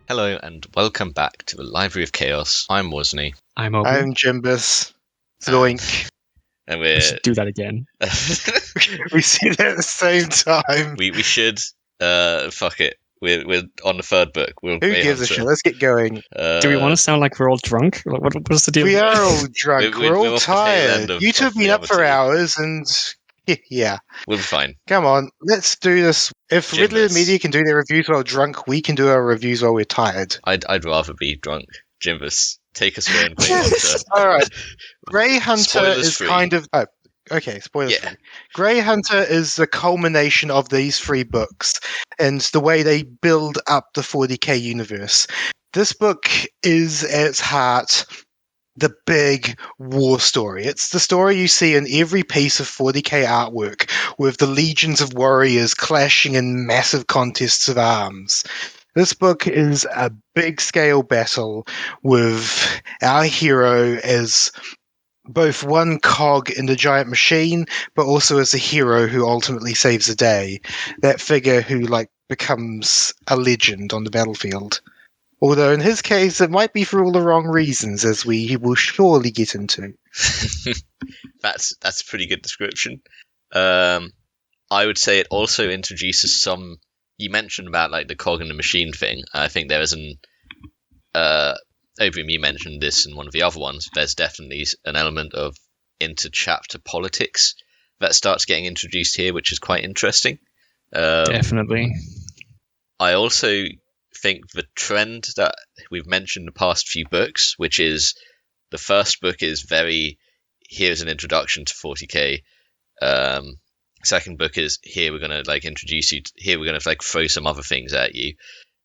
Hello and welcome back to the Library of Chaos. I'm Wozni. I'm Obi. I'm Jimbus. Zoink. And We should do that again. We see that at the same time. we should fuck it. We're on the third book. Who gives a shit? Let's get going. Do we want to sound like we're all drunk? What's the deal? We are all drunk. We're all off the tail end tired. You two have been up for hours, and yeah, we'll be fine. Come on, let's do this. If Jimbus. Ridley and Media can do their reviews while drunk, we can do our reviews while we're tired. I'd rather be drunk. Jimbus, take us away. Grey Hunter. All right, Grey Hunter Spoilers is free. kind of. Oh, okay, spoilers free. Grey Hunter is the culmination of these three books and the way they build up the 40k universe. This book is at its heart the big war story. It's the story you see in every piece of 40k artwork, with the legions of warriors clashing in massive contests of arms. This book is a big-scale battle with our hero as both one cog in the giant machine, but also as a hero who ultimately saves the day. That figure who, becomes a legend on the battlefield. Although in his case, it might be for all the wrong reasons, as we will surely get into. That's a pretty good description. I would say it also introduces some. You mentioned about the cog in the machine thing. I think there is an. Obium, you mentioned this in one of the other ones. There's definitely an element of inter-chapter politics that starts getting introduced here, which is quite interesting. Definitely. I also think the trend that we've mentioned in the past few books, which is the first book is very, here's an introduction to 40k. Second book is here we're going to introduce you, here we're going to throw some other things at you.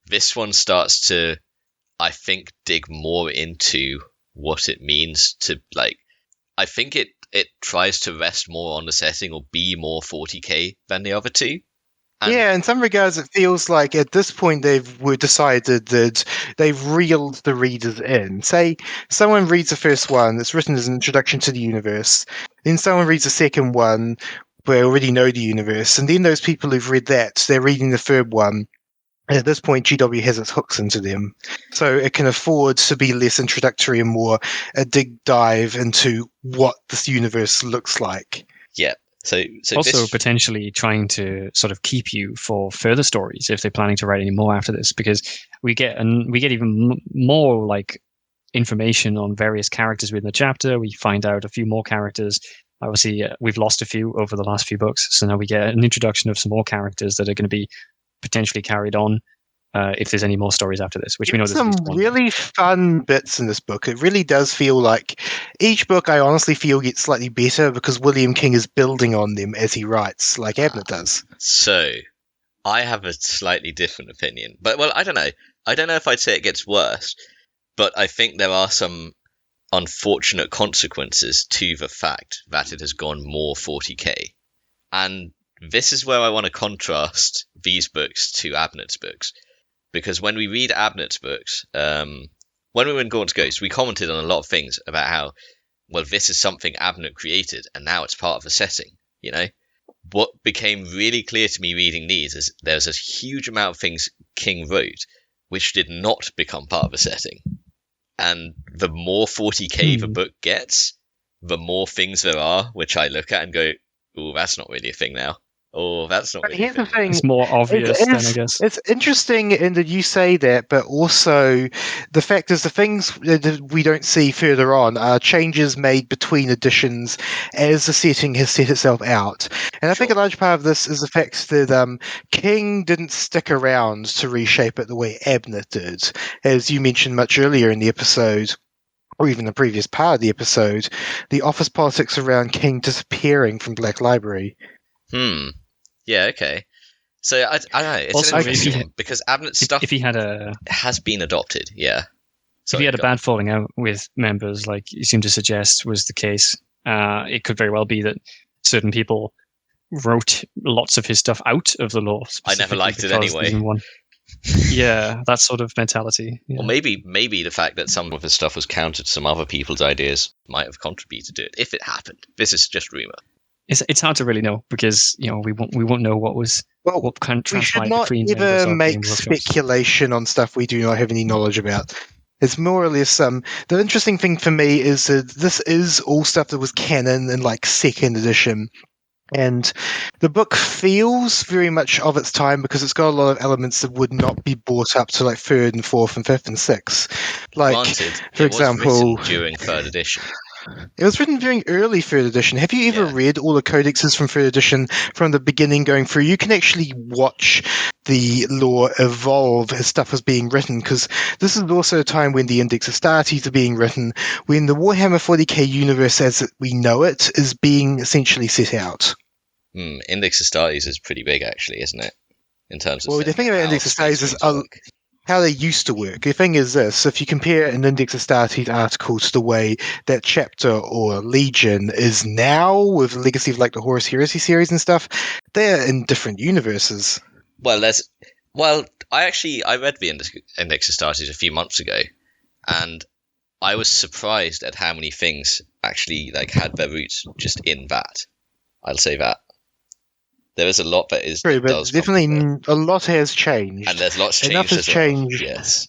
This one starts to, I think, dig more into what it means to I think it tries to rest more on the setting or be more 40k than the other two. Yeah, in some regards, it feels like at this point they've decided that they've reeled the readers in. Say someone reads the first one that's written as an introduction to the universe, then someone reads the second one where they already know the universe, and then those people who've read that, they're reading the third one. And at this point, GW has its hooks into them. So it can afford to be less introductory and more a dig dive into what this universe looks like. Yeah. So also potentially trying to sort of keep you for further stories if they're planning to write any more after this, because we get even more information on various characters within the chapter. We find out a few more characters. Obviously, we've lost a few over the last few books, so now we get an introduction of some more characters that are going to be potentially carried on if there's any more stories after this, which we know there's some really fun bits in this book. It really does feel like each book I honestly feel gets slightly better because William King is building on them as he writes, like Abnett does. So I have a slightly different opinion, but I don't know. I don't know if I'd say it gets worse, but I think there are some unfortunate consequences to the fact that it has gone more 40k. And this is where I want to contrast these books to Abnett's books. Because when we read Abnett's books, when we were in Gaunt's Ghost, we commented on a lot of things about how, this is something Abnett created, and now it's part of the setting, What became really clear to me reading these is there's a huge amount of things King wrote which did not become part of the setting. And the more 40k the book gets, the more things there are which I look at and go, ooh, that's not really a thing now. Oh, that's not really Here's the thing. It's more obvious then, I guess. It's interesting in that you say that, but also the fact is the things that we don't see further on are changes made between editions as the setting has set itself out. And I think a large part of this is the fact that King didn't stick around to reshape it the way Abnett did. As you mentioned much earlier in the episode, or even the previous part of the episode, the office politics around King disappearing from Black Library. Yeah, okay. So I don't know. It's also, an interesting one because Abnett's stuff has been adopted. Yeah. If he had a bad falling out with members, like you seem to suggest was the case, it could very well be that certain people wrote lots of his stuff out of the lore. I never liked it anyway. Yeah, that sort of mentality. Yeah. Or maybe the fact that some of his stuff was counter to some other people's ideas might have contributed to it, if it happened. This is just rumor. It's hard to really know because we won't know what kind of we should transpired not between ever members of make Game Workshops. speculation on stuff we do not have any knowledge about. It's more or less the interesting thing for me is that this is all stuff that was canon in like second edition. And the book feels very much of its time because it's got a lot of elements that would not be brought up to like third and fourth and fifth and sixth. Like, Granted, for it was written example, during third edition. it was written during early third edition. Have you ever Yeah. read all the codexes from third edition from the beginning going through? You can actually watch the lore evolve as stuff was being written, because this is also a time when the Index Astartes are being written, when the Warhammer 40k universe as we know it is being essentially set out. Index Astartes is pretty big, actually, isn't it? In terms of Well, the thing about how Index space Astartes is marines work. how they used to work. The thing is this, if you compare an Index Astartes article to the way that chapter or Legion is now with Legacy of like the Horus Heresy series and stuff, they're in different universes. Well, I read the Index Astartes a few months ago, and I was surprised at how many things actually like had their roots just in that. I'll say that. There is a lot that is True, that but does come from definitely there. a lot has changed. And there's lots Enough changed has as well. changed. Yes.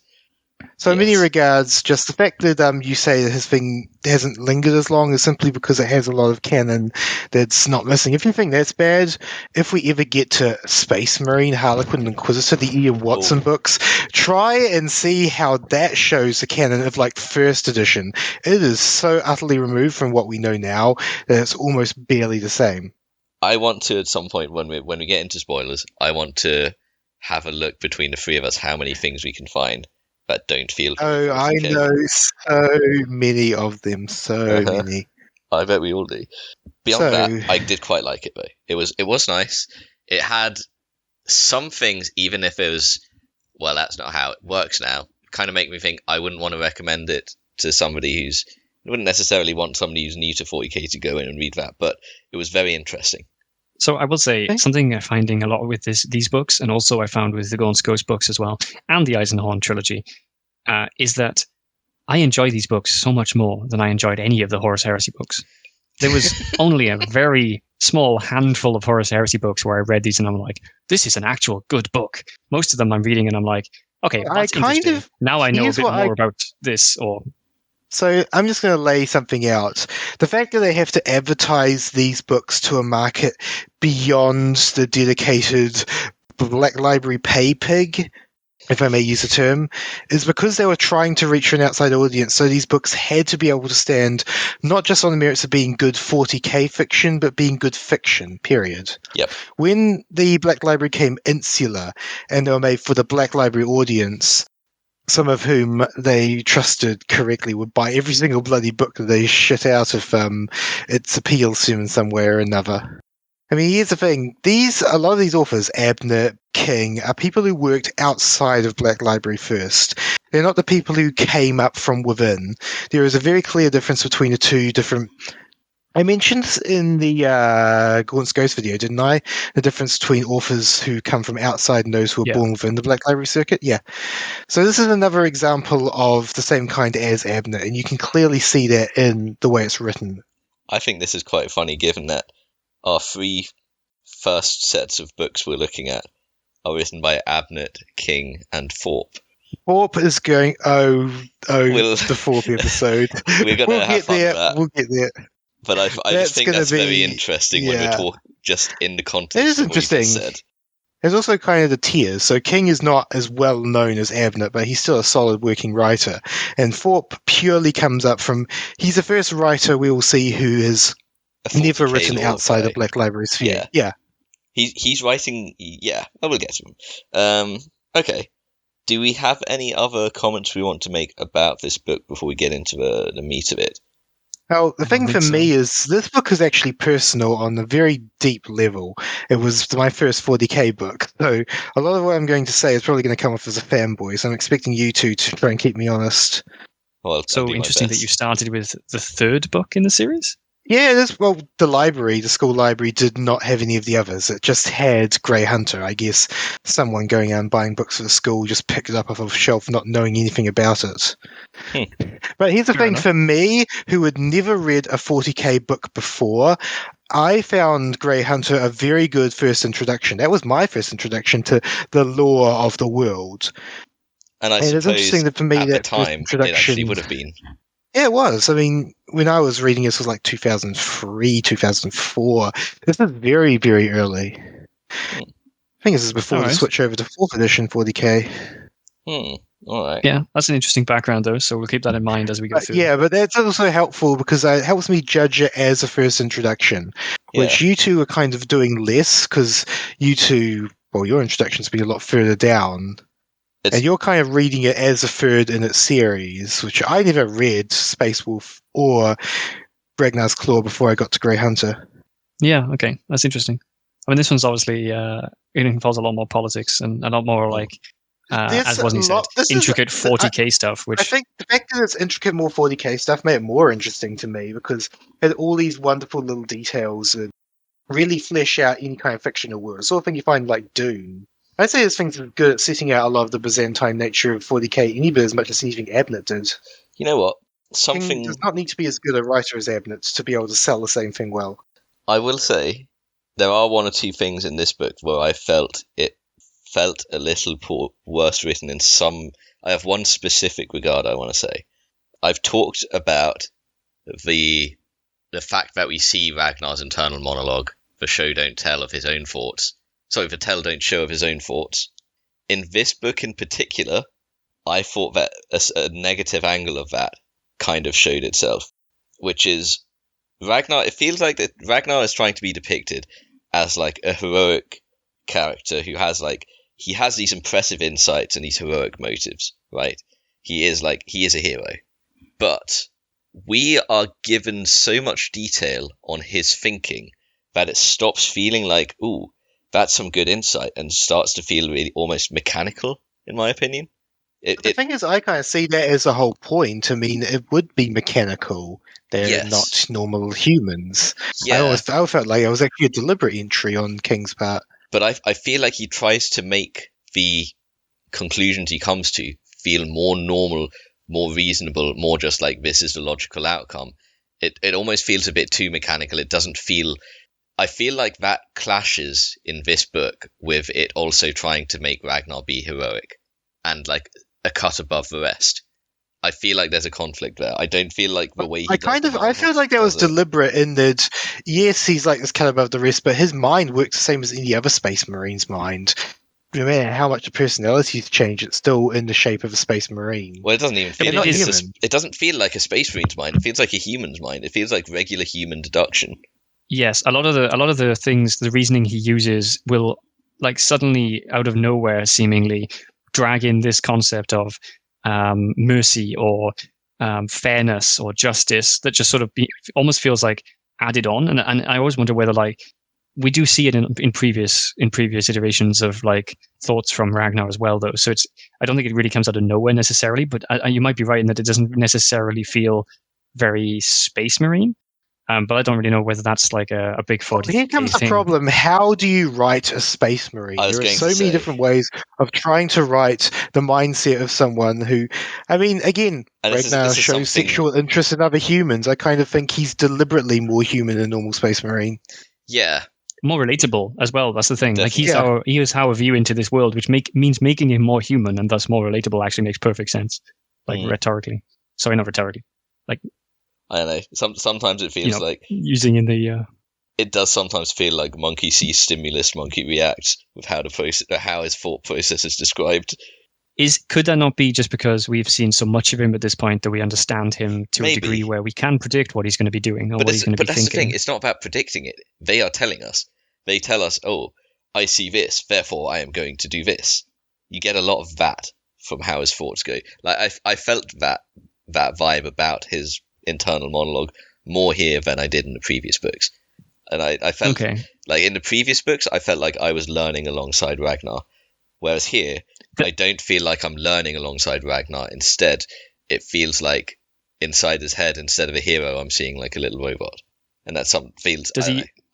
So in many Yes. regards, just the fact that you say that his thing hasn't lingered as long is simply because it has a lot of canon that's not missing. If you think that's bad, if we ever get to Space Marine, Harlequin, and Inquisitor, the Ian Watson books, try and see how that shows the canon of like first edition. It is so utterly removed from what we know now that it's almost barely the same. I want to at some point when we get into spoilers, I want to have a look between the three of us how many things we can find that don't feel Oh, I 40K. know so many of them, so many. I bet we all do. Beyond So- that, I did quite like it though. It was nice. It had some things, even if it was, well, that's not how it works now, kind of make me think I wouldn't want to recommend it to somebody wouldn't necessarily want somebody who's new to 40k to go in and read that, but it was very interesting. So I will say Okay. something I'm finding a lot with these books, and also I found with the Gaunt's Ghost books as well, and the Eisenhorn trilogy, is that I enjoy these books so much more than I enjoyed any of the Horus Heresy books. There was only a very small handful of Horus Heresy books where I read these and I'm like, this is an actual good book. Most of them I'm reading and I'm like, okay, Well, that's interesting. Now I know a here's bit what more about this. Or So I'm just going to lay something out. The fact that they have to advertise these books to a market beyond the dedicated Black Library pay pig, if I may use the term, is because they were trying to reach an outside audience. So these books had to be able to stand not just on the merits of being good 40k fiction, but being good fiction, period. Yep. When the Black Library came insular and they were made for the Black Library audience, some of whom they trusted correctly would buy every single bloody book that they shit out if its appeals to them in some way or another. I mean, here's the thing. A lot of these authors, Abner, King, are people who worked outside of Black Library first. They're not the people who came up from within. There is a very clear difference between the two different... I mentioned in the Gaunt's Ghost video, didn't I? The difference between authors who come from outside and those who are born within the Black Library circuit? Yeah. So this is another example of the same kind as Abner, and you can clearly see that in the way it's written. I think this is quite funny given that our three first sets of books we're looking at are written by Abnett, King, and Thorpe. Thorpe is going, the fourth episode. We're going to have fun with that. We'll get there. But I just think that's very interesting when we're talking just in the context of what you just said. There's also kind of the tiers. So King is not as well known as Abnett, but he's still a solid working writer. And Thorpe purely comes up from... He's the first writer we will see who has never written outside the Black Library sphere. Yeah. He's writing... Yeah, well, we'll get to him. Okay. Do we have any other comments we want to make about this book before we get into the meat of it? Well, the thing for me is this book is actually personal on a very deep level. It was my first 40k book, so a lot of what I'm going to say is probably going to come off as a fanboy, so I'm expecting you two to try and keep me honest. Well, so interesting that you started with the third book in the series? Yeah, the school library did not have any of the others. It just had Grey Hunter. I guess someone going out and buying books for the school just picked it up off a shelf not knowing anything about it. But here's the thing for me, who had never read a 40k book before, I found Grey Hunter a very good first introduction. That was my first introduction to the lore of the world. And I it's suppose interesting that for me, at the that first time, it introduction actually would have been. Yeah, it was. I mean, when I was reading this was like 2003, 2004. This is very, very early. Hmm. I think this is before the Alright. switch over to 4th edition 40k. All right. Yeah, that's an interesting background though, so we'll keep that in mind as we go through. Yeah, but that's also helpful because it helps me judge it as a first introduction, which you two are kind of doing less because you two, well, your introduction's been a lot further down. It's- And you're kind of reading it as a third in its series, which I never read Space Wolf or Ragnar's Claw before I got to Grey Hunter. Yeah, okay, that's interesting. I mean, this one's obviously it involves a lot more politics and a lot more like, as wasn't he said, intricate 40k stuff. Which I think the fact that it's intricate, more 40k stuff made it more interesting to me because it had all these wonderful little details that really flesh out any kind of fictional world. The sort of thing you find like Dune. I'd say this thing's good at setting out a lot of the Byzantine nature of 40k any bit as much as anything Abnett did. You know what? King does not need to be as good a writer as Abnett to be able to sell the same thing well. I will say, there are one or two things in this book where I felt it felt a little worse written in some. I have one specific regard I want to say. I've talked about the fact that we see Ragnar's internal monologue, the show don't tell of his own thoughts. Sorry, the tell don't show of his own thoughts. In this book in particular, I thought that a negative angle of that kind of showed itself, which is Ragnar. It feels like that Ragnar is trying to be depicted as like a heroic character who has he has these impressive insights and these heroic motives, right? He is a hero, but we are given so much detail on his thinking that it stops feeling like, ooh, that's some good insight, and starts to feel really almost mechanical, in my opinion. The thing is, I kind of see that as a whole point. I mean, it would be mechanical. They're not normal humans. Yeah. I felt like it was actually a deliberate entry on King's part. But I feel like he tries to make the conclusions he comes to feel more normal, more reasonable, more just like this is the logical outcome. It almost feels a bit too mechanical. It doesn't feel. I feel like that clashes in this book with it also trying to make Ragnar be heroic and like a cut above the rest. I feel like there's a conflict there. I don't feel like the way he I feel like that was deliberate in that, yes, he's like this cut above the rest, but his mind works the same as any other Space Marine's mind. No matter how much the personalities change, it's still in the shape of a Space Marine. Well, it doesn't even feel like it doesn't feel like a Space Marine's mind. It feels like a human's mind. It feels like regular human deduction. Yes, a lot of the things, the reasoning he uses will like suddenly out of nowhere seemingly drag in this concept of mercy or fairness or justice that just sort of almost feels like added on. And I always wonder whether like we do see it in previous iterations of like thoughts from Ragnar as well, though. So I don't think it really comes out of nowhere necessarily, but you might be right in that it doesn't necessarily feel very Space Marine. But I don't really know whether that's like a big 40. Here comes the problem. How do you write a Space Marine? There are so many different ways of trying to write the mindset of someone who, I mean, again, Ragnar shows sexual interest in other humans. I kind of think he's deliberately more human than a normal Space Marine. Yeah. More relatable as well. That's the thing. Definitely. Like he is our view into this world, which means making him more human and thus more relatable actually makes perfect sense. Like rhetorically. Sorry, not rhetorically. Like I don't know. Sometimes it feels like using in the. It does sometimes feel like monkey sees stimulus, monkey reacts with how his thought process is described. Could that not be just because we've seen so much of him at this point that we understand him to a degree where we can predict what he's going to be doing or what he's going to be thinking? But that's the thing. It's not about predicting it. They are telling us. They tell us, "Oh, I see this, therefore I am going to do this." You get a lot of that from how his thoughts go. Like I felt that vibe about his internal monologue more here than I did in the previous books. And I felt like in the previous books, I felt like I was learning alongside Ragnar. Whereas here, I don't feel like I'm learning alongside Ragnar. Instead, it feels like inside his head, instead of a hero, I'm seeing like a little robot. And that feels,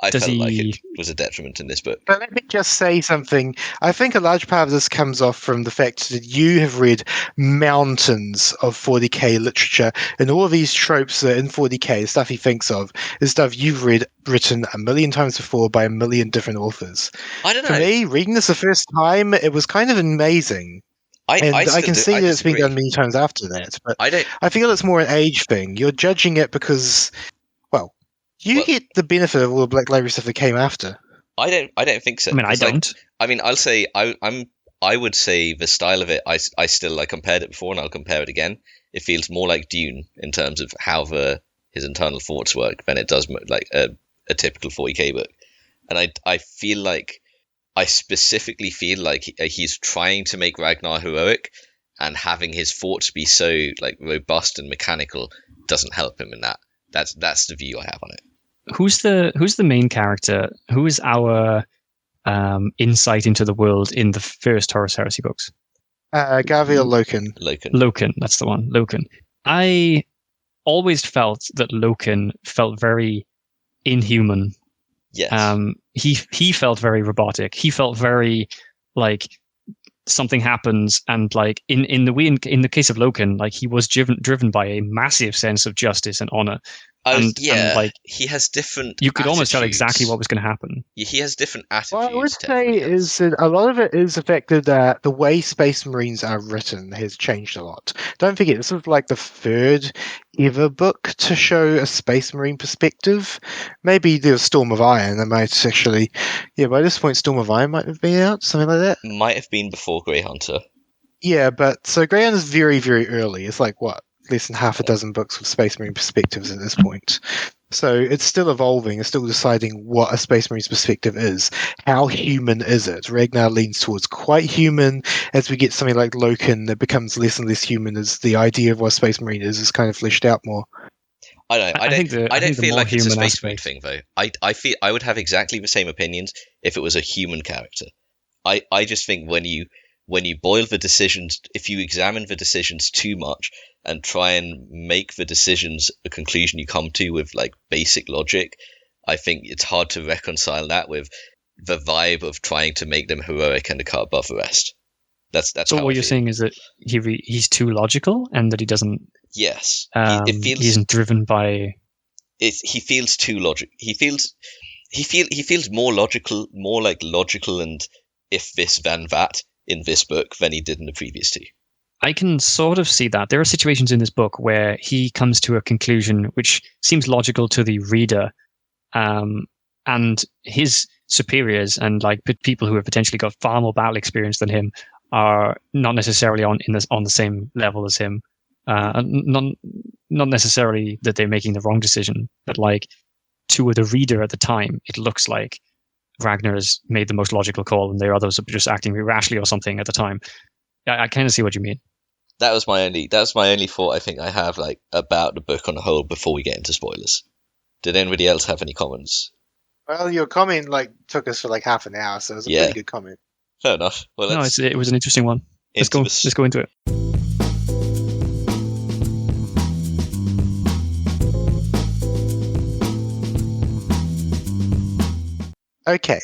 I Does felt like he? it was a detriment in this book. But let me just say something. I think a large part of this comes off from the fact that you have read mountains of 40k literature, and all of these tropes that are in 40k, stuff he thinks of, is stuff you've read written a million times before by a million different authors. I don't For know. me, reading this the first time, it was kind of amazing. And I can see I that it's been disagree. done many times after that, but I don't. I feel it's more an age thing. You're judging it because, well, you Well, get the benefit of all the Black Library stuff that came after. I don't think so. I mean, I 'Cause, like, don't. I mean, I'll say I would say the style of it. I still like compared it before, and I'll compare it again. It feels more like Dune in terms of how his internal thoughts work than it does like a typical 40k book. And I feel like I specifically feel like he's trying to make Ragnar heroic, and having his thoughts be so like robust and mechanical doesn't help him in that. That's the view I have on it. Who's the main character? Who is our insight into the world in the first Horus Heresy books? Gaviel Loken. Loken. Loken, that's the one. Loken. I always felt that Loken felt very inhuman. Yes. He felt very robotic. He felt very like something happens, and like in the case of Loken, like he was driven by a massive sense of justice and honor. And like he has different. You could almost tell attitudes. exactly what was going to happen. He has different attitudes. What I would say is that a lot of it is affected that the way Space Marines are written has changed a lot. Don't forget, this is like the third ever book to show a Space Marine perspective. Maybe there was Storm of Iron that might actually, by this point Storm of Iron might have been out, something like that. Might have been before Grey Hunter. Yeah, but so Grey Hunter is very, very early. It's like what? Less than half a dozen books with Space Marine perspectives at this point. So it's still evolving. It's still deciding what a Space Marine's perspective is. How human is it? Ragnar leans towards quite human. As we get something like Loken, it becomes less and less human as the idea of what a Space Marine is kind of fleshed out more. I don't know. I don't feel like it's a Space Marine aspect thing, though. I feel I would have exactly the same opinions if it was a human character. I just think when you boil the decisions, if you examine the decisions too much and try and make the decisions a conclusion you come to with like basic logic, I think it's hard to reconcile that with the vibe of trying to make them heroic and a cut above the rest. That's so how what I you're feel. saying is that he's too logical and that he doesn't. Yes, he isn't driven by. He feels too logical. He feels more logical, more like logical and if this then that in this book than he did in the previous two. I can sort of see that. There are situations in this book where he comes to a conclusion which seems logical to the reader, and his superiors and like people who have potentially got far more battle experience than him are not necessarily on the same level as him. Not necessarily that they're making the wrong decision, but like to the reader at the time, it looks like Ragnar has made the most logical call, and the others are just acting irrationally or something at the time. I kind of see what you mean. That was my only thought I think I have like about the book on the whole before we get into spoilers. Did anybody else have any comments? Well, your comment took us for like half an hour, so it was a pretty good comment. Fair enough. Well, it was an interesting one. Let's go into it. Okay,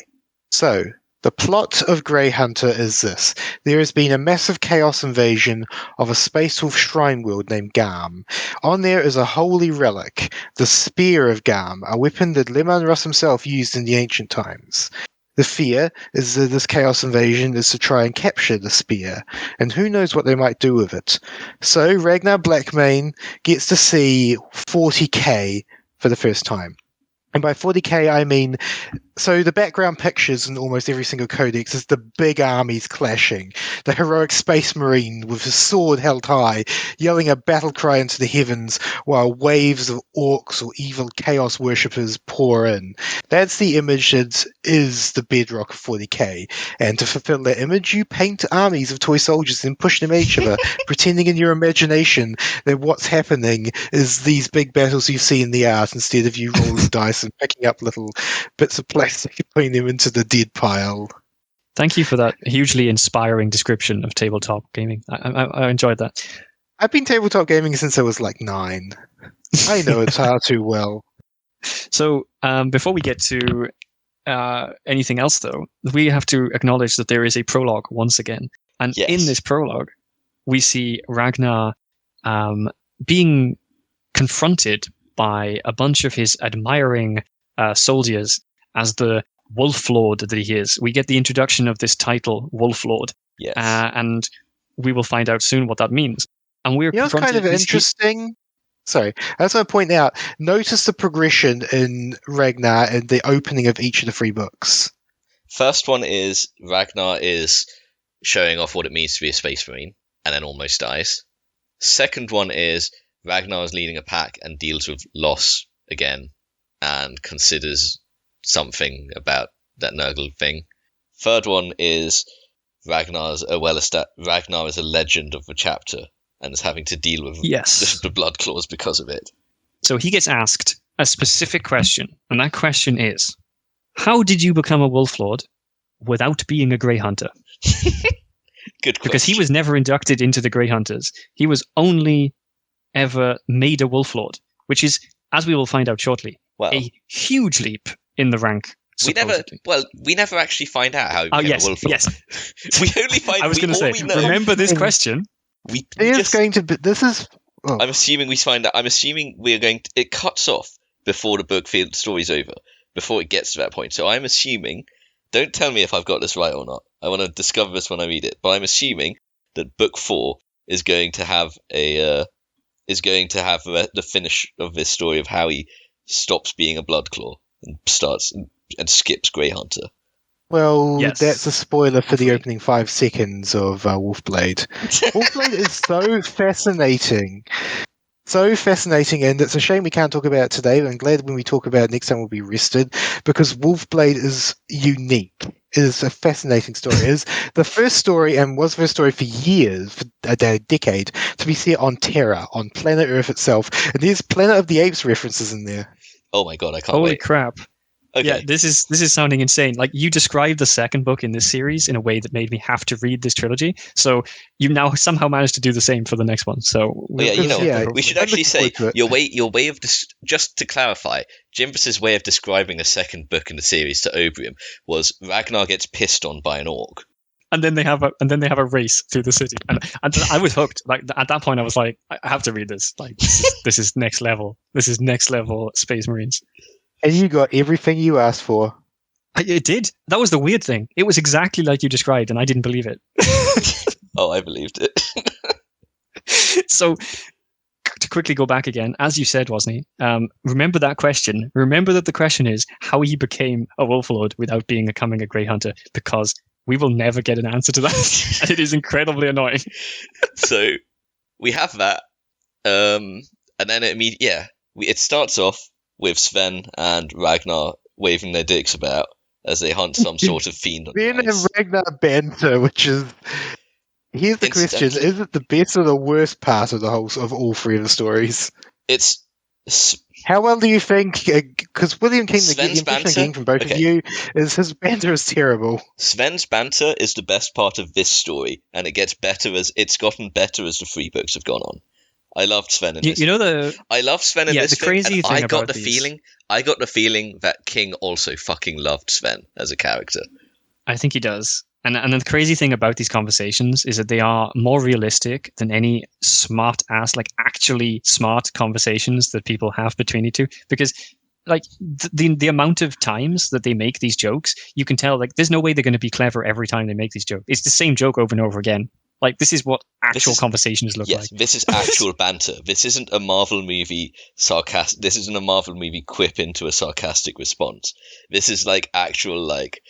so the plot of Grey Hunter is this. There has been a massive chaos invasion of a space wolf shrine world named Garm. On there is a holy relic, the Spear of Garm, a weapon that Leman Russ himself used in the ancient times. The fear is that this chaos invasion is to try and capture the spear, and who knows what they might do with it. So Ragnar Blackmane gets to see 40k for the first time. And by 40k, I mean, so the background pictures in almost every single codex is the big armies clashing, the heroic space marine with his sword held high, yelling a battle cry into the heavens while waves of orcs or evil chaos worshippers pour in. That's the image that is the bedrock of 40k. And to fulfill that image, you paint armies of toy soldiers and push them at each other, pretending in your imagination that what's happening is these big battles you see in the art instead of you rolling dice and picking up little bits of plastic and putting them into the dead pile. Thank you for that hugely inspiring description of tabletop gaming. I enjoyed that. I've been tabletop gaming since I was like 9. I know it's far too well. So before we get to anything else, though, we have to acknowledge that there is a prologue once again. And in this prologue, we see Ragnar being confronted by a bunch of his admiring soldiers as the Wolf Lord that he is. We get the introduction of this title, Wolf Lord. Yes. And we will find out soon what that means. And we're it's kind of interesting. Sorry, I just want to point out, notice the progression in Ragnar and the opening of each of the 3 books. First one is Ragnar is showing off what it means to be a space marine and then almost dies. Second one is Ragnar is leading a pack and deals with loss again and considers something about that Nurgle thing. Third one is Ragnar is a legend of the chapter and is having to deal with the blood claws because of it. So he gets asked a specific question, and that question is, how did you become a Wolf Lord without being a Grey Hunter? Good question. Because he was never inducted into the Grey Hunters. He was only ever made a Wolf Lord, which is, as we will find out shortly, a huge leap in the rank. We never actually find out how he became a Wolf Lord. Yes. We only find. I was going to say, remember this question. I'm assuming we find out. I'm assuming we're going to. It cuts off before the book story's over, before it gets to that point. So I'm assuming. Don't tell me if I've got this right or not. I want to discover this when I read it. But I'm assuming that book 4 is going to have the finish of this story of how he stops being a Bloodclaw and starts and skips Grey Hunter. Well, that's a spoiler for the opening 5 seconds of Wolfblade. Wolfblade is so fascinating. So fascinating, and it's a shame we can't talk about it today. I'm glad when we talk about it next time we'll be rested, because Wolfblade is unique. It is a fascinating story. It is the first story, and was the first story for years, for a decade, to be set on Terra, on planet Earth itself. And there's Planet of the Apes references in there. Oh my god, I can't wait. Holy crap. Okay. Yeah, this is sounding insane. Like, you described the second book in this series in a way that made me have to read this trilogy. So you now somehow managed to do the same for the next one. So we should actually say your way of just to clarify, Jimbus's way of describing the second book in the series to Obrium was Ragnar gets pissed on by an orc. And then they have a race through the city, and I was hooked. Like, at that point, I was like, I have to read this. Like, this is next level. This is next level Space Marines. And you got everything you asked for. It did. That was the weird thing. It was exactly like you described, and I didn't believe it. Oh, I believed it. So, to quickly go back again, as you said, wasn't he? Remember that question. Remember that the question is how he became a Wolf Lord without becoming a Grey Hunter, because we will never get an answer to that, and it is incredibly annoying. So, we have that, and then it starts off with Sven and Ragnar waving their dicks about as they hunt some sort of fiend on the ice. And Ragnar banter, which is... Here's the question, is it the best or the worst part of all 3 of the stories? How well do you think, because William came from both of you, his banter is terrible. Sven's banter is the best part of this story, and it gets better it's gotten better as the 3 books have gone on. I loved Sven in this. I love Sven in this. The crazy thing I got the feeling that King also fucking loved Sven as a character. I think he does. And the crazy thing about these conversations is that they are more realistic than any smart ass, like actually smart conversations that people have between you two. Because like the amount of times that they make these jokes, you can tell like there's no way they're going to be clever every time they make these jokes. It's the same joke over and over again. Like, this is what actual conversations look like. Yes, this is actual banter. This isn't a Marvel movie This isn't a Marvel movie quip into a sarcastic response. This is like actual like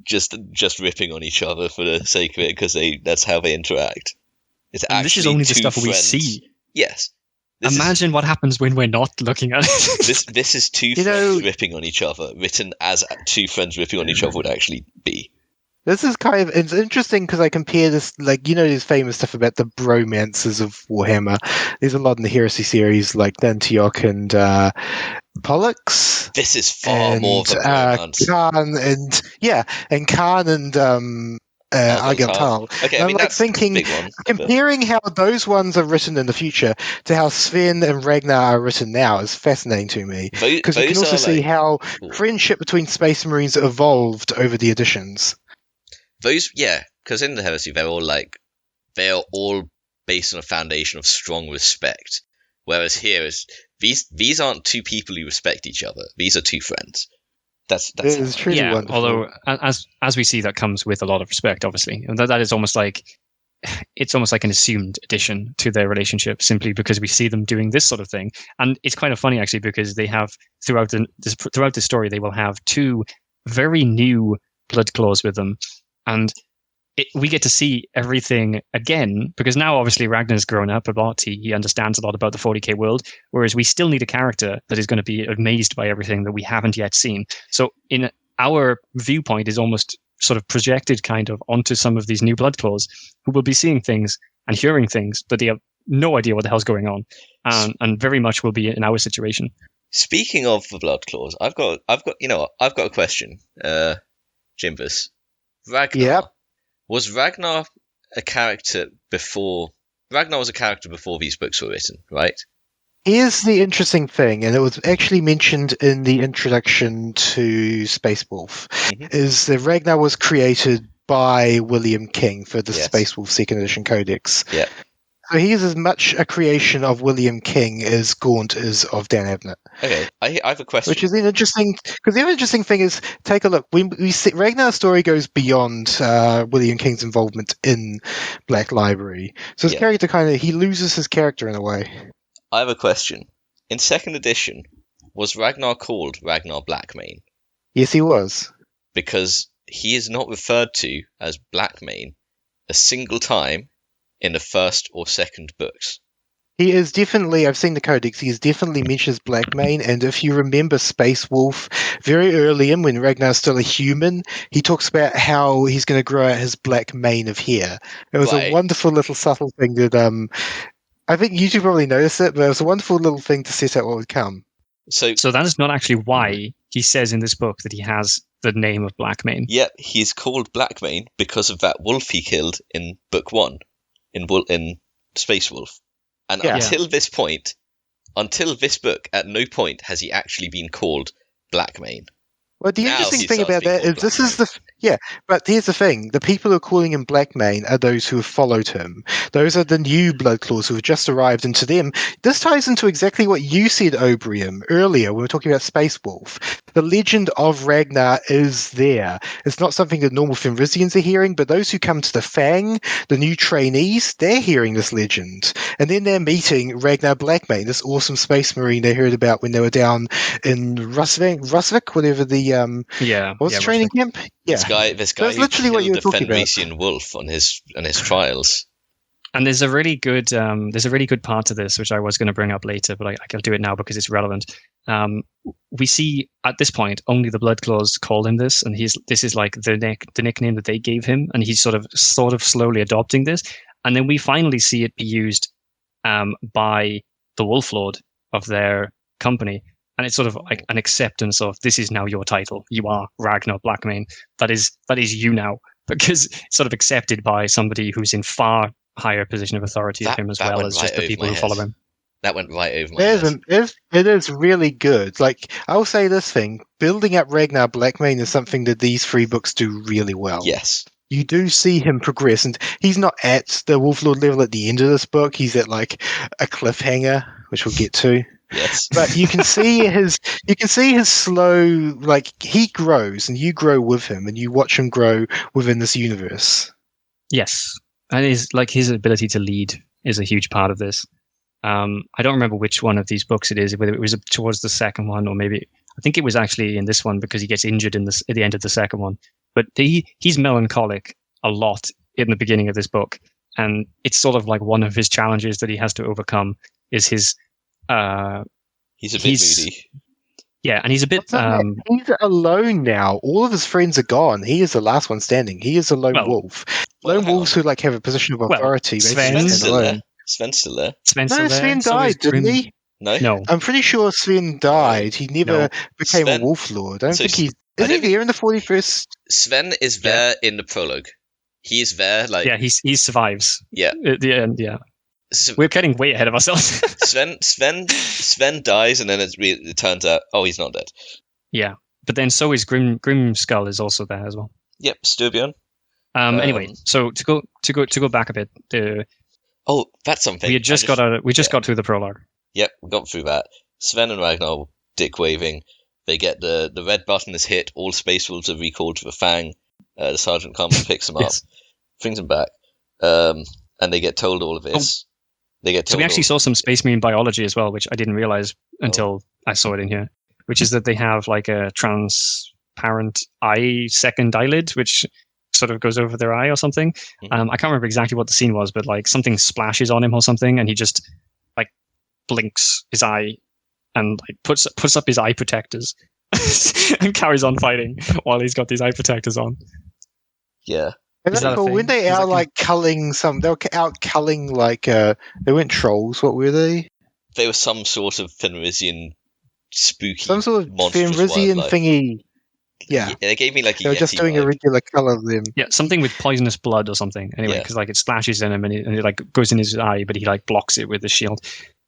just ripping on each other for the sake of it because that's how they interact. It's and this is only the stuff we see. Yes. Imagine what happens when we're not looking at it. This is two friends ripping on each other, written as 2 friends ripping on each other would actually be. This is it's interesting because I compare this, like, there's famous stuff about the bromances of Warhammer. There's a lot in the Heresy series, like Antioch and Pollux. This is far more of a bromance. Khan and Argental. Okay, And I'm like that's a thinking, big one. comparing how those ones are written in the future to how Sven and Ragnar are written now is fascinating to me. Because you can also see how friendship between Space Marines evolved over the editions. Because in the Heresy, they're all based on a foundation of strong respect. Whereas here, these aren't two people who respect each other. These are two friends. That's it is truly wonderful. Although as we see, that comes with a lot of respect, obviously, and that is almost like it's almost like an assumed addition to their relationship, simply because we see them doing this sort of thing. And it's kind of funny actually, because they have throughout the story they will have two very new blood claws with them, and we get to see everything again, because now obviously Ragnar's grown up a lot. He understands a lot about the 40k world, whereas we still need a character that is going to be amazed by everything that we haven't yet seen. So in our viewpoint is almost sort of projected kind of onto some of these new blood claws who will be seeing things and hearing things, but they have no idea what the hell's going on, and very much will be in our situation. Speaking of the blood claws, I've got a question, Jimbus. Ragnar. Yep. Was Ragnar a character before? Ragnar was a character before these books were written, right? Here's the interesting thing, and it was actually mentioned in the introduction to Space Wolf, is that Ragnar was created by William King for the Space Wolf 2nd Edition Codex. Yeah. So he is as much a creation of William King as Gaunt is of Dan Abnett. Okay, I have a question. Which is interesting, because the other interesting thing is, take a look. We see Ragnar's story goes beyond William King's involvement in Black Library. So his character he loses his character in a way. I have a question. In 2nd edition, was Ragnar called Ragnar Blackmane? Yes, he was. Because he is not referred to as Blackmane a single time in the 1st or 2nd books. He is definitely, I've seen the codex, he is definitely mentions Blackmane, and if you remember Space Wolf, very early in, when Ragnar's still a human, he talks about how he's going to grow out his black mane of hair. It was a wonderful little subtle thing that, I think you two probably noticed it, but it was a wonderful little thing to set out what would come. So that is not actually why he says in this book that he has the name of Blackmane. Yep, he's called Blackmane because of that wolf he killed in book 1, in Space Wolf. And until this point, until this book, at no point has he actually been called Blackmane. Well, the interesting thing about that is this is but here's the thing. The people who are calling him Blackmane are those who have followed him. Those are the new Bloodclaws who have just arrived, and to them, this ties into exactly what you said, Obrium, earlier when we were talking about Space Wolf. The legend of Ragnar is there. It's not something that normal Fenrisians are hearing, but those who come to the Fang, the new trainees, they're hearing this legend. And then they're meeting Ragnar Blackmane, this awesome space marine they heard about when they were down in Rusvik, whatever the what's the training camp? Yeah. This guy so who killed what you were the talking Fenrisian about. wolf on his trials. And there's a really good part to this which I was going to bring up later, but I can do it now because it's relevant. We see at this point only the Bloodclaws call him this, and this is like the nickname that they gave him, and he's sort of slowly adopting this, and then we finally see it be used by the Wolf Lord of their company. And it's sort of like an acceptance of, this is now your title. You are Ragnar Blackmane. That is you now, because it's sort of accepted by somebody who's in far higher position of authority of him, as well as just the people who follow him. That went right over my head. It is really good. Like, I'll say this thing, building up Ragnar Blackmane is something that these 3 books do really well. Yes. You do see him progress, and he's not at the Wolf Lord level at the end of this book. He's at like a cliffhanger, which we'll get to. Yes. But you can see his slow, like, he grows and you grow with him and you watch him grow within this universe. Yes. And his ability to lead is a huge part of this. I don't remember which one of these books it is, whether it was towards the second one or maybe I think it was actually in this one, because he gets injured at the end of the second one. But he's melancholic a lot in the beginning of this book, and it's sort of like one of his challenges that he has to overcome is his. He's a bit moody. Yeah, and he's a bit. He's alone now. All of his friends are gone. He is the last one standing. He is a lone wolf. Lone wolves who like have a position of authority. Sven's still there. Sven died, didn't he? No. I'm pretty sure Sven died. He never became a Wolf Lord. I don't think he's. Is he there in the 41st? Sven is there in the prologue. He's there, like Yeah, he survives. Yeah. At the end, yeah. So We're getting way ahead of ourselves. Sven dies, and then it turns out, oh, he's not dead. Yeah, but then so is Grimskull is also there as well. Yep, Sturbjorn. Anyway, so to go back a bit, Oh, that's something. we just got through the prologue. Yep, we got through that. Sven and Ragnar dick waving. They get the red button is hit. All Space Wolves are recalled to the Fang. The sergeant comes, picks them Yes. up, brings them back, and they get told all of this. They get told. So we actually saw some Space Marine biology as well, which I didn't realize until I saw it in here. Which is that they have like a transparent second eyelid, which sort of goes over their eye or something. Mhm. I can't remember exactly what the scene was, but like something splashes on him or something, and he just like blinks his eye and like puts up his eye protectors and carries on fighting while he's got these eye protectors on. Yeah. Is that cool? When they out like culling they were out culling like they weren't trolls. What were they? They were some sort of Fenrisian spooky, some sort of Fenrisian thingy. Yeah, they gave me like a they were just doing a regular color of them. Yeah, something with poisonous blood or something. Anyway, because like it splashes in him and it like goes in his eye, but he like blocks it with the shield.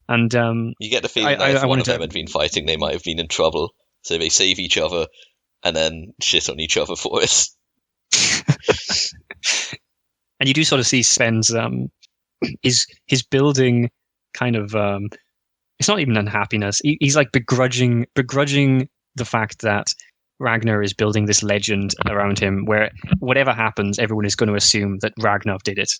And you get the feeling that if one of them had been fighting, they might have been in trouble. So they save each other and then shit on each other for it. And you do sort of see Sven's his building kind of it's not even unhappiness. He's like begrudging the fact that Ragnar is building this legend around him where whatever happens, everyone is going to assume that Ragnar did it.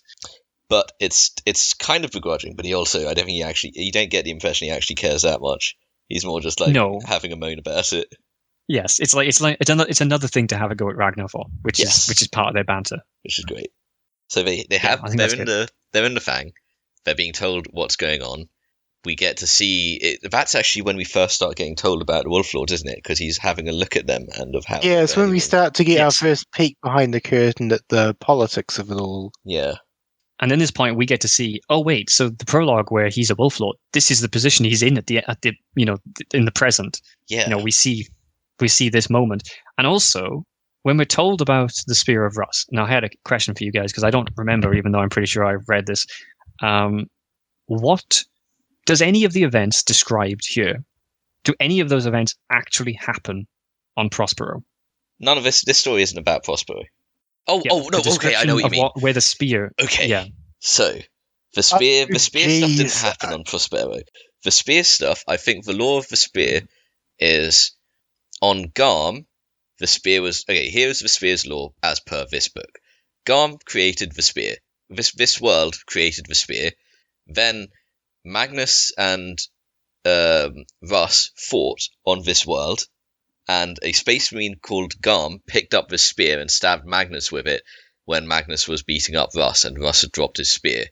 But it's kind of begrudging, but he also, I don't think you don't get the impression he actually cares that much. He's more just like having a moan about it. Yes, it's another thing to have a go at Ragnar for, which is part of their banter. Which is great. So they're in the Fang. They're being told what's going on. We get to see it. That's actually when we first start getting told about the Wolf Lords, isn't it? Because he's having a look at them and of how. Yeah, it's when we start to get our first peek behind the curtain at the politics of it all. Yeah. And in this point, we get to see. Oh wait, so the prologue where he's a Wolf Lord. This is the position he's in at the in the present. Yeah. We see this moment, and also when we're told about the Spear of Russ. Now, I had a question for you guys because I don't remember, even though I'm pretty sure I've read this. What does any of the events described here? Do any of those events actually happen on Prospero? None of this story isn't about Prospero. Oh no! Okay, I know what you mean. Where the spear? Okay, yeah. So the spear stuff didn't happen on Prospero. The spear stuff, I think, the lore of the spear is on Garm. The spear was okay. Here's the spear's lore as per this book. Garm created the spear. This world created the spear. Then Magnus and Russ fought on this world. And a space marine called Garm picked up the spear and stabbed Magnus with it when Magnus was beating up Russ, and Russ had dropped his spear.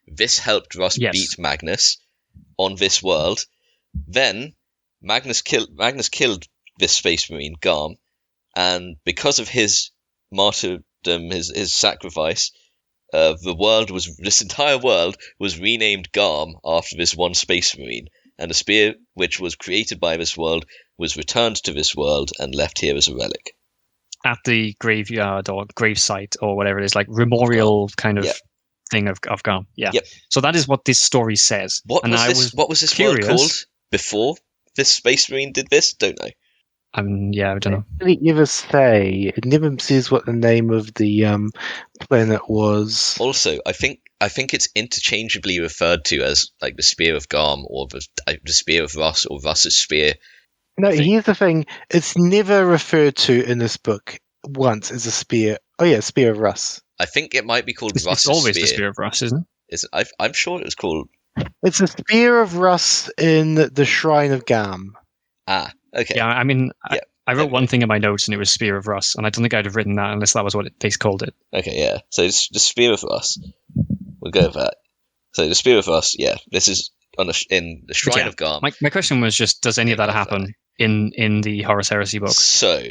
This helped Russ beat Magnus on this world. Then Magnus killed this space marine, Garm, and because of his martyrdom, his sacrifice, this entire world was renamed Garm after this one space marine. And the spear, which was created by this world, was returned to this world and left here as a relic. At the graveyard or gravesite or whatever it is, like memorial kind of thing of Garm. Yeah. Yep. So that is what this story says. What was this world called before this space marine did this? Don't know. I don't know. It never say. It never says what the name of the planet was. Also, I think it's interchangeably referred to as like the Spear of Garm or the Spear of Russ or Russ's spear. No, here's the thing. It's never referred to in this book once as a spear. Oh yeah, Spear of Russ. I think it might be called Russ's It's always spear. The Spear of Russ, isn't it? I'm sure it was called. It's a Spear of Russ in the Shrine of Garm. Ah, okay. Yeah, I mean, I wrote one thing in my notes and it was Spear of Russ, and I don't think I'd have written that unless that was what they called it. Okay, yeah. So it's the Spear of Russ. We'll go with that. So the Spear of Russ, yeah. This is in the Shrine of Garm. My question was just, does any of that happen in the Horus Heresy book? So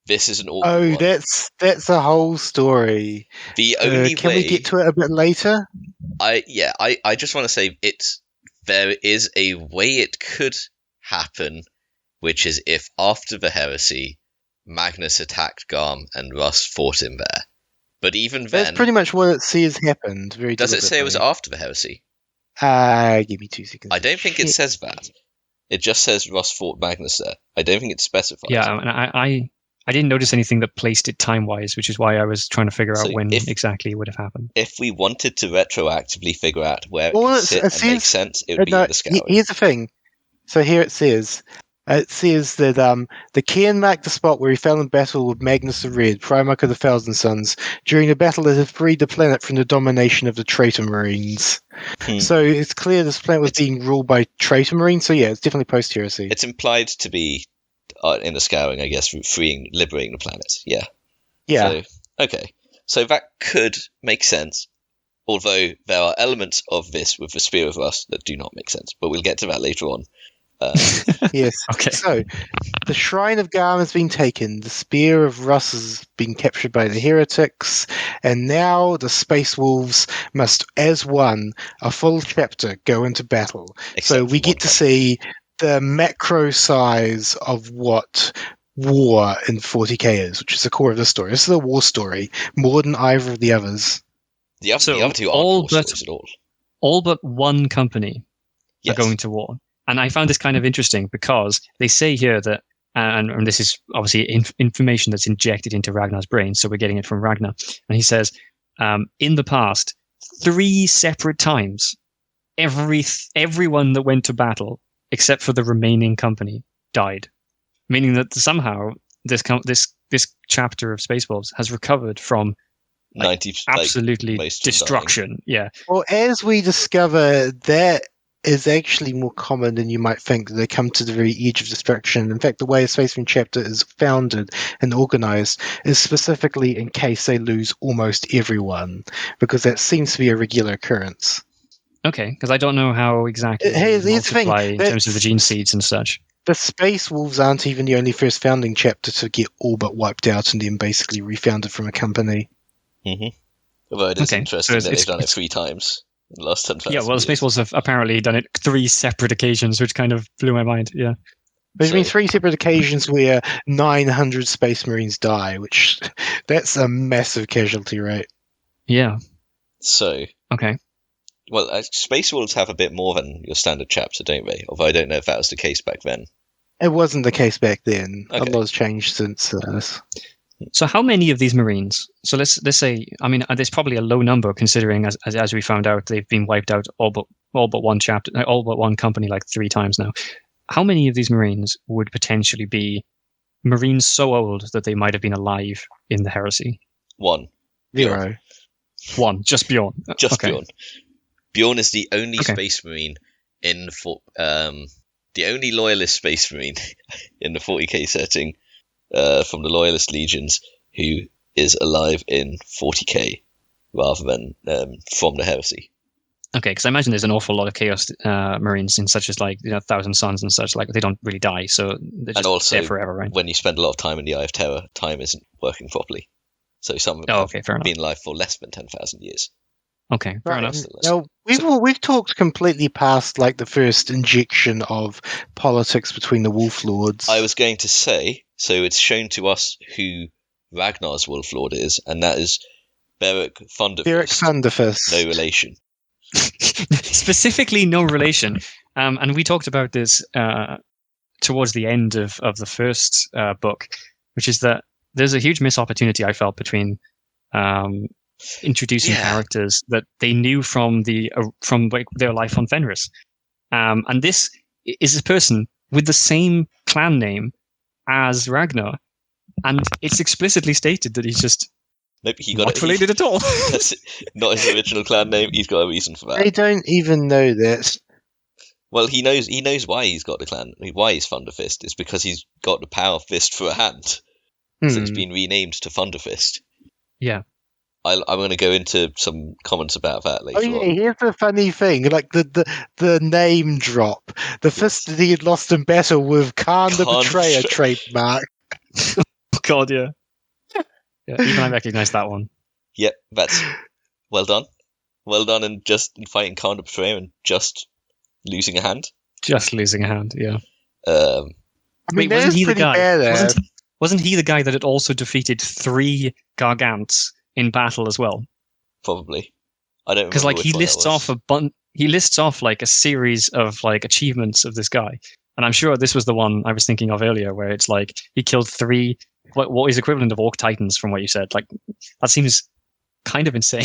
this is an awkward one. That's a whole story. The only can we get to it a bit later? I just want to say there is a way it could happen, which is if after the heresy, Magnus attacked Garm and Russ fought him there. But even That's then, pretty much what it says happened. Very does it say it was deliberately. after the heresy? Give me 2 seconds. I don't think it says that. It just says Ross fought Magnus there. I don't think it specifies. Yeah, and I didn't notice anything that placed it time-wise, which is why I was trying to figure So out when if- exactly it would have happened. If we wanted to retroactively figure out where it Well, could it sit and says- make sense, it would be in the scouring. Here's the thing. So here it says that the Kian marked the spot where he fell in battle with Magnus the Red, Primarch of the Thousand Suns. During the battle, it had freed the planet from the domination of the traitor marines. So it's clear this planet was being ruled by traitor marines. So yeah, it's definitely post-heresy. It's implied to be in the scouring, I guess, liberating the planet. Yeah. Yeah. So, okay. So that could make sense. Although there are elements of this with the Spear of Rust that do not make sense. But we'll get to that later on. Yes. Okay. So, the Shrine of Garm has been taken, the Spear of Russ has been captured by the heretics, and now the Space Wolves must, as one, a full chapter, go into battle. So we get to see the macro size of what war in 40k is, which is the core of the story. This is a war story, more than either of the others. The other two aren't war stories at all. All but one company Yes. are going to war. And I found this kind of interesting because they say here that, and this is obviously information that's injected into Ragnar's brain, so we're getting it from Ragnar. And he says, in the past, 3 separate times, everyone that went to battle, except for the remaining company, died. Meaning that somehow this chapter of Space Wolves has recovered from 90 absolutely most of them destruction. Yeah. Well, as we discover, that is actually more common than you might think, that they come to the very edge of destruction. In fact, the way a Space Marine chapter is founded and organized is specifically in case they lose almost everyone, because that seems to be a regular occurrence. Okay, because I don't know how exactly Here's they the thing, multiply in terms of the gene seeds and such. The Space Wolves aren't even the only first founding chapter to get all but wiped out and then basically refounded from a company. Mm-hmm. Although it is interesting that they've done it 3 times in the last 10,000 Yeah, well, the Space Wolves have apparently done it 3 separate occasions, which kind of blew my mind, yeah. There's been 3 separate occasions where 900 Space Marines die, which that's a massive casualty rate. Yeah. So. Okay. Well, Space Wolves have a bit more than your standard chapter, don't they? Although I don't know if that was the case back then. It wasn't the case back then. Okay. A lot has changed since. So how many of these Marines? So let's say, I mean, there's probably a low number considering, as we found out, they've been wiped out all but one chapter, all but one company like 3 times now. How many of these Marines would potentially be Marines so old that they might have been alive in the heresy? 1. 0. 1. Just Bjorn. Just Bjorn. Bjorn is the only Space Marine the only Loyalist Space Marine in the 40k setting from the Loyalist Legions who is alive in 40k rather than from the heresy. Okay, because I imagine there's an awful lot of Chaos Marines in such as like Thousand Suns and such, like they don't really die, so they're just also, there forever, right? When you spend a lot of time in the Eye of Terror, time isn't working properly. So some of them have been alive for less than 10,000 years. Okay, fair enough. Now we've talked completely past like the first injection of politics between the Wolf Lords. I was going to say, so it's shown to us who Ragnar's Wolf Lord is, and that is Beric Thunderfist. No relation. Specifically, no relation. And we talked about this towards the end of the first book, which is that there's a huge missed opportunity I felt between introducing characters that they knew from their life on Fenris, and this is a person with the same clan name as Ragnar, and it's explicitly stated that he's just not related at all. That's not his original clan name. He's got a reason for that. They don't even know that. Well, he knows why he's got the clan. Why he's Thunderfist is because he's got the power fist for a hand. So it's been renamed to Thunderfist. Yeah. I'm going to go into some comments about that later on. Here's the funny thing, like the name drop. The fist that he had lost in battle with Khan the Betrayer trademark. Oh, God, yeah. Even I recognise that one. Yep, that's well done. Well done in fighting Khan the Betrayer and just losing a hand. Just losing a hand, yeah. I mean, wasn't he the guy? Wasn't he the guy that had also defeated 3 Gargants in battle as well? Probably. I don't Because remember like which one that was. he lists off like a series of like achievements of this guy, and I'm sure this was the one I was thinking of earlier, where it's like he killed 3 what is equivalent of Orc Titans from what you said. Like that seems kind of insane.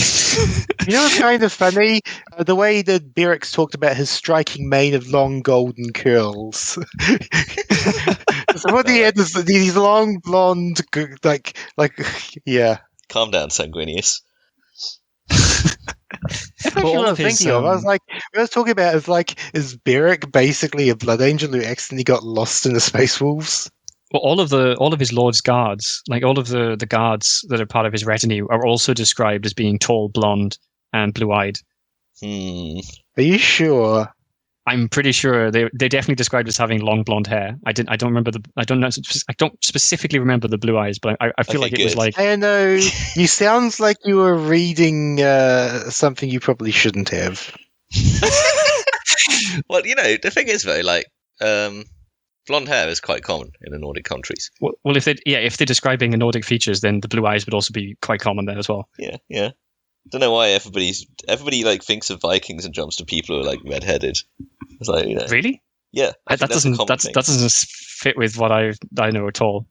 You know what's kind of funny? The way that Berix talked about his striking mane of long golden curls. So what he had is these long blonde, yeah. Calm down, Sanguinius. That's actually all what I of was his, thinking of. I was like, what I was talking about is Beric basically a blood angel who accidentally got lost in the Space Wolves? well, all of his lord's guards, like all of the guards that are part of his retinue, are also described as being tall, blonde, and blue-eyed. Are you sure? I'm pretty sure they're definitely described as having long blonde hair. I don't specifically remember the blue eyes, but I feel Okay, like it was good. like I don't know. You sounds like you were reading something you probably shouldn't have. Well, you know, the thing is though, like, blonde hair is quite common in the Nordic countries. well if they're describing a Nordic features, then the blue eyes would also be quite common there as well. Yeah. Don't know why everybody like thinks of Vikings and jumps to people who are like redheaded. It's like, you know. Really? Yeah, I think that's a common thing. That doesn't fit with what I know at all.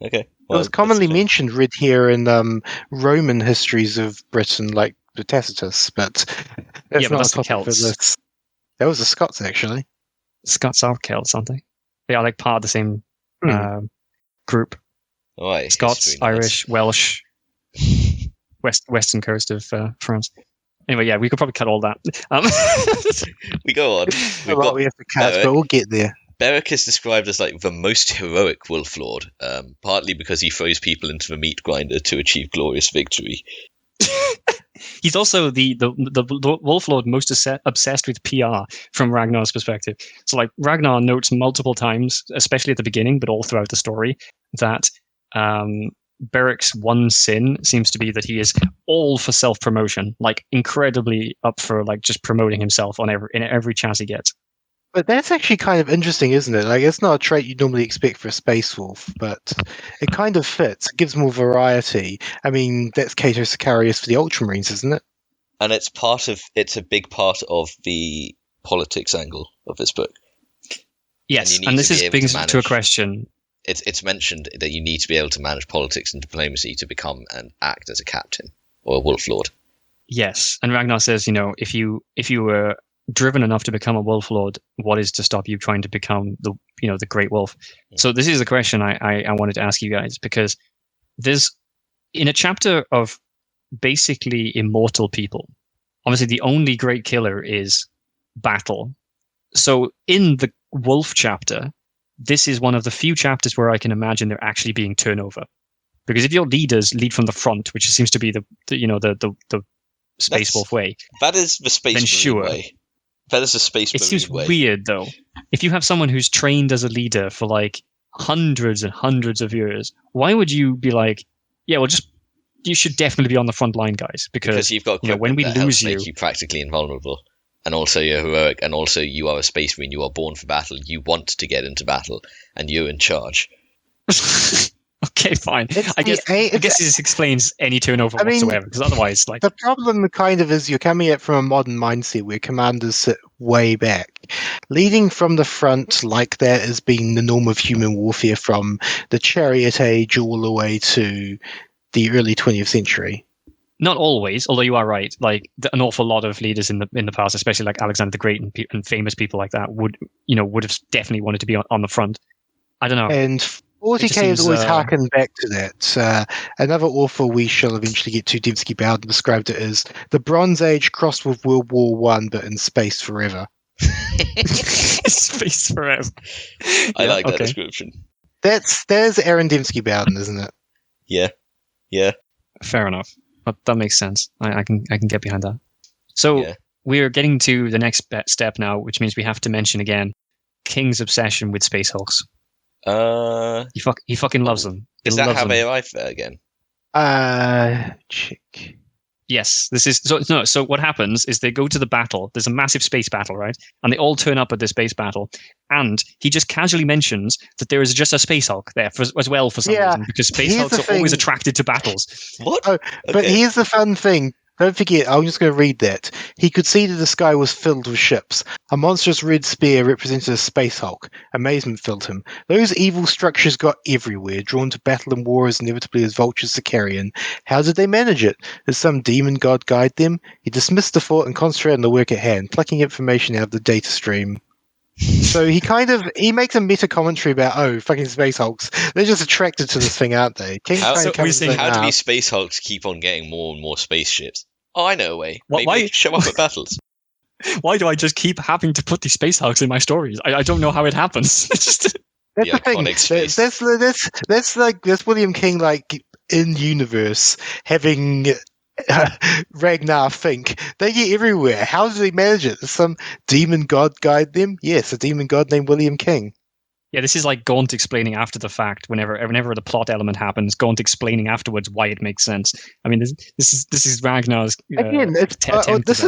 Okay. Well, it was commonly mentioned read here in Roman histories of Britain, like the Tacitus, but that's not that's a the topic for Celts. this. That was the Scots, actually. Scots are Celts, aren't they? They are like part of the same group. Right, Scots, Irish, Welsh, western coast of France. Anyway, yeah, we could probably cut all that. We go on. We have to cut, but we'll get there. Beric is described as like the most heroic wolf lord, partly because he throws people into the meat grinder to achieve glorious victory. He's also the wolf lord most obsessed with PR from Ragnar's perspective. So like Ragnar notes multiple times, especially at the beginning, but all throughout the story, that Beric's one sin seems to be that he is all for self-promotion, like incredibly up for like just promoting himself in every chance he gets. But that's actually kind of interesting, isn't it? Like, it's not a trait you'd normally expect for a space wolf, but it kind of fits. It gives more variety. I mean, that's Cato Sicarius for the Ultramarines, isn't it? And it's a big part of the politics angle of this book. Yes, and this is brings to a question. It's mentioned that you need to be able to manage politics and diplomacy to become and act as a captain or a wolf lord. Yes, and Ragnar says, you know, if you were driven enough to become a wolf lord, what is to stop you trying to become the great wolf? So this is the question I wanted to ask you guys, because there's in a chapter of basically immortal people, obviously the only great killer is battle. So in the wolf chapter, this is one of the few chapters where I can imagine there actually being turnover, because if your leaders lead from the front, which seems to be the Space Wolf way, that is the Space Marine way. That is the Space Marine way. It seems weird though. If you have someone who's trained as a leader for like hundreds and hundreds of years, why would you be like, yeah, well, you should definitely be on the front line, guys, because you've got when we lose you, make you practically invulnerable. And also you're heroic, and also you are a space marine, you are born for battle, you want to get into battle, and you're in charge. Okay, fine. I guess this explains any turnover whatsoever, because otherwise, like... The problem kind of is you're coming at from a modern mindset where commanders sit way back. Leading from the front like that has been the norm of human warfare from the chariot age all the way to the early 20th century. Not always, although you are right. Like an awful lot of leaders in the past, especially like Alexander the Great and famous people like that, would have definitely wanted to be on the front. I don't know. And 40k has always harkened back to that. Another author we shall eventually get to, Dembski Bowden, described it as the Bronze Age crossed with World War One, but in space forever. Space forever. I like that description. There's Aaron Dembski Bowden, isn't it? Yeah. Fair enough. But that makes sense. I can get behind that. So we're getting to the next step now, which means we have to mention again King's obsession with Space Hulks. He fucking loves them. Is that how they arrive there again? Chick. Yes, this is so. No, so what happens is they go to the battle. There's a massive space battle, right? And they all turn up at this space battle. And he just casually mentions that there is just a Space Hulk there as well for some reason, because Space here's Hulks the are always thing. attracted to battles. What? Oh, but Okay. here's the fun thing. Don't forget, I'm just going to read that. He could see that the sky was filled with ships. A monstrous red spear represented a space hulk. Amazement filled him. Those evil structures got everywhere, drawn to battle and war as inevitably as vultures to carrion. How did they manage it? Did some demon god guide them? He dismissed the thought and concentrated on the work at hand, plucking information out of the data stream. So he makes a meta commentary about fucking space hulks. They're just attracted to this thing, aren't they? King How- kind So of covers we're saying- it How do up. these space hulks keep on getting more and more spaceships? Oh, I know a way. What- Maybe why- they can show up at battles. Why do I just keep having to put these Space Hulks in my stories? I don't know how it happens. It's just That's The the thing. iconic space. That's William King, like in universe having Ragnar think they get everywhere. How do they manage it? Does some demon god guide them? Yes, a demon god named William King. yeah, this is like Gaunt explaining after the fact. Whenever the plot element happens, Gaunt explaining afterwards why it makes sense. I mean, this is Ragnar's Again, attempt. this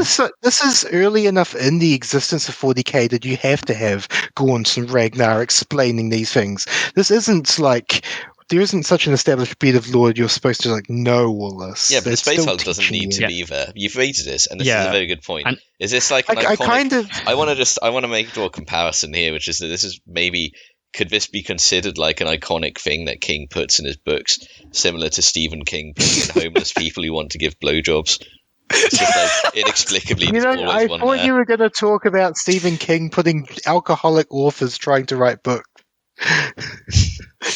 is early enough in the existence of 40k that you have to have Gaunt and Ragnar explaining these things. This isn't like there isn't such an established bit of lore you're supposed to like know all this. Yeah, but the It's space still hulk doesn't teaching need you. to be there. You've rated this, and this is Yeah. a very good point. And- Is this like an I iconic? kind of I want to draw a comparison here, which is that this is maybe. Could this be considered like an iconic thing that King puts in his books, similar to Stephen King putting in homeless people who want to give blowjobs? It's just like inexplicably, You there's know, always I one thought there. you were going to talk about Stephen King putting alcoholic authors trying to write books.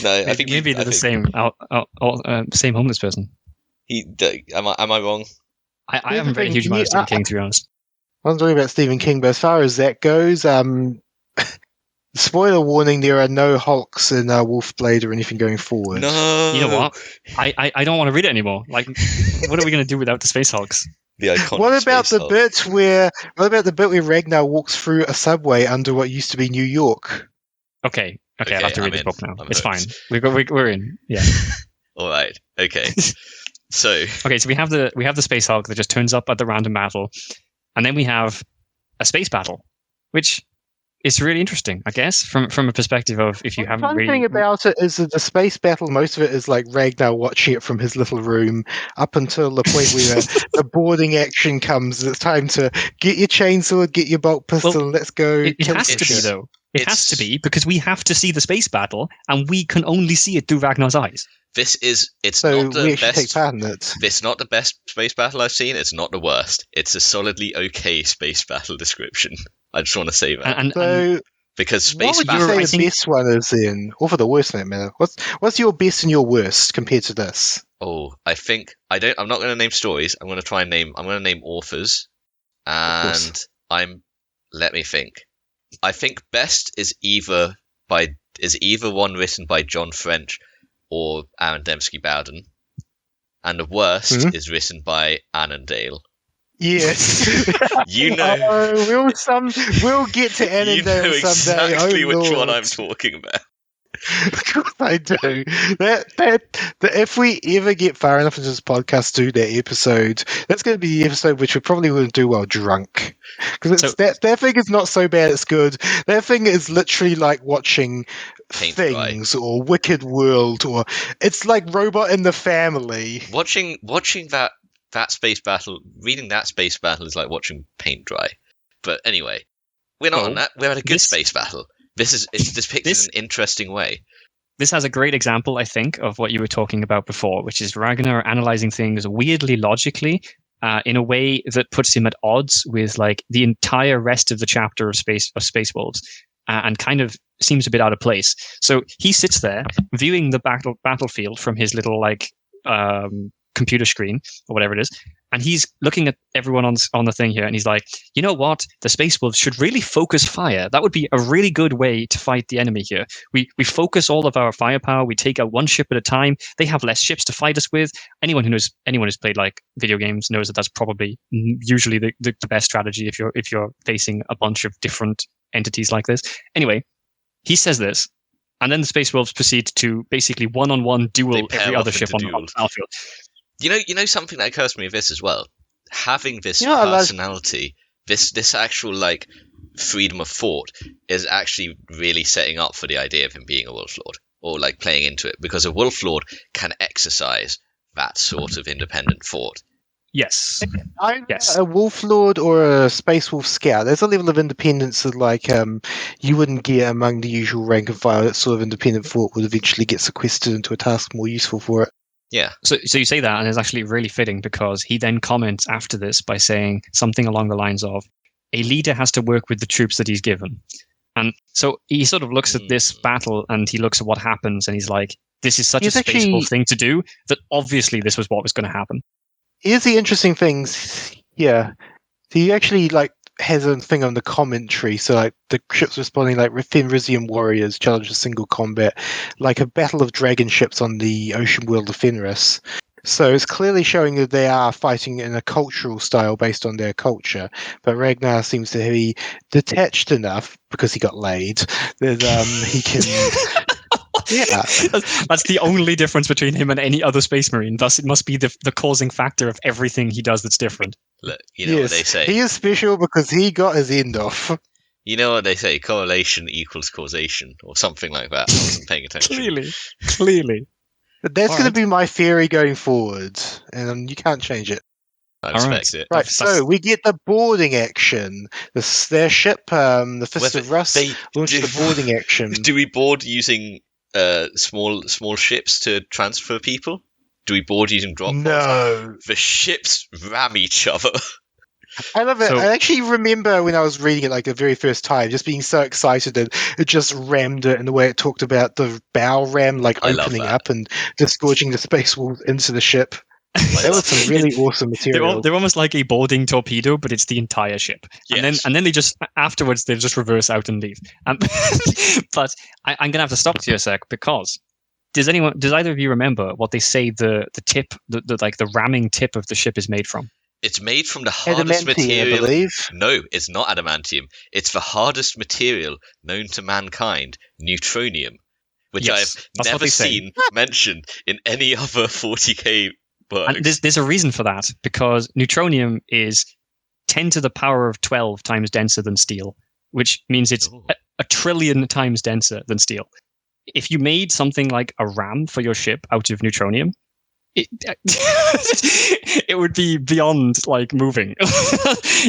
No, I think maybe they're the same same homeless person. Am I wrong? I Here's haven't the read a thing, huge amount of Stephen King, to be honest. I was talking about Stephen King, but as far as that goes, spoiler warning: there are no Hulks in Wolfblade or anything going forward. No. You know what? I don't want to read it anymore. Like, what are we going to do without the Space Hulks? The iconic What about space the hulk. bit where? What about the bit where Ragnar walks through a subway under what used to be New York? Okay, I'll Okay, have to I'm read this in. book now. I'm It's hooked. fine. We're in. Yeah. All right. Okay. So Okay, so we have the Space Hulk that just turns up at the random battle, and then we have a space battle, which is really interesting, I guess, from a perspective of if you The haven't fun really. thing about it is that the space battle, most of it is like Ragnar watching it from his little room up until the point where the boarding action comes. It's time to get your chainsaw, get your bolt pistol, Well, let's go. It kill has some to be shit. though. It has to It's- be because we have to see the space battle, and we can only see it through Ragnar's eyes. it's So not we the actually take best. part in it. It's not the best space battle I've seen. It's not the worst. It's a solidly okay space battle description. I just want to say that And So because what space would you battle. say I the think- best one is then? Or for the worst, for that matter? What's your best and your worst compared to this? Oh, I think I don't. I'm not going to name stories. I'm going to try and name. I'm going to name authors, and Let me think. I think best is either one written by John French or Aaron Dembski Bowden, and the worst Mhm. is written by Annandale. Yes. You know, We'll get to you Annandale know someday. exactly Oh, which one Lord. I'm talking about. Of course I do. That if we ever get far enough into this podcast to do that episode, that's going to be the episode which we probably wouldn't do while drunk. Because So- that thing is not so bad, it's good. That thing is literally like watching Paint dry. Things or Wicked World, or it's like Robot in the Family. Watching that space battle, reading that space battle is like watching paint dry. But anyway, we're not on that. We're at a good space battle. It's depicted in an interesting way. This has a great example, I think, of what you were talking about before, which is Ragnar analyzing things weirdly logically, in a way that puts him at odds with like the entire rest of the chapter of Space Wolves, and kind of seems a bit out of place. So he sits there viewing the battlefield from his little like computer screen or whatever it is, and he's looking at everyone on the thing here, and he's like, you know what, the Space Wolves should really focus fire. That would be a really good way to fight the enemy here. We focus all of our firepower, we take out one ship at a time. They have less ships to fight us with. Anyone who's played like video games knows that that's probably usually the best strategy if you're facing a bunch of different entities like this. Anyway, he says this, and then the Space Wolves proceed to basically one-on-one duel They pair every other off ship into on the duels. battlefield. You know something that occurs to me with this as well. Having this personality, this actual like freedom of thought, is actually really setting up for the idea of him being a Wolf Lord, or like playing into it, because a Wolf Lord can exercise that sort of independent thought. Yes. Either Yes. a Wolf Lord or a Space Wolf Scout. There's a level of independence that, like, you wouldn't get among the usual rank and file. That sort of independent thought would eventually get sequestered into a task more useful for it. Yeah. So you say that, and it's actually really fitting because he then comments after this by saying something along the lines of, "A leader has to work with the troops that he's given." And so he sort of looks at this battle and he looks at what happens and he's like, "This is such a Space Wolf thing to do that obviously this was what was going to happen." Here's the interesting things. Yeah, he actually has a thing on the commentary. So like the ships responding like Fenrisian warriors challenge a single combat, like a battle of dragon ships on the ocean world of Fenris. So it's clearly showing that they are fighting in a cultural style based on their culture. But Ragnar seems to be detached enough because he got laid that he can. Yeah, that's the only difference between him and any other Space Marine. Thus, it must be the causing factor of everything he does that's different. Look, you know what they say. He is special because he got his end off. You know what they say, correlation equals causation, or something like that. I wasn't paying attention. Clearly. But that's going to be my theory going forward, and you can't change it. I respect it. Right, so we get the boarding action. Their ship, the Fist of Rust, launched the boarding action. Do we board using small ships to transfer people? Do we board using drop pods? No. The ships ram each other. I love it. So, I actually remember when I was reading it like the very first time, just being so excited that it just rammed it, and the way it talked about the bow ram like opening up and disgorging the Space Wolves into the ship. That was some really awesome material. They're almost like a boarding torpedo, but it's the entire ship. Yes. And then they just afterwards they just reverse out and leave. But I'm gonna have to stop you a sec because does either of you remember what they say the tip the ramming tip of the ship is made from? It's made from the hardest material. I believe. No, it's not adamantium. It's the hardest material known to mankind, neutronium, which I've never seen mentioned in any other 40k works. And there's a reason for that, because neutronium is 10 to the power of 12 times denser than steel, which means it's a trillion times denser than steel. If you made something like a ram for your ship out of neutronium, it would be beyond like moving.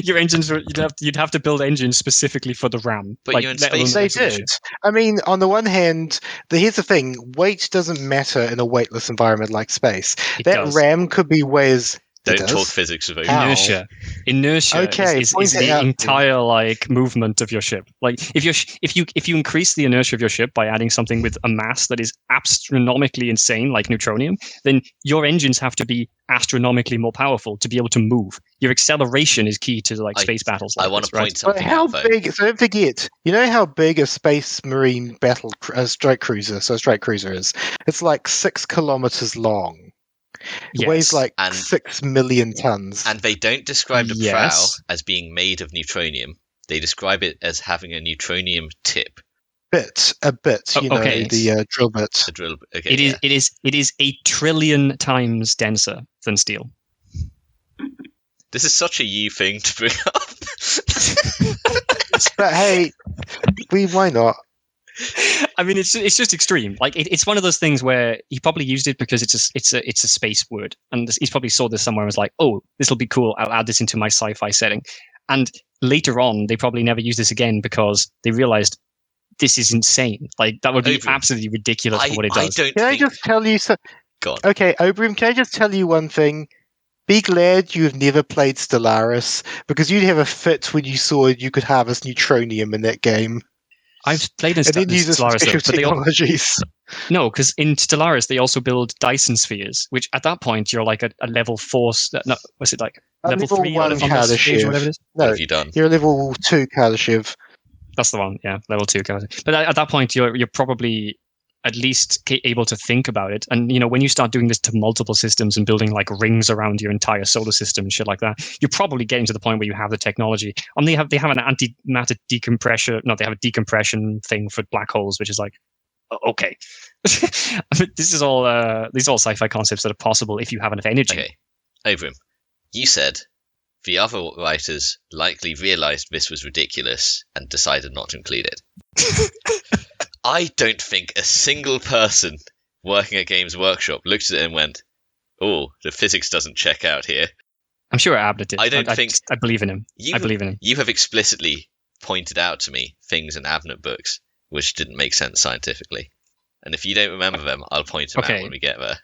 Your engines, you'd have to build engines specifically for the ram. But you're in space. They did. I mean, on the one hand, here's the thing: weight doesn't matter in a weightless environment like space. Ram could be ways. Don't talk physics of inertia. Inertia is the entire like movement of your ship. Like if you increase the inertia of your ship by adding something with a mass that is astronomically insane, like neutronium, then your engines have to be astronomically more powerful to be able to move. Your acceleration is key to like space battles. Like I want to point something out. How big? So don't forget. You know how big a Space Marine strike cruiser is? It's like 6 kilometers long. It weighs like 6 million tons. And they don't describe the prow as being made of neutronium. They describe it as having a neutronium tip. A bit, you know, the drill bit. The drill bit. Okay, it is a trillion times denser than steel. This is such a you thing to bring up. But hey, why not? I mean, it's just extreme. Like it's one of those things where he probably used it because it's a space word, and he's probably saw this somewhere and was like, "Oh, this will be cool. I'll add this into my sci-fi setting." And later on, they probably never use this again because they realized this is insane. Like that would be absolutely ridiculous for what it does. I just tell you so? Go on. Okay, Obrim, can I just tell you one thing? Be glad you've never played Stellaris, because you'd have a fit when you saw you could harvest neutronium in that game. I've played in Stellaris, but technologies. No, because in Stellaris they also build Dyson spheres, which at that point you're like a level 4. No, what's it like? Level 3 1 Kardashev. No, what have you done? You're a level 2 Kardashev. That's the one, yeah, level 2 Kardashev. But at that point you're probably at least able to think about it. And you know, when you start doing this to multiple systems and building like rings around your entire solar system and shit like that, you're probably getting to the point where you have the technology. And they have an antimatter decompression. No, they have a decompression thing for black holes, which is like okay. This is all these are all sci-fi concepts that are possible if you have enough energy. Okay, Overham, you said the other writers likely realized this was ridiculous and decided not to include it. I don't think a single person working at Games Workshop looked at it and went, "Oh, the physics doesn't check out here." I'm sure Abner did. I don't think I believe in him. I believe in him. You have explicitly pointed out to me things in Abnett books which didn't make sense scientifically, and if you don't remember them, I'll point them out when we get there.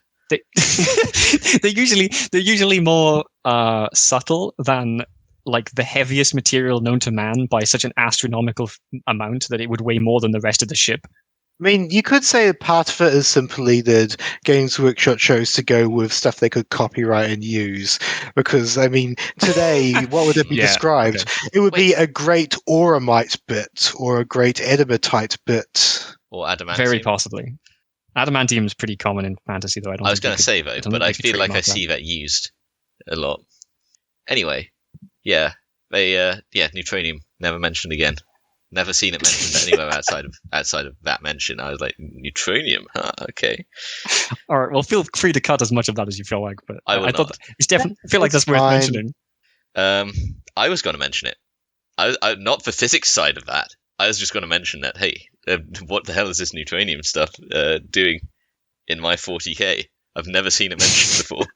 They're usually more subtle than like the heaviest material known to man by such an astronomical amount that it would weigh more than the rest of the ship. I mean, you could say that part of it is simply that Games Workshop chose to go with stuff they could copyright and use. Because, I mean, today, what would it be described? Okay. It would be a great auramite bit or a great adamatite bit. Or adamantium. Very possibly. Adamantium is pretty common in fantasy, though. I was going to say, though, but I feel like I see that used a lot. Anyway, yeah, neutronium, never mentioned again. Never seen it mentioned anywhere outside of that mention. I was like, neutronium, huh? Okay. All right. Well, feel free to cut as much of that as you feel like, but I thought it's definitely. I feel like that's worth mentioning. I was going to mention it. I not the physics side of that. I was just going to mention that. Hey, what the hell is this neutronium stuff doing in my 40k? I've never seen it mentioned before.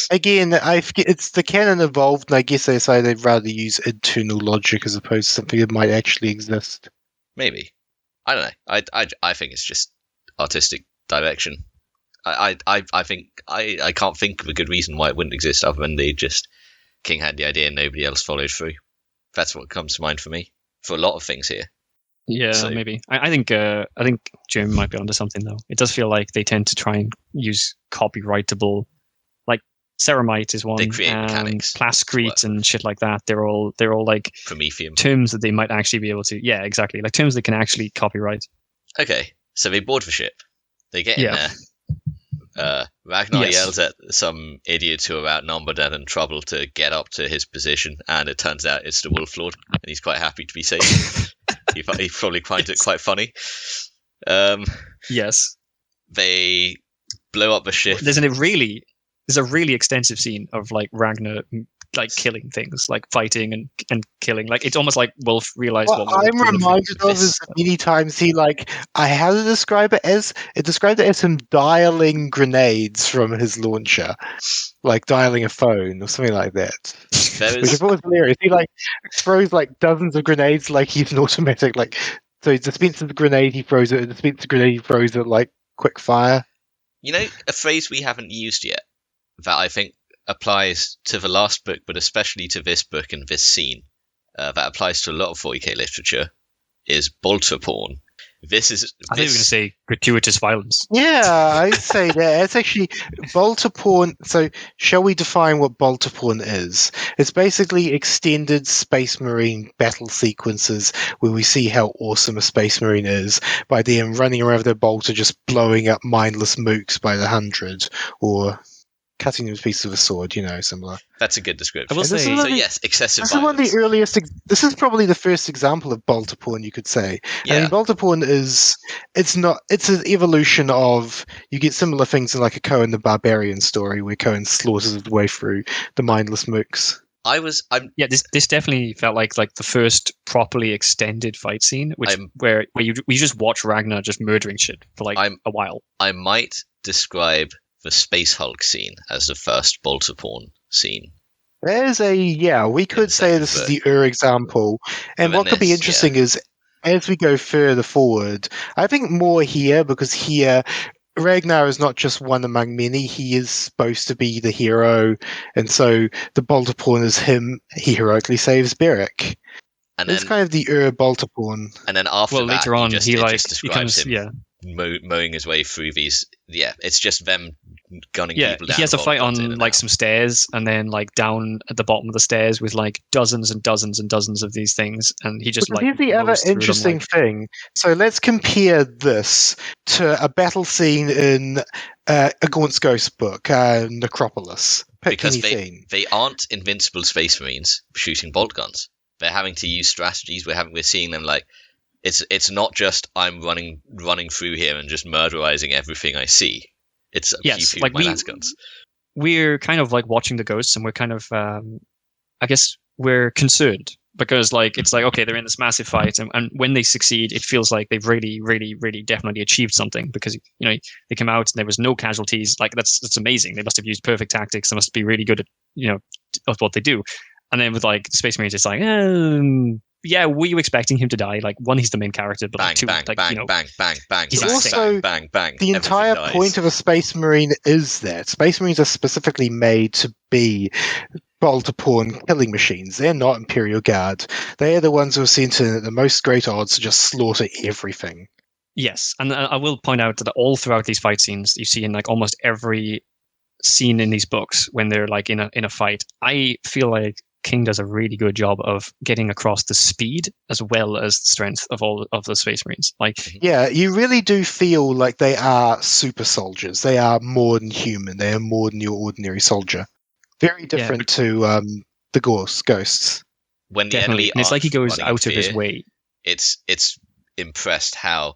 Again, it's the canon evolved, and I guess they decided they'd rather use internal logic as opposed to something that might actually exist. Maybe. I don't know. I think it's just artistic direction. I think I can't think of a good reason why it wouldn't exist other than King had the idea and nobody else followed through. That's what comes to mind for me. For a lot of things here. Yeah, so, maybe. I think Jim might be onto something though. It does feel like they tend to try and use copyrightable, like ceramite is one. They create mechanics, plascrete and shit like that. They're all like Promethium terms that they might actually be able to. Yeah, exactly. Like terms they can actually copyright. Okay, so they board the ship. They get in there. Ragnar yells at some idiot who are outnumbered and in trouble to get up to his position, and it turns out it's the Wolf Lord, and he's quite happy to be saved. He probably finds it quite funny. Yes. They blow up the ship. There's a really extensive scene of like Ragnar like killing things, like fighting and killing. Like it's almost like Wolf realized what I'm reminded of is many times he I had to describe it described it as him dialing grenades from his launcher. Like dialing a phone or something like that. Which I thought was hilarious. He throws dozens of grenades like he's an automatic so he dispenses the grenade, he throws it, dispenses the grenade, he throws it like quick fire. You know, a phrase we haven't used yet that I think applies to the last book, but especially to this book and this scene, that applies to a lot of 40k literature, is bolter porn. I think you were going to say gratuitous violence. Yeah, I'd say that. It's actually bolter porn. So, shall we define what bolter porn is? It's basically extended Space Marine battle sequences where we see how awesome a Space Marine is by them running around with their bolter just blowing up mindless mooks by the 100 or cutting them to pieces with a sword, similar. That's a good description. I will say, yes, excessive violence. This is one of the earliest. This is probably the first example of bolter porn, you could say. Yeah. I mean, bolter porn it's an evolution of, you get similar things in like a Cohen the Barbarian story where Cohen slaughters his way through the mindless mooks. This definitely felt like the first properly extended fight scene, where you just watch Ragnar just murdering shit for a while. I might describe the Space Hulk scene as the first bolter porn scene. There's we could say this is the example. And what could be interesting is, as we go further forward, I think more here, because here, Ragnar is not just one among many, he is supposed to be the hero, and so the bolter porn is him, he heroically saves Beric. And it's kind of the bolter porn. And then after later on, he describes him mowing his way through these. Yeah, it's just them gunning people down. He has a fight on some stairs, and then down at the bottom of the stairs with dozens and dozens and dozens of these things, and he just here's the other interesting thing. So let's compare this to a battle scene in a Gaunt's Ghost book, Necropolis. Because they aren't invincible Space Marines shooting bolt guns. They're having to use strategies. We're seeing them It's not just I'm running through here and just murderizing everything I see. It's a Yes, few like my las guns. we're kind of like watching the ghosts, and we're kind of, I guess, we're concerned because like it's like, okay, they're in this massive fight, and when they succeed, it feels like they've really, really, really definitely achieved something because they come out and there was no casualties. Like that's amazing. They must have used perfect tactics. They must be really good at what they do. And then with like the Space Marines, it's like, yeah, were you expecting him to die? Like one, he's the main character, but Bang, like two, bang, like bang, bang, bang, bang, he's bang, also bang, bang, bang. the Everything entire dies. point of a Space Marine is that Space Marines are specifically made to be bolt-upon killing machines. They're not Imperial Guard. They are the ones who are sent in at the most great odds to just slaughter everything. Yes, and I will point out that all throughout these fight scenes, you see in like almost every scene in these books when they're like in a fight, I feel like King does a really good job of getting across the speed as well as the strength of all of the Space Marines. Like, Yeah, you really do feel like they are super soldiers. They are more than human. They are more than your ordinary soldier. Very different to the ghosts. When the definitely, enemy and it's like he aren't goes running in out of his fear, way. it's impressed how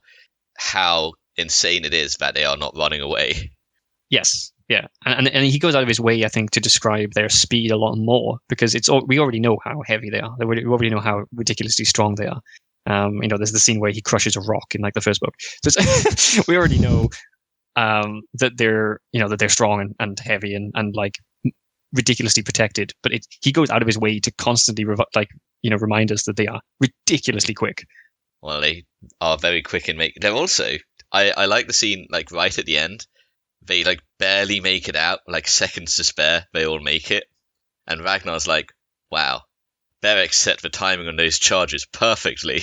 insane it is that they are not running away. Yes, yeah, and he goes out of his way, I think, to describe their speed a lot more because we already know how heavy they are. We already know how ridiculously strong they are. There's the scene where he crushes a rock in like the first book. So we already know that they're strong and heavy and like ridiculously protected. But he goes out of his way to constantly remind us that they are ridiculously quick. Well, they are very quick in making. They're also. I like the scene like right at the end. They like barely make it out, like seconds to spare. They all make it, and Ragnar's like, "Wow, Beric set the timing on those charges perfectly."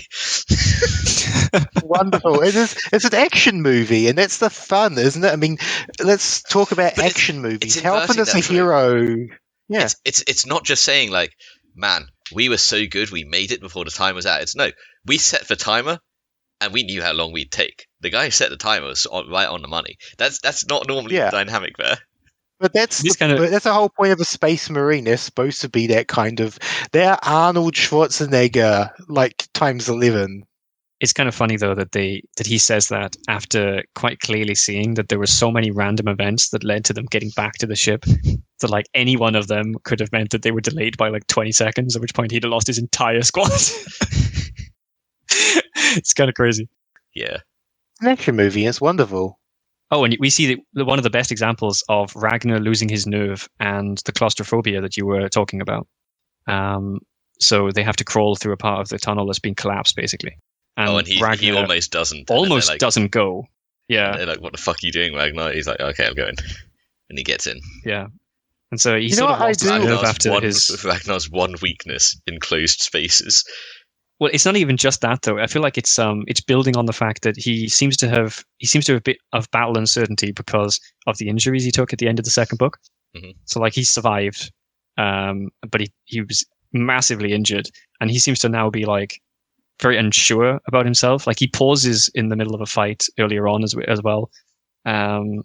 Wonderful. It's an action movie, and that's the fun, isn't it? I mean, let's talk about But action movies. it's How often inverting is a that trope. hero? Yeah, It's not just saying like, "Man, we were so good, we made it before the time was out." It's no, we set the timer, and we knew how long we'd take. The guy who set the timer was right on the money. That's not normally the dynamic there. but that's the whole point of a Space Marine. They're supposed to be that kind of. They're Arnold Schwarzenegger, like times 11. It's kind of funny though that he says that after quite clearly seeing that there were so many random events that led to them getting back to the ship that like any one of them could have meant that they were delayed by like 20 seconds, at which point he'd have lost his entire squad. It's kind of crazy. Yeah. An action movie. It's wonderful. Oh, and we see one of the best examples of Ragnar losing his nerve and the claustrophobia that you were talking about. So they have to crawl through a part of the tunnel that's been collapsed, basically. And he almost doesn't. Almost doesn't go. Yeah. They're like, "What the fuck are you doing, Ragnar?" He's like, "Okay, I'm going," and he gets in. Yeah. And so he sort of lost his nerve after Ragnar's one weakness: enclosed spaces. Well, it's not even just that though. I feel like it's building on the fact that he seems to have a bit of battle uncertainty because of the injuries he took at the end of the second book. Mm-hmm. So like he survived, but he was massively injured, and he seems to now be like very unsure about himself. Like he pauses in the middle of a fight earlier on as well, and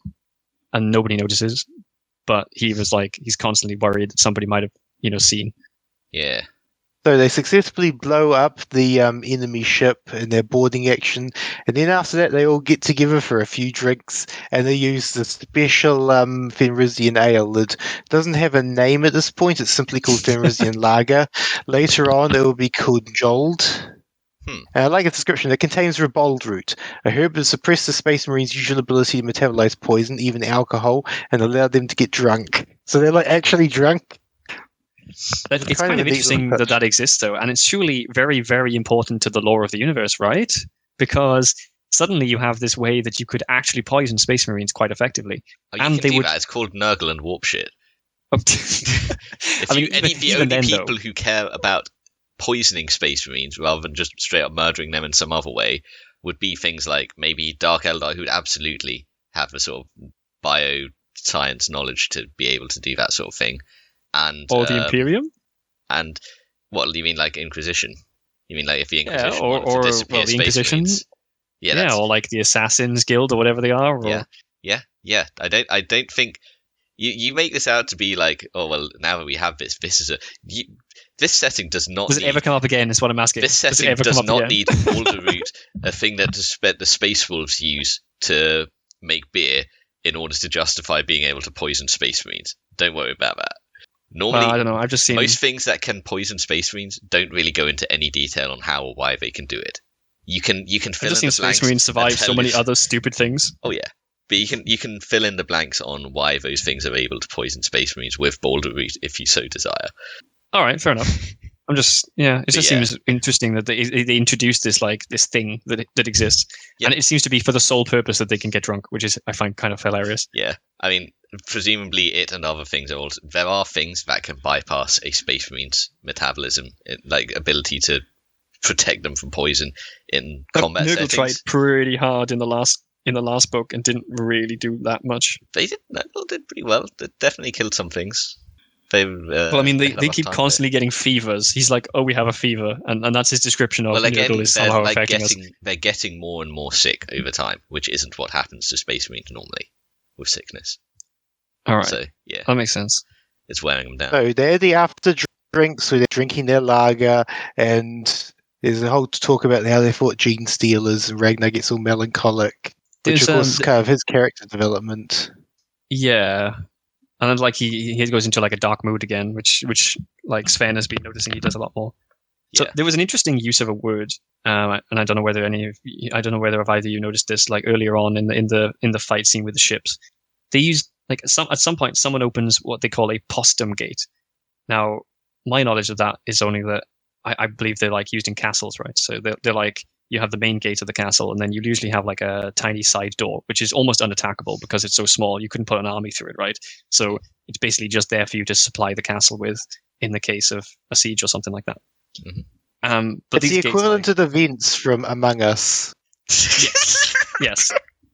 nobody notices. But he was like he's constantly worried that somebody might have seen. Yeah. So they successfully blow up the enemy ship in their boarding action, and then after that they all get together for a few drinks, and they use the special Fenrisian ale that doesn't have a name at this point. It's simply called Fenrisian Lager. Later on it will be called Jold. I like its description. It contains ribald root, a herb that suppresses the Space Marines' usual ability to metabolize poison, even alcohol, and allowed them to get drunk. So they're like actually drunk. It's kind of interesting that exists, though, and it's surely very, very important to the lore of the universe, right? Because suddenly you have this way that you could actually poison Space Marines quite effectively. Oh, you can do that. It's called Nurgle and warp shit. The only people who care about poisoning Space Marines rather than just straight up murdering them in some other way would be things like maybe Dark Eldar, who'd absolutely have the sort of bioscience knowledge to be able to do that sort of thing. Or the Imperium? And what do you mean, like Inquisition? You mean like if the Inquisition wanted to disappear the Space Inquisition? Marines? Yeah, or like the Assassins Guild or whatever they are. Yeah. I don't think You make this out to be like, oh well, now that we have this is this setting does not. Does it ever come up again? Is what I'm asking. This setting does not need Boulder Root, a thing that the Space Wolves use to make beer in order to justify being able to poison Space Marines. Don't worry about that. Normally, I don't know. I've just seen most things that can poison Space Marines don't really go into any detail on how or why they can do it. You can fill in the blanks. I've just seen Space Marines survive so many other stupid things. Oh yeah. But you can fill in the blanks on why those things are able to poison Space Marines with Boulder Root if you so desire. All right, fair enough. I'm just it just seems interesting that they introduced this thing that exists, and it seems to be for the sole purpose that they can get drunk, which is I find kind of hilarious. Yeah, I mean, presumably it and other things are also there are things that can bypass a Space Marine's metabolism, like ability to protect them from poison in combat Nurgle settings. tried pretty hard in the last book and didn't really do that much. They did pretty well. They definitely killed some things. They keep constantly getting fevers. He's like, "Oh, we have a fever," and that's his description of Nurgle is somehow affecting us. They're getting more and more sick over time, which isn't what happens to Space Marines normally with sickness. All right, so yeah, that makes sense. It's wearing them down. So they're the after drinks, so they're drinking their lager, and there's a whole talk about how they fought Gene Stealers, and Ragnar gets all melancholic, which of course is kind of his character development. Yeah. And then, he goes into a dark mood again, which Sven has been noticing he does a lot more. So there was an interesting use of a word, and I don't know whether either of you noticed this. Earlier on in the fight scene with the ships, they used at some point someone opens what they call a postern gate. Now, my knowledge of that is only that I believe they're used in castles, right? So they're you have the main gate of the castle, and then you usually have a tiny side door, which is almost unattackable because it's so small. You couldn't put an army through it, right? So it's basically just there for you to supply the castle with in the case of a siege or something like that. Mm-hmm. But it's the equivalent to the vents from Among Us. Yes.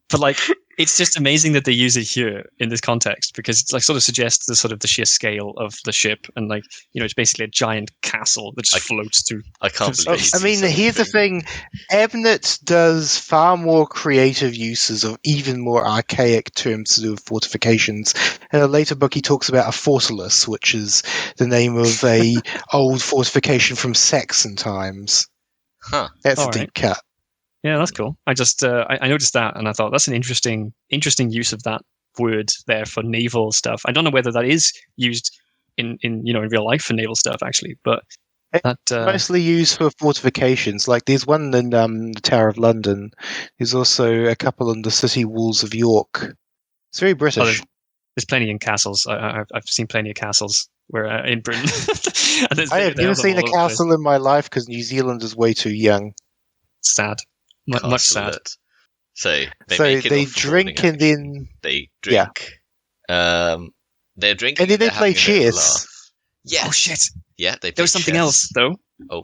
But it's just amazing that they use it here in this context, because it's sort of suggests the sheer scale of the ship, and it's basically a giant castle that just floats through. I can't believe. I mean, here's the thing: Abnett does far more creative uses of even more archaic terms to do with fortifications. In a later book, he talks about a fortalice, which is the name of a old fortification from Saxon times. Huh. That's a deep cut. Yeah, that's cool. I just I noticed that, and I thought that's an interesting use of that word there for naval stuff. I don't know whether that is used in real life for naval stuff actually, but that mostly used for fortifications. There's one in the Tower of London. There's also a couple in the city walls of York. It's very British. There's plenty in castles. I've seen plenty of castles where in Britain. I have never seen a castle in my life because New Zealand is way too young. Sad. Much sad. So they drink and then they drink. Yeah. They're drinking and then they play chess. Yeah. Oh shit. Yeah, they. There was something else though. Oh.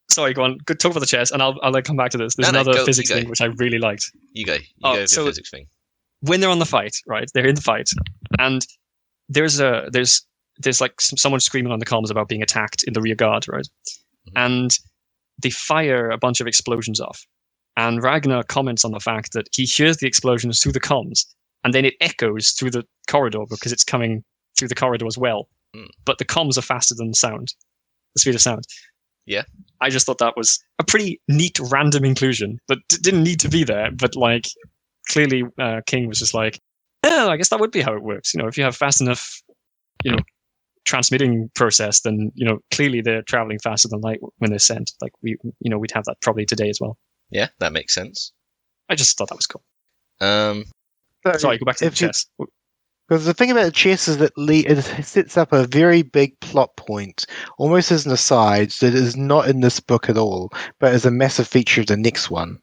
Sorry, go on. Good talk about the chess, and I'll come back to this. There's another physics thing which I really liked. You go. You go with the physics thing. When they're on the fight, right? They're in the fight, and there's someone screaming on the comms about being attacked in the rear guard, right? Mm-hmm. And they fire a bunch of explosions off. And Ragnar comments on the fact that he hears the explosions through the comms, and then it echoes through the corridor because it's coming through the corridor as well. Mm. But the comms are faster than the speed of sound. Yeah. I just thought that was a pretty neat random inclusion that didn't need to be there, but clearly King was just oh, I guess that would be how it works. If you have fast enough, transmitting process, then, clearly they're traveling faster than light when they're sent. We'd have that probably today as well. Yeah, that makes sense. I just thought that was cool. Sorry, go back to the chess. Because the thing about the chess is that it sets up a very big plot point, almost as an aside, that is not in this book at all, but is a massive feature of the next one.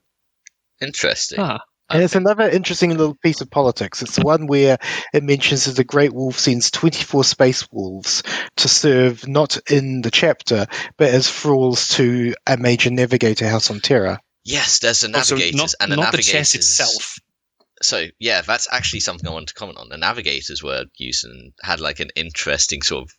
Interesting. And it's another interesting little piece of politics. It's the one where it mentions that the Great Wolf sends 24 space wolves to serve not in the chapter, but as thralls to a major navigator house on Terra. Yes, there's the navigators, and the navigators. The chess itself. So yeah, that's actually something I wanted to comment on. The navigators were used and had an interesting sort of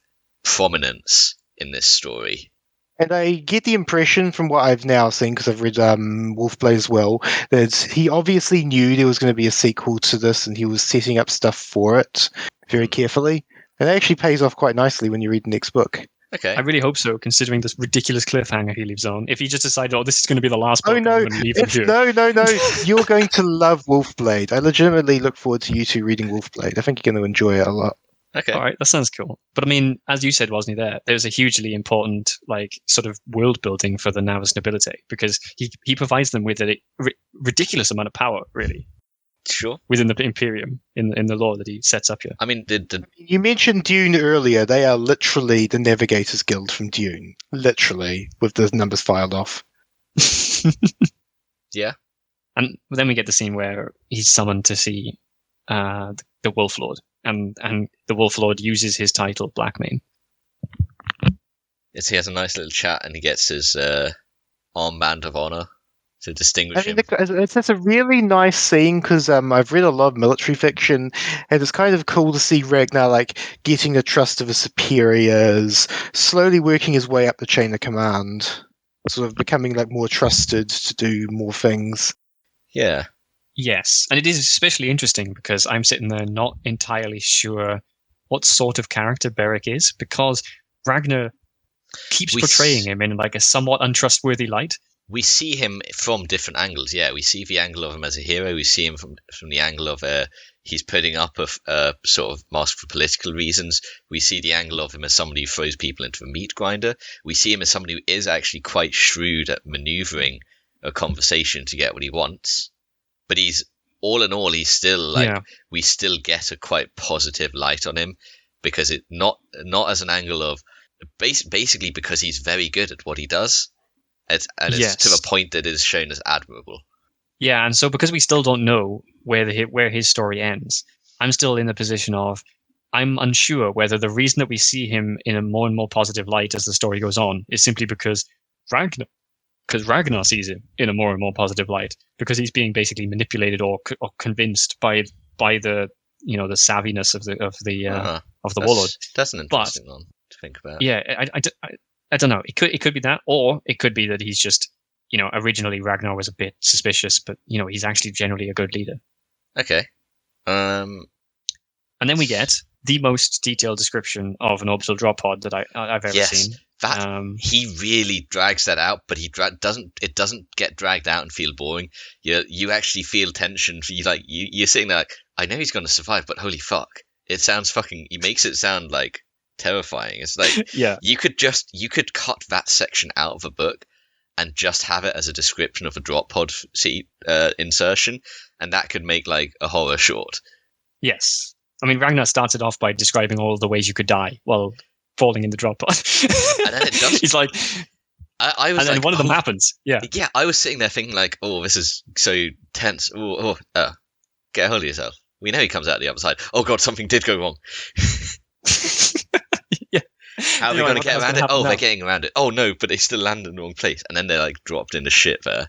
prominence in this story. And I get the impression from what I've now seen, because I've read Wolfblade as well, that he obviously knew there was going to be a sequel to this, and he was setting up stuff for it. very carefully. And it actually pays off quite nicely when you read the next book. Okay. I really hope so, considering this ridiculous cliffhanger he leaves on. If he just decided, oh, this is going to be the last book, Oh, no. I'm going to leave him here. No. You're going to love Wolfblade. I legitimately look forward to you two reading Wolfblade. I think you're going to enjoy it a lot. Okay. All right, that sounds cool. But I mean, as you said, wasn't he there? There's a hugely important, sort of world building for the Navas nobility, because he provides them with a ridiculous amount of power, really. Sure. Within the Imperium, in the law that he sets up here. I mean, you mentioned Dune earlier. They are literally the Navigators Guild from Dune. Literally, with the numbers filed off. Yeah. And then we get the scene where he's summoned to see the Wolf Lord, and the Wolf Lord uses his title, Blackmane. Yes, he has a nice little chat, and he gets his armband of honor to distinguish him. It's a really nice scene because I've read a lot of military fiction, and it's kind of cool to see Ragnar getting the trust of his superiors, slowly working his way up the chain of command, sort of becoming more trusted to do more things. Yeah. Yes, and it is especially interesting because I'm sitting there not entirely sure what sort of character Beric is, because Ragnar keeps portraying him in a somewhat untrustworthy light. We see him from different angles. Yeah, we see the angle of him as a hero. We see him from the angle of he's putting up a sort of mask for political reasons. We see the angle of him as somebody who throws people into a meat grinder. We see him as somebody who is actually quite shrewd at maneuvering a conversation to get what he wants. But he's, all in all, he's still we still get a quite positive light on him, because it not as an angle of basically because he's very good at what he does. It's to the point that is shown as admirable. Yeah, and so because we still don't know where his story ends, I'm still in the position of I'm unsure whether the reason that we see him in a more and more positive light as the story goes on is simply because Ragnar sees him in a more and more positive light, because he's being basically manipulated or convinced by the the savviness of the warlord. That's an interesting one to think about. Yeah, I don't know. It could be that, or it could be that he's just, originally Ragnar was a bit suspicious, but he's actually generally a good leader. Okay. And then we get the most detailed description of an orbital drop pod that I've ever seen. He really drags that out, but it doesn't get dragged out and feel boring. You actually feel tension. You're sitting there I know he's going to survive, but holy fuck, it sounds he makes it sound terrifying. It's you could cut that section out of a book and just have it as a description of a drop pod insertion, and that could make a horror short. Yes. I mean, Ragnar started off by describing all the ways you could die while falling in the drop pod. And then it does. He's like, I was and then one of them happens. Yeah. Yeah, I was sitting there thinking oh, this is so tense. Get a hold of yourself. We know he comes out the other side. Oh god, something did go wrong. Yeah. How are they going to get around it? Oh, they're getting around it. Oh no, but they still land in the wrong place, and then they're dropped in the shit there,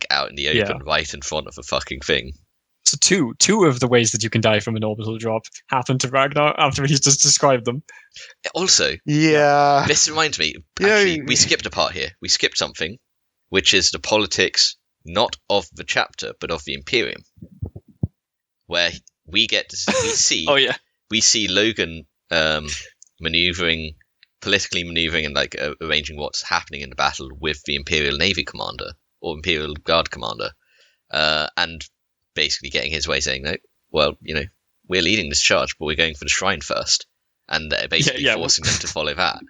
out in the open, right in front of a fucking thing. So two of the ways that you can die from an orbital drop happen to Ragnar after he's just described them. Also, this reminds me. Actually, we skipped a part here. We skipped something, which is the politics not of the chapter but of the Imperium, where we see we see Logan politically maneuvering and arranging what's happening in the battle with the Imperial Navy commander or Imperial Guard commander, and basically getting his way, saying, no, well, we're leading this charge, but we're going for the shrine first, and they're basically forcing them to follow that.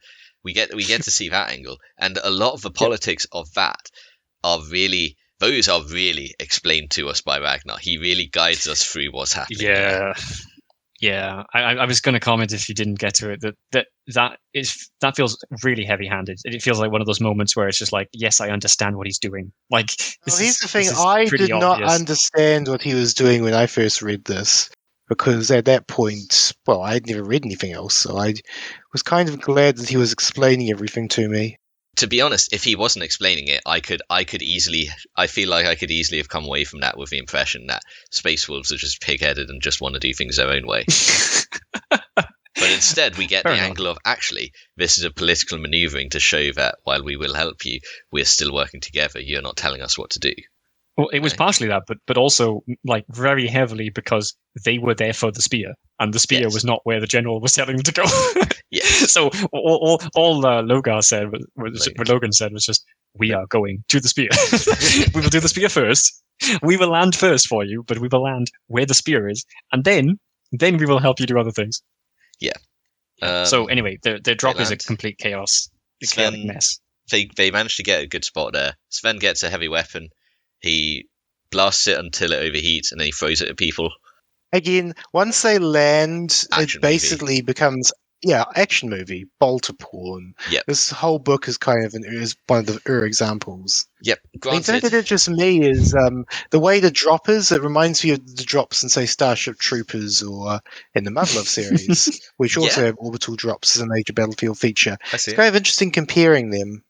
We get to see that angle, and a lot of the politics of that are really explained to us by Ragnar. He really guides us through what's happening. Yeah. I was going to comment, if you didn't get to it, that feels really heavy-handed. It feels like one of those moments where it's just yes, I understand what he's doing. Here's the thing: I did not understand what he was doing when I first read this, because at that point, I'd never read anything else, so I was kind of glad that he was explaining everything to me. To be honest, if he wasn't explaining it, I feel like I could easily have come away from that with the impression that Space Wolves are just pig-headed and just want to do things their own way. But instead, we get angle of, actually, this is a political maneuvering to show that while we will help you, we're still working together. You're not telling us what to do. Well, it was Okay. partially that, but also like very heavily because they were there for the spear, and the spear Yes. was not where the general was telling them to go. Yes. So all Logan said Logan. what Logan said was just, "We are going to the spear. We will do the spear first. We will land first for you, but we will land where the spear is, and then we will help you do other things." Yeah. So anyway, the drop is a land. complete chaos, a Sven- chaotic mess. They managed to get a good spot there. Sven gets a heavy weapon. He blasts it until it overheats, and then he throws it at people. Again, once they land, Action it basically becomes action movie, bolter porn. Yep. This whole book is kind of is one of the examples. Yep. I mean, Granted. something that interests me is the way the drop is. It reminds me of the drops in, say, Starship Troopers or in the MacLeod series, which also have orbital drops as a major battlefield feature. I see. It's kind of interesting comparing them.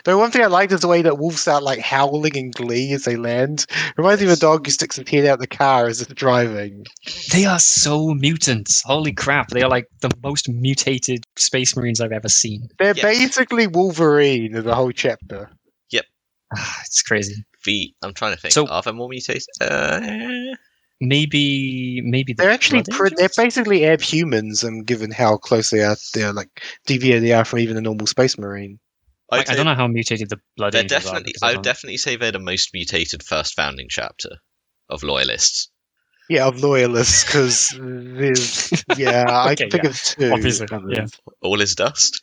Though one thing I liked is the way that wolves start like howling in glee as they land. Reminds me of a dog who sticks his head out the car as it's driving. They are so mutants. Holy crap. They are like the most mutated Space Marines I've ever seen. They're Yes. basically Wolverine in the whole chapter. It's crazy. I'm trying to think. So- Are there more mutations? Maybe the They're actually Blood they're Angels? basically abhumans, given how close they're like deviated they are from even a normal space marine. Like, I don't know how mutated the Blood They're Angels are. definitely. Because I would definitely say they're the most mutated first founding chapter of loyalists. Yeah, of loyalists, because there's I Okay, can think yeah. of two. Obviously, others. yeah. All is dust.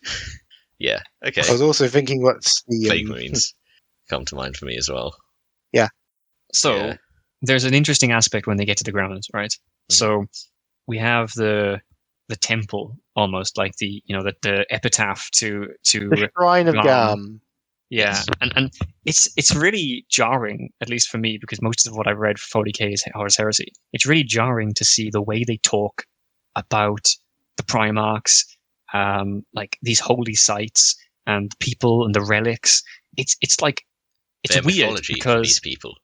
Yeah. Okay. I was also thinking what's Plague the Marines come to mind for me as well. So Yeah. there's an interesting aspect when they get to the ground, right? So we have the temple, almost like the the epitaph to the Shrine of Garm. Garm. Yeah, and it's really jarring, at least for me, because most of what I've read for 40k is Horus Heresy. It's really jarring to see the way they talk about the Primarchs, like these holy sites and people and the relics. It's like it's Their weird mythology for because these people.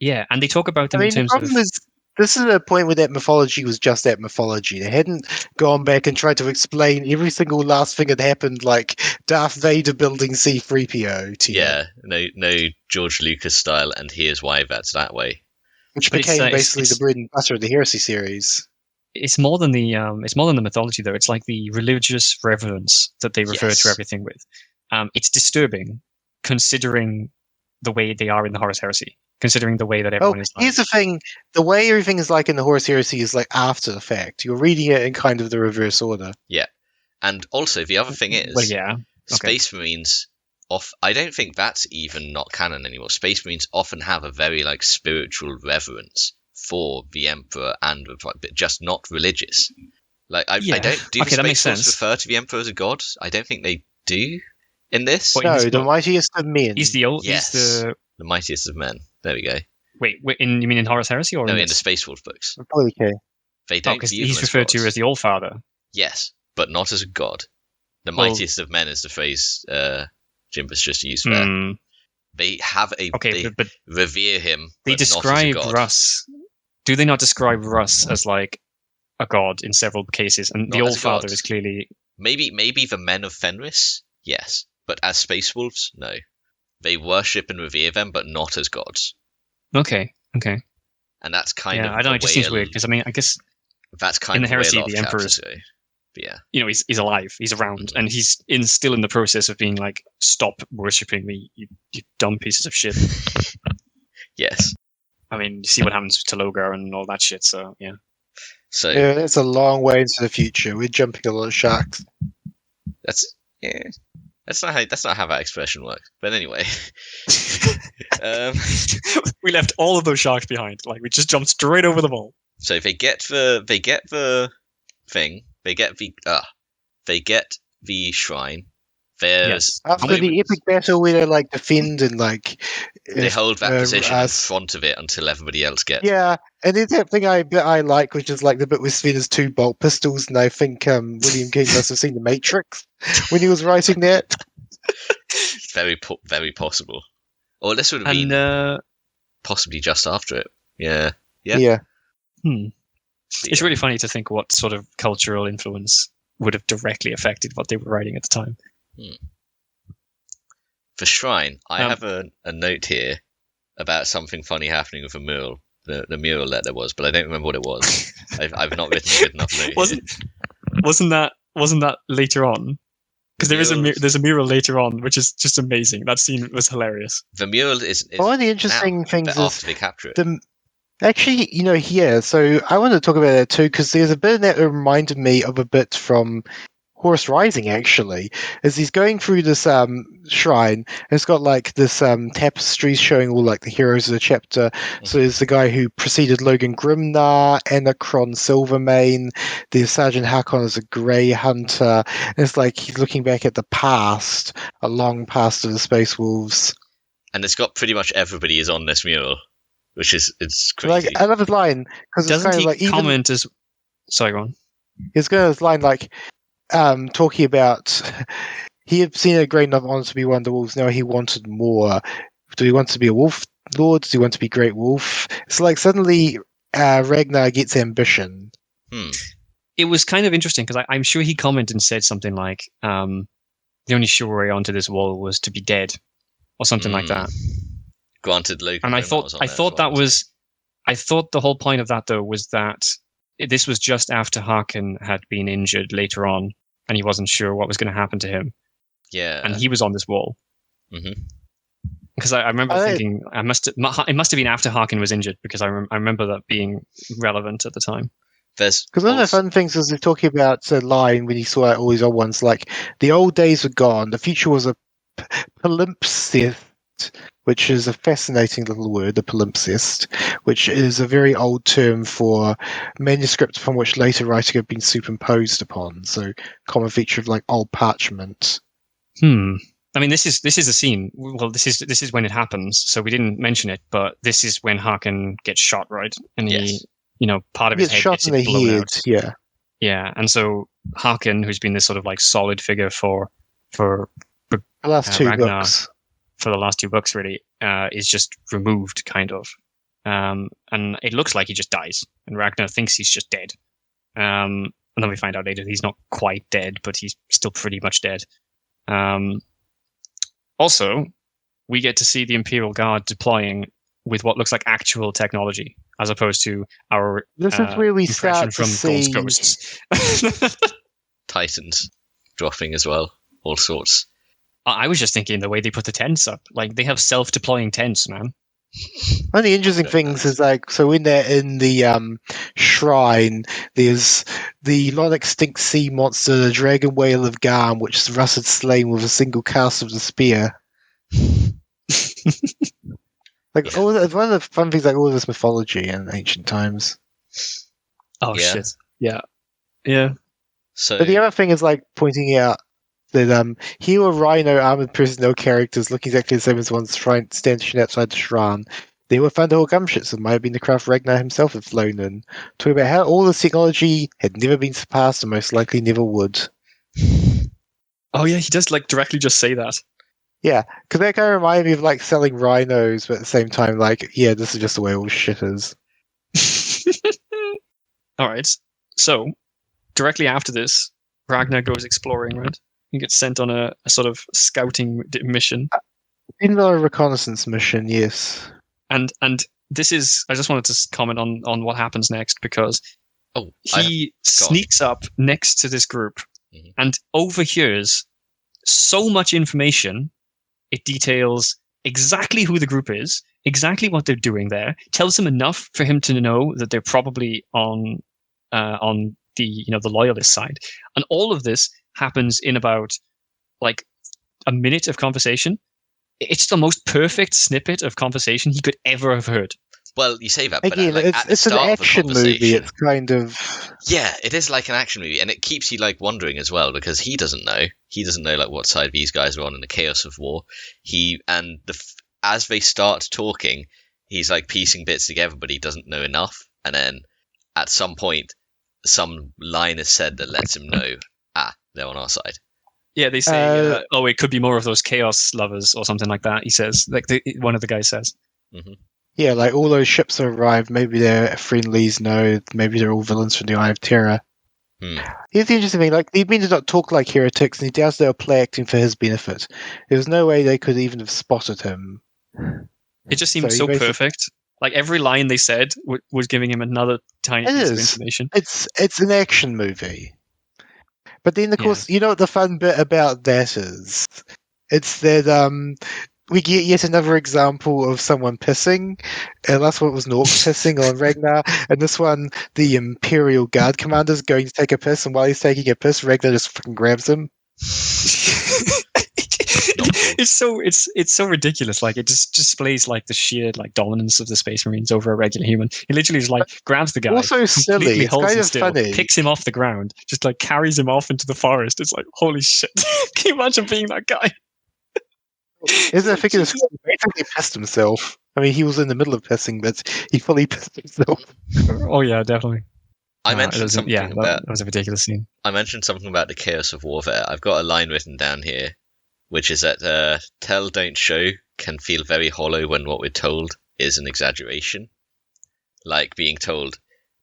yeah, and they talk about them I in mean, the terms of problem is this is a point where that mythology was just that mythology. They hadn't gone back and tried to explain every single last thing that happened, like Darth Vader building C-3PO to you. Yeah. No George Lucas style, and here's why that's that way. Which But it's, became it's- basically it's- the bread and butter of the Heresy series. it's more than the mythology though. It's like the religious reverence that they refer Yes. to everything with. It's disturbing considering the way they are in the Horus Heresy, considering the way that Oh, everyone is like. here's the thing. The way everything is like in the Horus Heresy is like after the fact. You're reading it in kind of the reverse order. And also, the other thing is, Well, yeah. Okay. Space Marines I don't think that's even not canon anymore. Space Marines often have a very like spiritual reverence for the Emperor and but just not religious. Like I Yeah. don't do Okay, that the makes Space Force sense. refer to the Emperor as a god? I don't think they do in this. What, in No, this the book? mightiest of men. He's the old. Yes. He's the The mightiest of men. There we go. wait. You mean in Horus Heresy or No, in in the this? Space Wolf books, Okay. they Oh, don't because view them he's as referred to gods. as the All Father. Yes, but not as a god. The Well- mightiest of men is the phrase Jimbus just used there. Hmm. They have a Okay, they but revere him, they but not as a describe god. Russ. Do they not describe Russ as like a god in several cases? And the Not as All a Father god. is clearly Maybe the men of Fenris, yes, but as space wolves, no. They worship and revere them, but not as gods, okay. Okay. and that's kind Yeah, of I don't know. the It just way seems weird because I mean, I guess that's kind in of the the way a Heresy, lot of the chapters Emperor's go. But yeah, he's alive, he's around, and he's still in the process of being like, stop worshipping me, you dumb pieces of shit. yes. I mean, you see what happens to Logar and all that shit. So yeah. So Yeah, that's a long way into the future. We're jumping a lot of sharks. that's That's not how that expression works. But anyway, We left all of those sharks behind. Like we just jumped straight over them all. so they get the thing. They get the shrine. There's Yes. After the moments- epic battle where they like defend and like they hold that position in us. front of it until everybody else gets. Yeah, and there's that thing I like, which is like the bit with Sven's two bolt pistols, and I think William King must have seen The Matrix when he was writing that. It's very possible. Or this would have And been possibly just after it. Yeah. Yeah. It's really funny to think what sort of cultural influence would have directly affected what they were writing at the time. For Shrine, I have a note here about something funny happening with a mural. The mural that there was, but I don't remember what it was. I've not written a good enough note here. Wasn't that later on? Because there's a mural later on, which is just amazing. That scene was hilarious. The mural is one of the interesting things is after they capture it. Actually, here, so I want to talk about that too, because there's a bit in that that reminded me of a bit from Horse Rising, actually, as he's going through this shrine. It's got like this tapestry showing all like the heroes of the chapter. So there's the guy who preceded Logan Grimnar, Anacron Silvermane, there's Sergeant Hakon as a Grey Hunter. And it's like he's looking back at the past, a long past of the Space Wolves. And it's got pretty much everybody is on this mural, which is it's crazy. Like, I love his line because it's Doesn't kind of he like comment as? Sorry, go on. He's got his line like talking about he had seen a great enough honor to be one of the wolves. Now he wanted more. Do he want to be a wolf lord? Does he want to be great wolf? It's like suddenly Ragnar gets ambition. It was kind of interesting because I'm sure he commented and said something like, "The only sure way onto this wall was to be dead," or something like that. Granted, Logan. And I thought the whole point of that though was that this was just after Harkin had been injured later on, and he wasn't sure what was going to happen to him. Yeah, and he was on this wall. Because I remember thinking, it must have been after Harkin was injured, because I remember that being relevant at the time. Because one of the fun things was they're talking about the line when he saw all these old ones, like the old days were gone, the future was a palimpsest, which is a fascinating little word, the palimpsest, which is a very old term for manuscripts upon which later writing have been superimposed upon. So, common feature of like old parchment. I mean, this is a scene. Well, this is when it happens. So we didn't mention it, but this is when Harkin gets shot, right? And he, part of his head gets blown out. Yeah. Yeah, and so Harkin, who's been this sort of like solid figure for the last two Ragnar, books. For the last two books, really, is just removed, kind of. And it looks like he just dies, and Ragnar thinks he's just dead. And then we find out later he's not quite dead, but he's still pretty much dead. Also, we get to see the Imperial Guard deploying with what looks like actual technology, as opposed to our this is where we impression start from to see Ghosts. Titans dropping as well, all sorts. I was just thinking the way they put the tents up, like they have self-deploying tents, man. One of the interesting things is like, so when they're in the shrine, there's the non-extinct sea monster, the dragon whale of Garm, which Russ had slain with a single cast of the spear. One of the fun things, like all this mythology in ancient times. Oh shit! Yeah. So, but the other thing is like pointing out that Hero, Rhino, armored personnel characters look exactly the same as the ones standing outside the shrine. They were Thunderhawk gunships that might have been the craft Ragnar himself had flown in. Talking about how all this technology had never been surpassed and most likely never would. Oh yeah, he does like directly just say that. Yeah, because that kind of reminded me of like selling rhinos, but at the same time, like, yeah, this is just the way all shit is. All right, so directly after this, Ragnar goes exploring, right? He gets sent on a sort of scouting mission. In a reconnaissance mission, yes. And this is, I just wanted to comment on what happens next, because he sneaks up next to this group and overhears so much information. It details exactly who the group is, exactly what they're doing there, tells him enough for him to know that they're probably on the the loyalist side. And all of this happens in about like a minute of conversation. It's the most perfect snippet of conversation he could ever have heard. Well, you say that, but again, like, it's an action movie. It's kind of it is like an action movie, and it keeps you like wondering as well, because he doesn't know. He doesn't know like what side these guys are on in the chaos of war. As they start talking, he's like piecing bits together, but he doesn't know enough. And then at some point, some line is said that lets him know, they're on our side. Yeah, they say, it could be more of those chaos lovers or something like that. He says, like one of the guys says. Mm-hmm. Yeah, like all those ships have arrived. Maybe they're friendlies. No, maybe they're all villains from the Eye of Terror. Here's the interesting thing: like, these men did not talk like heretics, and he doubts they were play acting for his benefit. There was no way they could even have spotted him. It just So seemed he so basically- perfect. Like every line they said was giving him another tiny It piece of is. information. It's an action movie. But then, of Yeah. course, you know what the fun bit about that is? It's that we get yet another example of someone pissing. And last one was an orc pissing on Ragnar. And this one, the Imperial Guard commander's going to take a piss. And while he's taking a piss, Ragnar just fucking grabs him. It's so ridiculous. Like it just displays like the sheer like dominance of the Space Marines over a regular human. He literally just like grabs the guy, Also silly. completely It's holds kind him of still, funny. picks him off the ground, just like carries him off into the forest. It's like holy shit! Can you imagine being that guy? Isn't it? I think he Jesus. basically pissed himself. I mean, he was in the middle of pissing, but he fully pissed himself. Oh yeah, definitely. I It mentioned was, something yeah, about that was a ridiculous scene. I mentioned something about the chaos of warfare. I've got a line written down here, which is that tell, don't show can feel very hollow when what we're told is an exaggeration. Like being told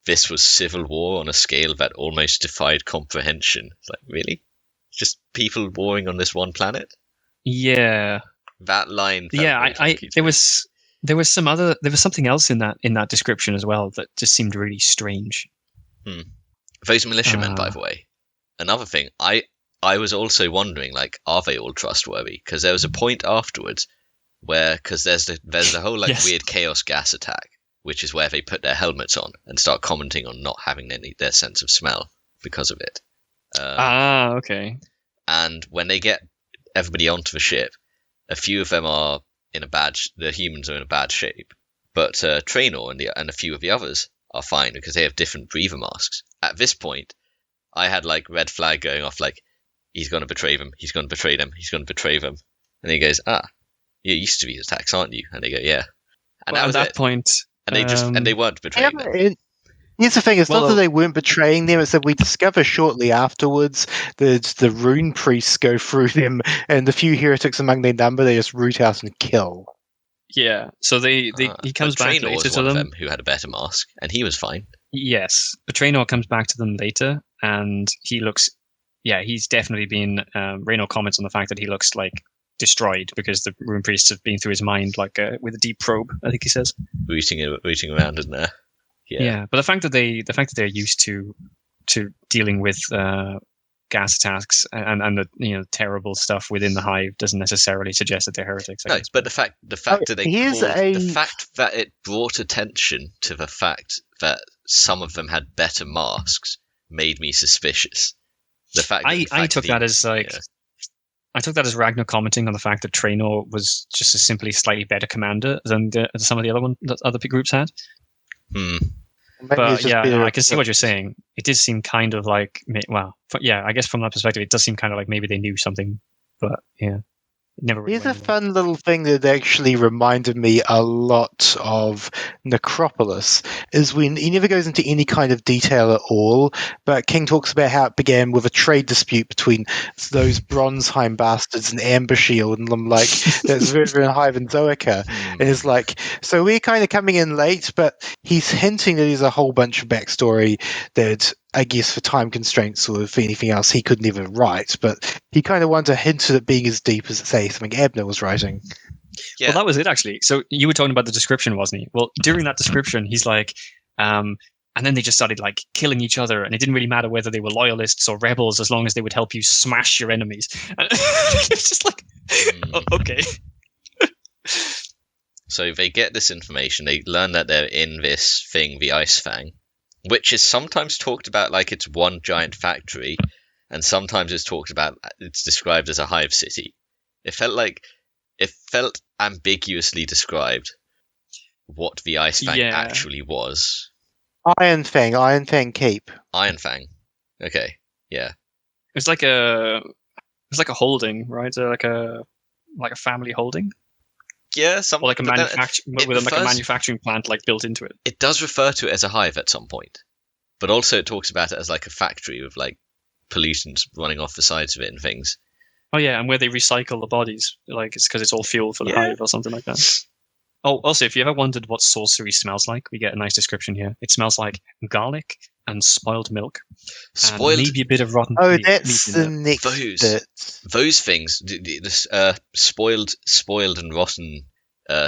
this was civil war on a scale that almost defied comprehension. It's like, really? Just people warring on this one planet? Yeah, That line felt yeah. very clunky to There me. was something else in that description as well that just seemed really strange. Those militiamen, by the way. Another thing, I was also wondering, like, are they all trustworthy? Because there was a point afterwards where, because there's the whole like Yes. weird chaos gas attack, which is where they put their helmets on and start commenting on not having their sense of smell because of it. Okay. And when they get everybody onto the ship, a few of them are the humans are in a bad shape, but Traynor and a few of the others are fine because they have different breather masks. At this point, I had like red flag going off, like he's going to betray them, he's going to betray them, he's going to betray them, and he goes, you're used to these attacks, aren't you? And they go, yeah. And Well, that was at that it. point, And they weren't betraying them. Here's the thing: it's not Well, that they weren't betraying them; it's that we discover shortly afterwards that the rune priests go through them, and the few heretics among their number they just root out and kill. yeah. So he comes But back Traynor later was to one of them. them who had a better mask, and he was fine. Yes, but Traynor comes back to them later, and he looks. Yeah, he's definitely been. Reyno comments on the fact that he looks like destroyed because the rune priests have been through his mind like with a deep probe. I think he says. Rooting around in there. Yeah. But the fact that they're used to dealing with gas attacks and the terrible stuff within the hive doesn't necessarily suggest that they're heretics. I guess. But the fact that the fact that it brought attention to the fact that some of them had better masks made me suspicious. The fact I took that as like. Yeah. I took that as Ragnar commenting on the fact that Traynor was just a simply slightly better commander than some of the other groups had. But yeah, no, I can see what you're saying. It did seem kind of like, well, I guess from that perspective, it does seem kind of like maybe they knew something, but yeah. Here's a fun little thing that actually reminded me a lot of Necropolis, is when he never goes into any kind of detail at all, but King talks about how it began with a trade dispute between those Bronzeheim bastards and Amber Shield, and I'm like, that's Vervin Hive and Zoica, and it's like, so we're kind of coming in late, but he's hinting that there's a whole bunch of backstory that I guess for time constraints or for anything else he could never write, but he kind of wanted to hint at it being as deep as, say, something Abner was writing. Yeah. Well, that was it, actually. So you were talking about the description, wasn't he? Well, during that description, he's like, and then they just started like killing each other, and it didn't really matter whether they were loyalists or rebels as long as they would help you smash your enemies. And it's just like, okay. So they get this information, they learn that they're in this thing, the Ice Fang, which is sometimes talked about like it's one giant factory, and sometimes it's described as a hive city. It felt ambiguously described what the Ice Fang actually was. Iron Fang Keep. Iron Fang. Okay, yeah. It's like a holding, right? Like a family holding. Yeah, something like a manufacturing plant like built into it. It does refer to it as a hive at some point, but also it talks about it as like a factory with like pollutants running off the sides of it and things. Oh yeah, and where they recycle the bodies, like it's because it's all fuel for the hive or something like that. Oh, also, if you ever wondered what sorcery smells like, we get a nice description here. It smells like garlic and spoiled milk, and maybe a bit of rotten. Oh, that's the next bit. Those things, spoiled and rotten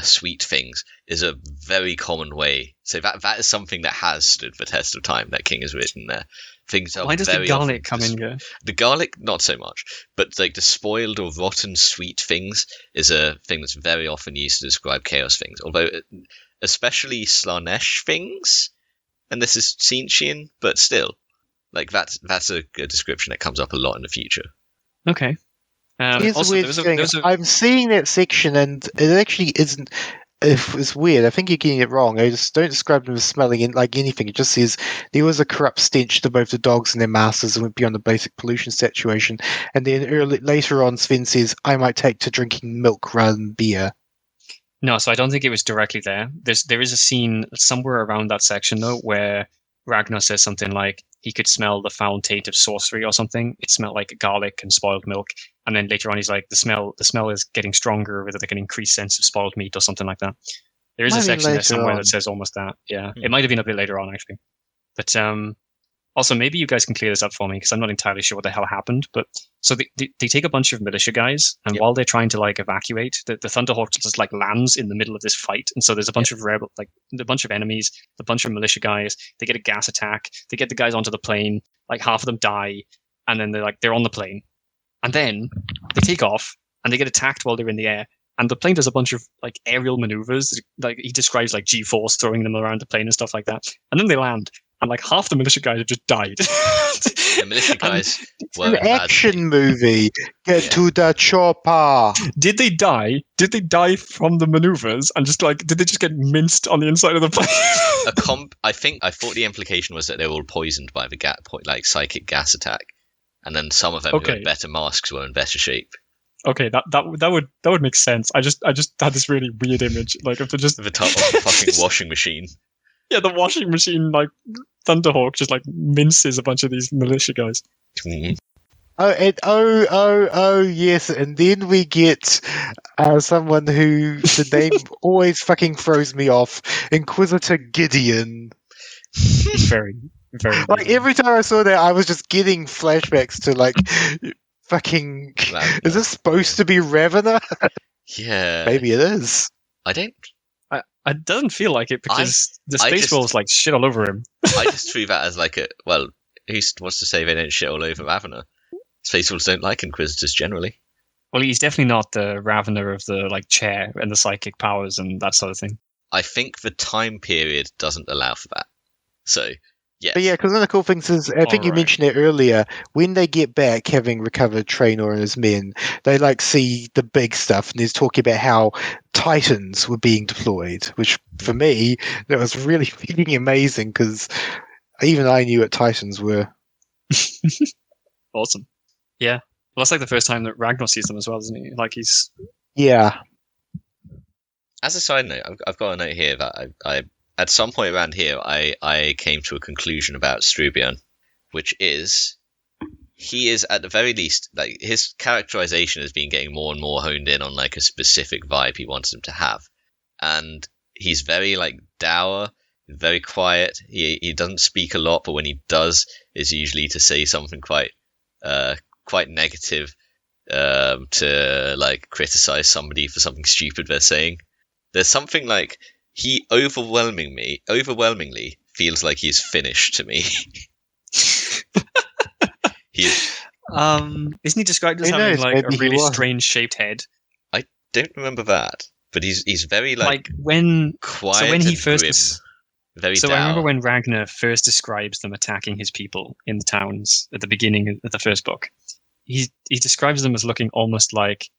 sweet things is a very common way. So that is something that has stood the test of time. That King has written there. Things are Why does the very garlic often come in here? the garlic, not so much, but like the spoiled or rotten sweet things is a thing that's very often used to describe chaos things. Although, especially Slanesh things, and this is Tzeentchian, but still, like that's a description that comes up a lot in the future. Okay. Here's Also, the weird thing. I'm seeing that section, and it actually isn't. It's weird. I think you're getting it wrong. I just don't describe them as smelling like anything. It just says there was a corrupt stench to both the dogs and their masters and went beyond the basic pollution situation. And then later on, Sven says, I might take to drinking milk rather than beer. No, so I don't think it was directly there. There is a scene somewhere around that section though where Ragnar says something like he could smell the foul taint of sorcery or something. It smelled like garlic and spoiled milk. And then later on he's like the smell is getting stronger with like an increased sense of spoiled meat or something like that. There is a section there somewhere that says almost that. Yeah. It might have been a bit later on actually. But also, maybe you guys can clear this up for me because I'm not entirely sure what the hell happened. But so they take a bunch of militia guys, and while they're trying to like evacuate, the Thunderhawk just like lands in the middle of this fight, and so there's a bunch of a bunch of enemies, a bunch of militia guys. They get a gas attack. They get the guys onto the plane. Like half of them die, and then they're on the plane, and then they take off and they get attacked while they're in the air. And the plane does a bunch of like aerial maneuvers, like he describes like G-force throwing them around the plane and stuff like that. And then they land. And like half the militia guys have just died. The militia guys were an action movie. Get to the chopper. Did they die? Did they die from the maneuvers and just like did they just get minced on the inside of the plane? I thought the implication was that they were all poisoned by the psychic gas attack, and then some of them who had better masks were in better shape. Okay, that would make sense. I just had this really weird image, like if they're just the top of the fucking washing machine. Yeah, the washing machine, like Thunderhawk, just like minces a bunch of these militia guys. Mm-hmm. Oh, yes, and then we get someone who the name always fucking throws me off, Inquisitor Gideon. Very, very. Like every time I saw that, I was just getting flashbacks to like fucking. Ravena. Is this supposed to be Ravena? Yeah, maybe it is. I don't. It doesn't feel like it because the Space Wolves like shit all over him. I just threw that as like who wants to say they don't shit all over Ravena? Space Wolves don't like Inquisitors generally. Well, he's definitely not the Ravena of the like chair and the psychic powers and that sort of thing. I think the time period doesn't allow for that. So, yes. But yeah, because one of the cool things is, I think you mentioned it earlier, when they get back, having recovered Traynor and his men, they like see the big stuff, and there's talking about how Titans were being deployed, which for me, that was really feeling amazing, because even I knew what Titans were. Awesome. Yeah. Well, that's like the first time that Ragnar sees them as well, isn't he? Like he's... Yeah. As a side note, I've got a note here that I at some point around here, I came to a conclusion about Strubion, which is he is at the very least, like his characterization has been getting more and more honed in on like a specific vibe he wants him to have, and he's very like dour, very quiet. He doesn't speak a lot, but when he does, is usually to say something quite negative, to like criticize somebody for something stupid they're saying. There's something like he overwhelmingly feels like he's finished to me. Isn't he described as having like a really strange shaped head? I don't remember that, but he's very like when quiet. So when he first grim, very so dour. I remember when Ragnar first describes them attacking his people in the towns at the beginning of the first book. He describes them as looking almost like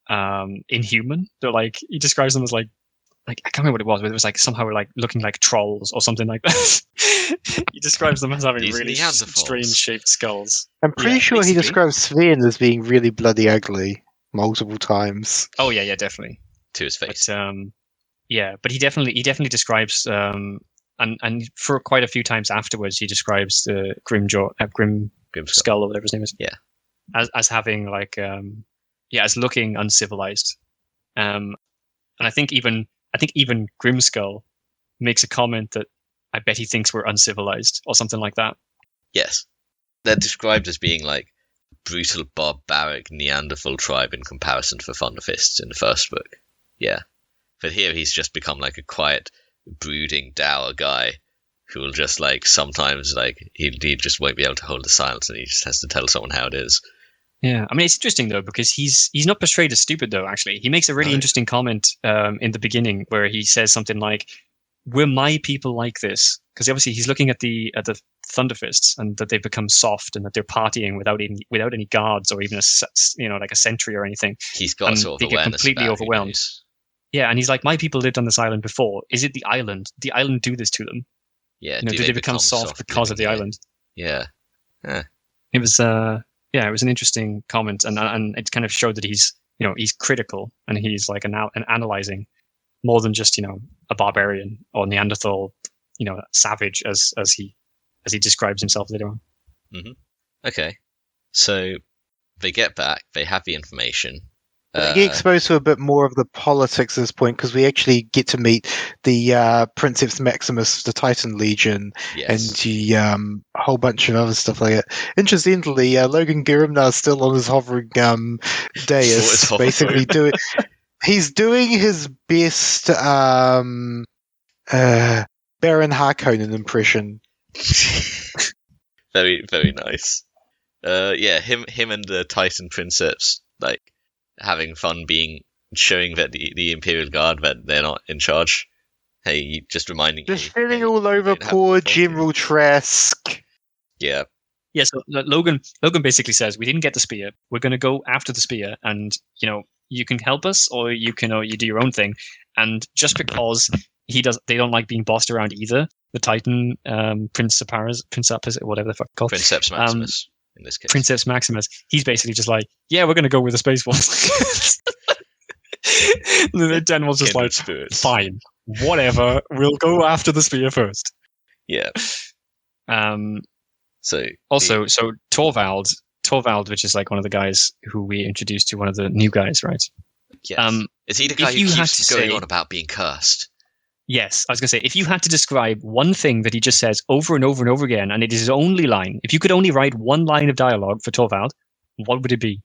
inhuman. They're like he describes them as like I can't remember what it was, but it was like somehow like looking like trolls or something like that. He describes them as having really strange shaped skulls. I'm pretty sure basically. He describes Sven as being really bloody ugly multiple times. Oh yeah, definitely. To his face. But but he definitely describes and for quite a few times afterwards he describes the Grim Skull or whatever his name is. Yeah. As having like as looking uncivilized. And I think even Grimskull makes a comment that I bet he thinks we're uncivilized or something like that. Yes. They're described as being like brutal, barbaric Neanderthal tribe in comparison to the Thunderfists in the first book. Yeah. But here he's just become like a quiet, brooding, dour guy who will just like sometimes like he just won't be able to hold the silence and he just has to tell someone how it is. Yeah, I mean, it's interesting though because he's not portrayed as stupid though. Actually, he makes a really interesting comment in the beginning where he says something like, "Were my people like this?" Because obviously he's looking at the Thunderfists and that they've become soft and that they're partying without any guards or even like a sentry or anything. He's got and sort they of get awareness completely about overwhelmed. Yeah, and he's like, "My people lived on this island before. Is it the island? Did the island do this to them? Yeah, Did they become soft because of the island?" Yeah. It was it was an interesting comment, and it kind of showed that he's critical and he's like an analyzing more than just a barbarian or Neanderthal savage as he describes himself later on. Mm-hmm. Okay, so they get back, they have the information. We get exposed to a bit more of the politics at this point because we actually get to meet the Princeps Maximus, the Titan Legion, and the whole bunch of other stuff like that. Interestingly, Logan Girimnar is still on his hovering dais, basically doing. He's doing his best Baron Harkonnen impression. Very, very nice. Him and the Titan Princeps like having fun showing that the Imperial Guard that they're not in charge. Hey, just reminding just shitting all over poor General Trask. Yeah. Yeah, so Logan basically says, we didn't get the spear. We're going to go after the spear, and you can help us, or you can you do your own thing. And just because they don't like being bossed around either. The Titan Princeps, whatever the fuck called Princeps Maximus in this case. Princeps Maximus. He's basically just like, yeah, we're going to go with the Space Force. The general's just like, fine, whatever. We'll go after the spear first. Yeah. So Torvald, which is like one of the guys who we introduced to one of the new guys, right? Yes. Is he the guy who keeps going on about being cursed? Yes, I was going to say, if you had to describe one thing that he just says over and over and over again, and it is his only line, if you could only write one line of dialogue for Torvald, what would it be?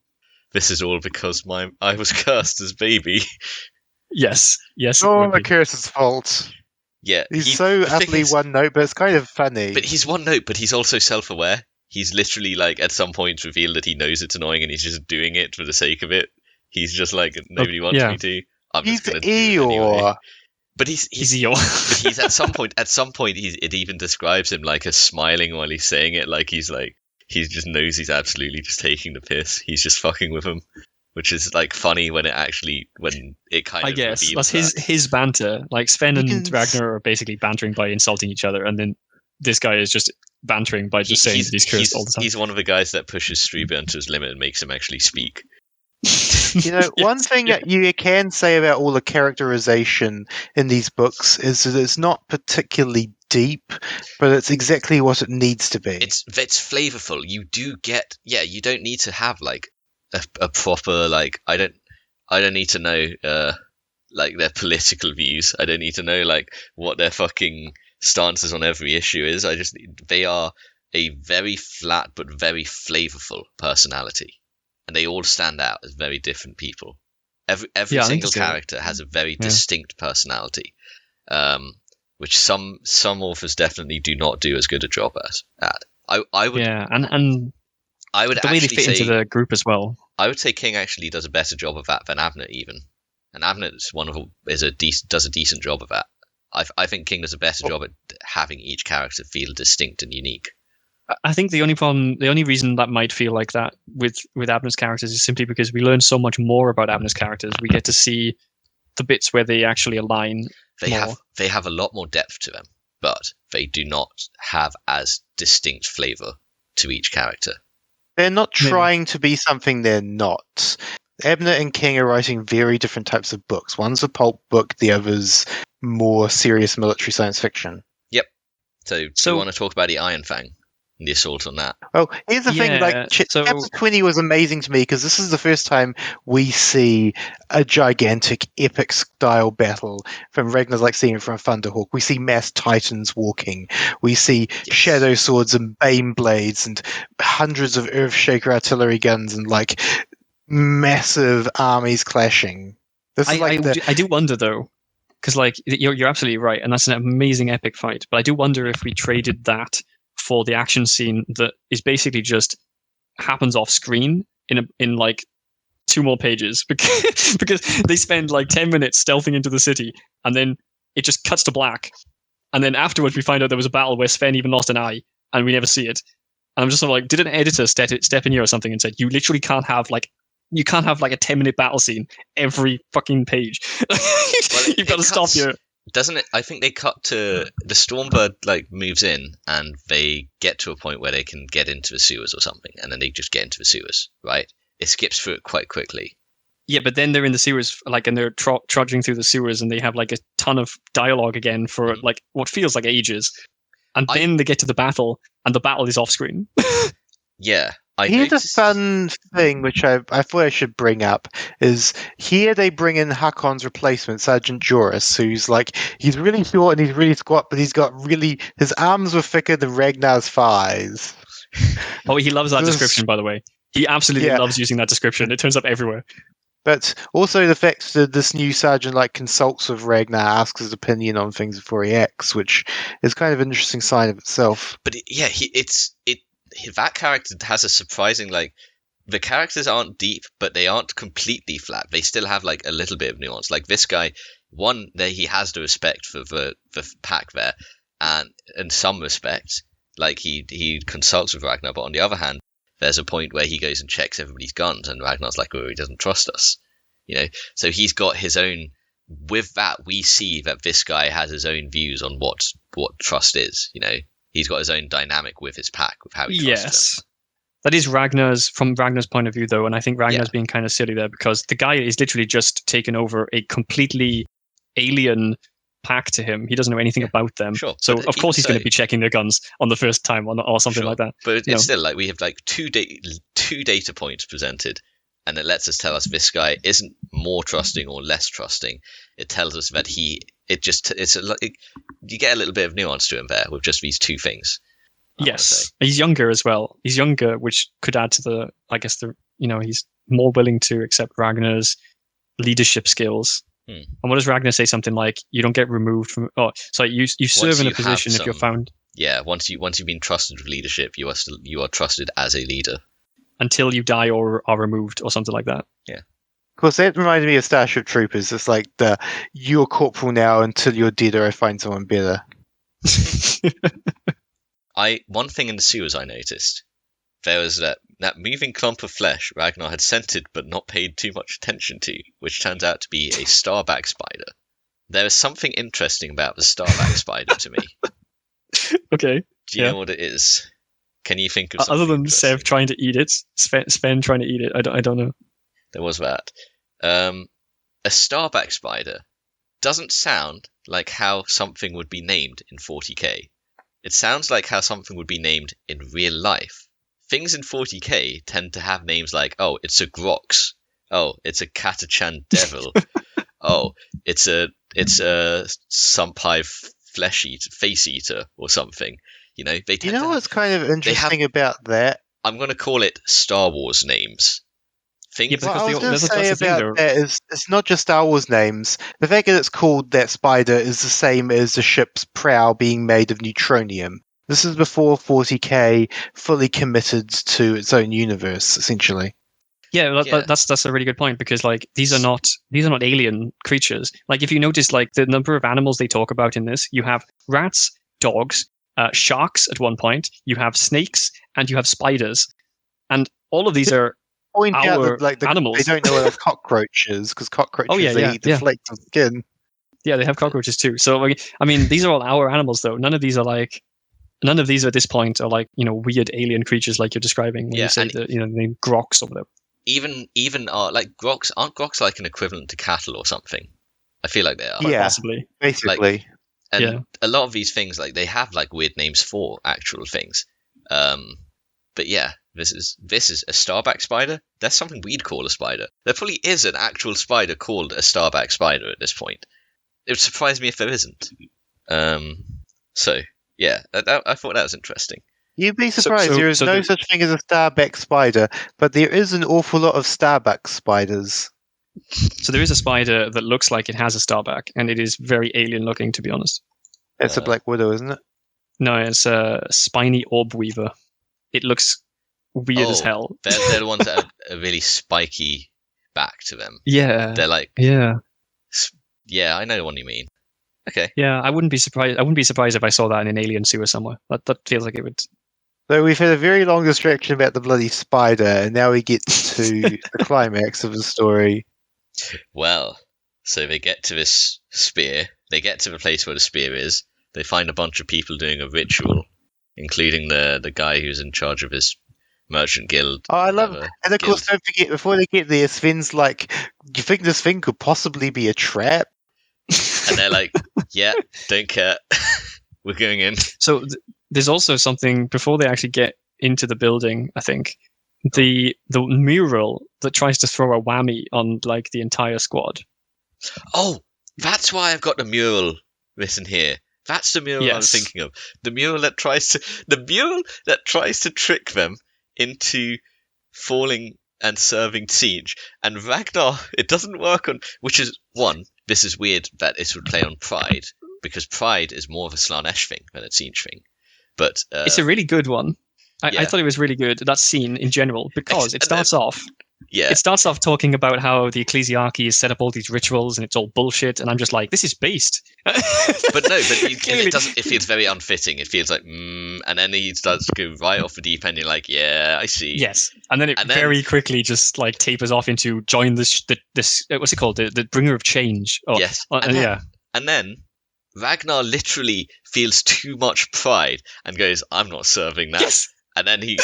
This is all because I was cursed as baby. Yes. All the curse's fault. Yeah, he's so utterly one note, but it's kind of funny. But he's one note, but he's also self-aware. He's literally like at some point revealed that he knows it's annoying, and he's just doing it for the sake of it. He's just like, nobody wants me to. I'm just going to do it anyway. But he's Eeyore. But he's at some point it even describes him like as smiling while he's saying it, like he just knows he's absolutely just taking the piss. He's just fucking with him, which is like funny when it kind of. I guess that's his banter. Like Sven and Ragnar are basically bantering by insulting each other, and then this guy is just bantering by just saying that he's cursed all the time. He's one of the guys that pushes Struber to his limit and makes him actually speak. One thing that you can say about all the characterization in these books is that it's not particularly deep, but it's exactly what it needs to be. It's flavorful. You do get, you don't need to have like a proper like I don't need to know like their political views. I don't need to know like what their fucking stances on every issue is. They are a very flat but very flavorful personality. And they all stand out as very different people. Every single character has a very distinct personality, which some authors definitely do not do as good a job at. I would, and I would the way they fit into the group as well. I would say King actually does a better job of that than Abnett even, and Abnett does a decent job of that. I think King does a better job at having each character feel distinct and unique. I think the only reason that might feel like that with Abner's characters is simply because we learn so much more about Abner's characters. We get to see the bits where they actually align. They have a lot more depth to them, but they do not have as distinct flavor to each character. They're not trying to be something they're not. Abnett and King are writing very different types of books. One's a pulp book, the other's more serious military science fiction. Yep. So do you want to talk about the Iron Fang? The assault on that. Well, here's the thing, like chapter 20 was amazing to me because this is the first time we see a gigantic epic style battle from Ragnar's like seeing it from Thunderhawk. We see mass titans walking. We see shadow swords and bane blades and hundreds of Earthshaker artillery guns and like massive armies clashing. I do wonder though, because like you're absolutely right, and that's an amazing epic fight. But I do wonder if we traded that for the action scene that is basically just happens off screen in like 2 more pages because they spend like 10 minutes stealthing into the city, and then it just cuts to black, and then afterwards we find out there was a battle where Sven even lost an eye, and we never see it. And I'm just sort of like, did an editor step in here or something and said, you literally can't have like a 10-minute battle scene every fucking page. You've got to stop here. Doesn't it? I think they cut to the Stormbird like moves in, and they get to a point where they can get into the sewers or something, and then they just get into the sewers, right? It skips through it quite quickly. Yeah, but then they're in the sewers, like, and they're trudging through the sewers, and they have like a ton of dialogue again for like what feels like ages, and then they get to the battle, and the battle is off screen. Yeah. Here's a fun thing which I thought I should bring up is here they bring in Hakon's replacement, Sergeant Joris, who's like, he's really short and he's really squat, but his arms were thicker than Ragnar's thighs. Oh, he loves that description, by the way. He absolutely loves using that description. It turns up everywhere. But also the fact that this new sergeant like consults with Ragnar, asks his opinion on things before he acts, which is kind of an interesting sign of itself. But that character has a surprising, like, the characters aren't deep, but they aren't completely flat. They still have like a little bit of nuance. Like this guy, he has the respect for the pack there, and in some respects, like he consults with Ragnar, but on the other hand, there's a point where he goes and checks everybody's guns, and Ragnar's like, oh, he doesn't trust us, So he's got his own. With that, we see that this guy has his own views on what trust is. He's got his own dynamic with his pack, with how he trusts them. That is from Ragnar's point of view, though, and I think Ragnar's being kind of silly there because the guy is literally just taken over a completely alien pack to him. He doesn't know anything about them. Sure, so of course he's going to be checking their guns on the first time or something like that. But it's still like we have like two data points presented, and it lets us tell us this guy isn't more trusting or less trusting. It tells us that you get a little bit of nuance to him there with just these two things. Yes, he's younger as well. He's younger, which could add to he's more willing to accept Ragnar's leadership skills. And what does Ragnar say? Something like, "You don't get removed from." Oh, so you serve in a position if you're found. Yeah, once you've been trusted with leadership, you are trusted as a leader until you die or are removed or something like that. Yeah. Of course, it reminded me of Starship Troopers. It's like you're corporal now until you're dead, or I find someone better. One thing in the sewers I noticed, there was that moving clump of flesh Ragnar had scented but not paid too much attention to, which turns out to be a starback spider. There is something interesting about the starback spider to me. Okay. Do you know what it is? Can you think of something other than Sev trying to eat it, Sven trying to eat it? I don't know. There was that. A starback spider doesn't sound like how something would be named in 40k. It sounds like how something would be named in real life. Things in 40k tend to have names like, oh, it's a Grox. Oh, it's a Catachan Devil. Oh, it's a Sumpai face eater or something. They tend you know what's kind of interesting about that? I'm going to call it Star Wars names. What I was going to say about that is it's not just Star Wars names. The fact that it's called that spider is the same as the ship's prow being made of neutronium. This is before 40k fully committed to its own universe, essentially. Yeah, that's a really good point because like these are not alien creatures. Like if you notice, like the number of animals they talk about in this, you have rats, dogs, sharks at one point, you have snakes, and you have spiders, and all of these are point out that animals. They don't know what a cockroach is because cockroaches eat the flakes of skin. Yeah, they have cockroaches too. So I mean, these are all our animals, though. None of these at this point are like weird alien creatures like you're describing when you say the name Grox or whatever. Even like Grox, aren't Grox like an equivalent to cattle or something? I feel like they are. Yeah, possibly. Basically. A lot of these things, like they have like weird names for actual things. But yeah, this is a starback spider. That's something we'd call a spider. There probably is an actual spider called a starback spider at this point. It would surprise me if there isn't. So yeah, I thought that was interesting. You'd be surprised. There is no such thing as a starback spider, but there is an awful lot of starback spiders. So there is a spider that looks like it has a starback, and it is very alien looking, to be honest. That's a Black Widow, isn't it? No, it's a spiny orb weaver. It looks weird as hell. They're the ones that have a really spiky back to them. Yeah. They're like, yeah, I know what you mean. Okay. Yeah, I wouldn't be surprised. I wouldn't be surprised if I saw that in an alien sewer somewhere. That feels like it would. So we've had a very long distraction about the bloody spider, and now we get to the climax of the story. Well, so they get to this spear. They get to the place where the spear is. They find a bunch of people doing a ritual, including the guy who's in charge of his merchant guild. Oh, I love it. And of course, don't forget, before they get there, Sven's like, do you think this thing could possibly be a trap? And they're like, yeah, don't care. We're going in. So there's also something before they actually get into the building, I think. The mural that tries to throw a whammy on like the entire squad. Oh, that's why I've got the mural written here. That's the mural I was thinking of. The mural that tries to trick them into falling and serving siege. And Ragnar, it doesn't work on, which is one. This is weird that this would play on Pride, because Pride is more of a Slanesh thing than a siege thing. But it's a really good one. I thought it was really good, that scene in general, because it starts off. Yeah. It starts off talking about how the ecclesiarchy has set up all these rituals and it's all bullshit, and I'm just like, this is based. It feels very unfitting. It feels like, and then he starts to go right off the deep end. You're like, yeah, I see. Yes, and then it very quickly just like tapers off into join this what's it called, the bringer of change. Oh, yes, and then Ragnar literally feels too much pride and goes, I'm not serving that. Yes. And then he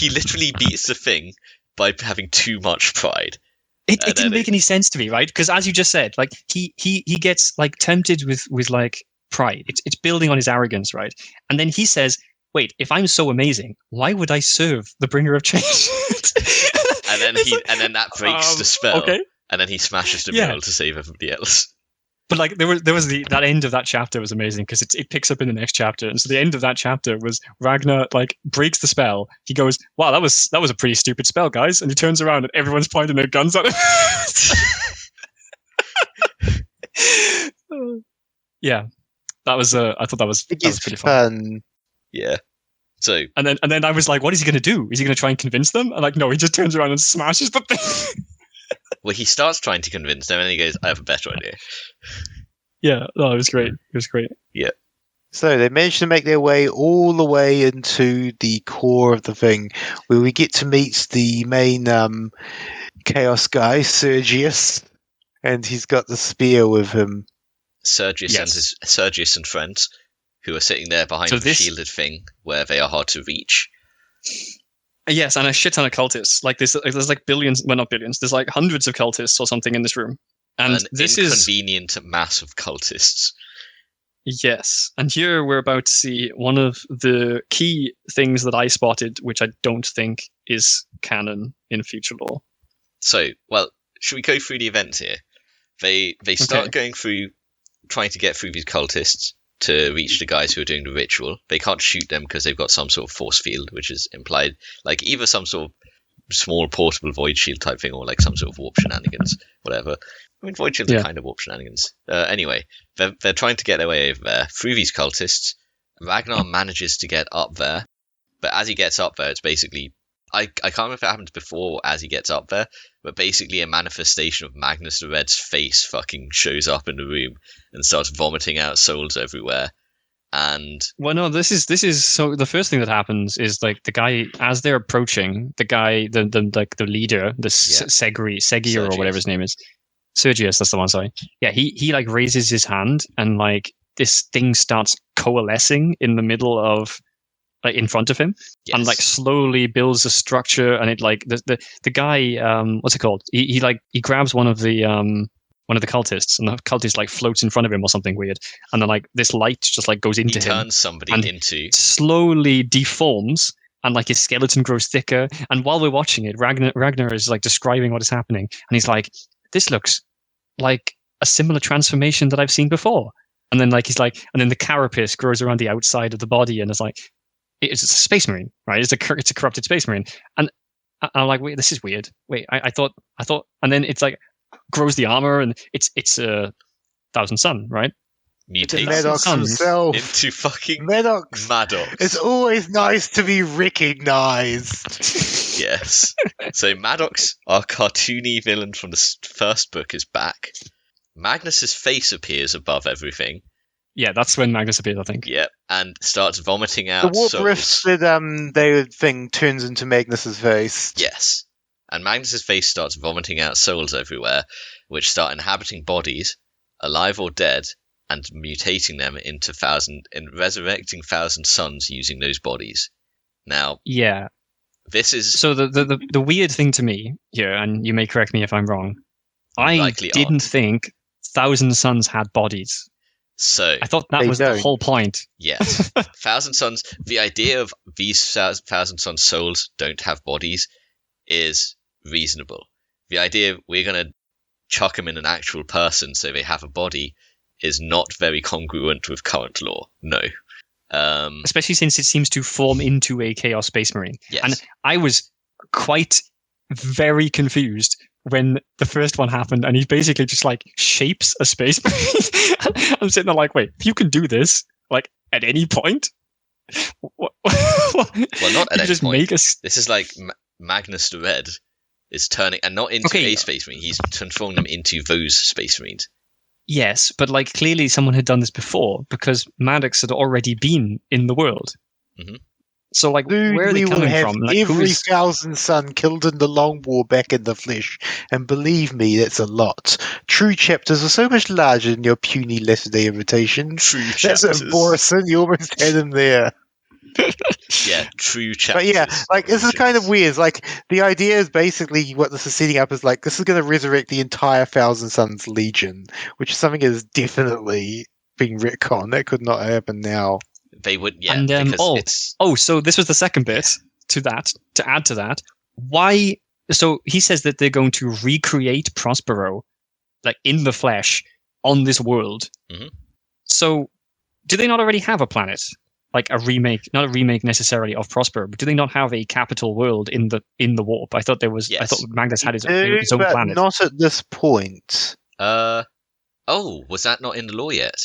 literally beats the thing by having too much pride. It didn't make any sense to me, right? Because as you just said, like he gets like tempted with like pride. It's building on his arrogance, right? And then he says, "Wait, if I'm so amazing, why would I serve the bringer of change?" and then that breaks the spell. Okay. And then he smashes the mural to save everybody else. But like there was that end of that chapter was amazing because it picks up in the next chapter, and so the end of that chapter was Ragnar like breaks the spell. He goes, "Wow, that was a pretty stupid spell, guys," and he turns around and everyone's pointing their guns at him. Yeah, that was. I thought that was pretty fun. Yeah. So and then I was like, "What is he going to do? Is he going to try and convince them?" And like, no, he just turns around and smashes the thing. Well, he starts trying to convince them, and he goes, "I have a better idea." Yeah, no, it was great. It was great. Yeah. So they managed to make their way all the way into the core of the thing, where we get to meet the main chaos guy, Sergius, and he's got the spear with him. Sergius and friends, who are sitting there behind the shielded thing, where they are hard to reach. Yes, and a shit ton of cultists. Like there's like billions, well not billions. There's like hundreds of cultists or something in this room, and this is inconvenient mass of cultists. Yes, and here we're about to see one of the key things that I spotted, which I don't think is canon in future lore. So, well, should we go through the events here? They start going through, trying to get through these cultists to reach the guys who are doing the ritual. They can't shoot them because they've got some sort of force field, which is implied, like either some sort of small portable void shield type thing or like some sort of warp shenanigans, whatever. I mean, void shields are kind of warp shenanigans. Anyway, they're trying to get their way over there through these cultists. Ragnar manages to get up there, but as he gets up there, it's basically I can't remember if it happens before or as he gets up there, but basically a manifestation of Magnus the Red's face fucking shows up in the room and starts vomiting out souls everywhere. And well, no, this is so the first thing that happens is like the guy, as they're approaching, the guy, the leader, Segi or whatever his name is, Sergius, that's the one. Sorry, yeah, he like raises his hand and like this thing starts coalescing in the middle of. Like in front of him, and like slowly builds a structure, and it like the guy, what's it called? He grabs one of the cultists, and the cultist like floats in front of him or something weird, and then like this light just like goes into him. He turns somebody into slowly deforms, and like his skeleton grows thicker. And while we're watching it, Ragnar is like describing what is happening, and he's like, "This looks like a similar transformation that I've seen before." And then like he's like, and then the carapace grows around the outside of the body, and it's like. It's a space marine, right? It's a corrupted space marine, and I'm like, wait, this is weird. Wait, I thought, and then it's like grows the armor, and it's Thousand Sun, right? The Mutates Maddox Sons himself. into fucking Maddox. Maddox. It's always nice to be recognized. Yes. So Maddox, our cartoony villain from the first book, is back. Magnus's face appears above everything. Yeah, that's when Magnus appears, I think. Yep, and starts vomiting The out warp souls. rift that they thing turns into Magnus's face. Yes. And Magnus's face starts vomiting out souls everywhere, which start inhabiting bodies, alive or dead, and mutating them into resurrecting Thousand Suns using those bodies. Now, Yeah. this is So the weird thing to me here, and you may correct me if I'm wrong, I likely didn't aren't. think Thousand Suns had bodies. So I thought that They was the don't. whole point. yes, Thousand Suns. The idea of these Thousand Sun souls don't have bodies is reasonable. The idea we're gonna chuck them in an actual person so they have a body is not very congruent with current law. No. Especially since it seems to form into a Chaos Space Marine. Yes. And I was quite very confused when the first one happened, and he basically just like shapes a Space Marine. I'm sitting there like, wait, you can do this like at any point? Well, not at any just point. make a... This is like Magnus the Red is turning, and not into a Space Marine. He's transforming them into those Space Marines. Yes, but like clearly someone had done this before because Maddox had already been in the world. Mm-hmm. So like, Dude, where are they we will coming have from? Like, every Thousand Sun killed in the Long War back in the flesh, and believe me, that's a lot. True chapters are so much larger than your puny letter-day invitations. True That's chapters. it, Borison. You almost had him there. Yeah, true chapters. But yeah, like this is kind of weird. Like the idea is basically what this is setting up is like this is going to resurrect the entire Thousand Suns Legion, which is something that is definitely being retconned. That could not happen now. They would, yeah. And because it's so this was the second bit to that. To add to that, why? So he says that they're going to recreate Prospero, like in the flesh, on this world. Mhm. So, do they not already have a planet? Like a remake, not a remake necessarily of Prospero, but do they not have a capital world in the warp? I thought there was. Yes. I thought Magnus had his Do, own but planet. not at this point. Oh, was that not in the law yet?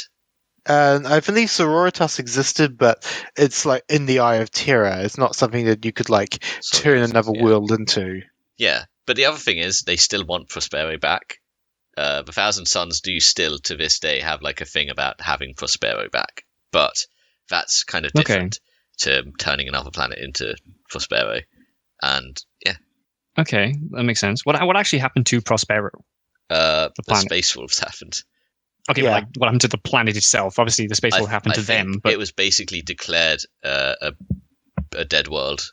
I believe Sororitas existed, but it's like in the Eye of Terror. It's not something that you could like turn another world into. Yeah, but the other thing is they still want Prospero back. The Thousand Suns do still to this day have like a thing about having Prospero back, but that's kind of different to turning another planet into Prospero. And yeah. Okay, that makes sense. What actually happened to Prospero? The Space Wolves happened. Okay, but like what happened to the planet itself? Obviously, the Space Wolf happened to them, but it was basically declared a dead world.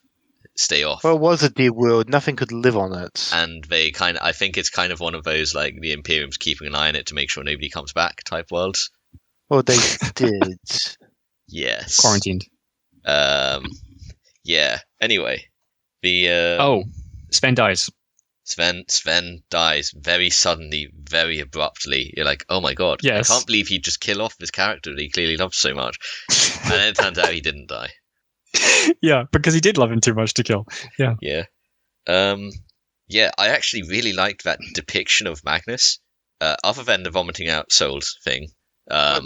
Stay off. Well, it was a dead world. Nothing could live on it. And they I think it's kind of one of those like the Imperium's keeping an eye on it to make sure nobody comes back type worlds. Well, they did. Yes. Quarantined. Yeah. Anyway, the Sven dies. Sven dies very suddenly, very abruptly. You're like, oh my god, yes. I can't believe he'd just kill off this character that he clearly loves so much. And then it turns out he didn't die. Yeah, because he did love him too much to kill. Yeah. Yeah. Yeah, I actually really liked that depiction of Magnus. Other than the vomiting out souls thing.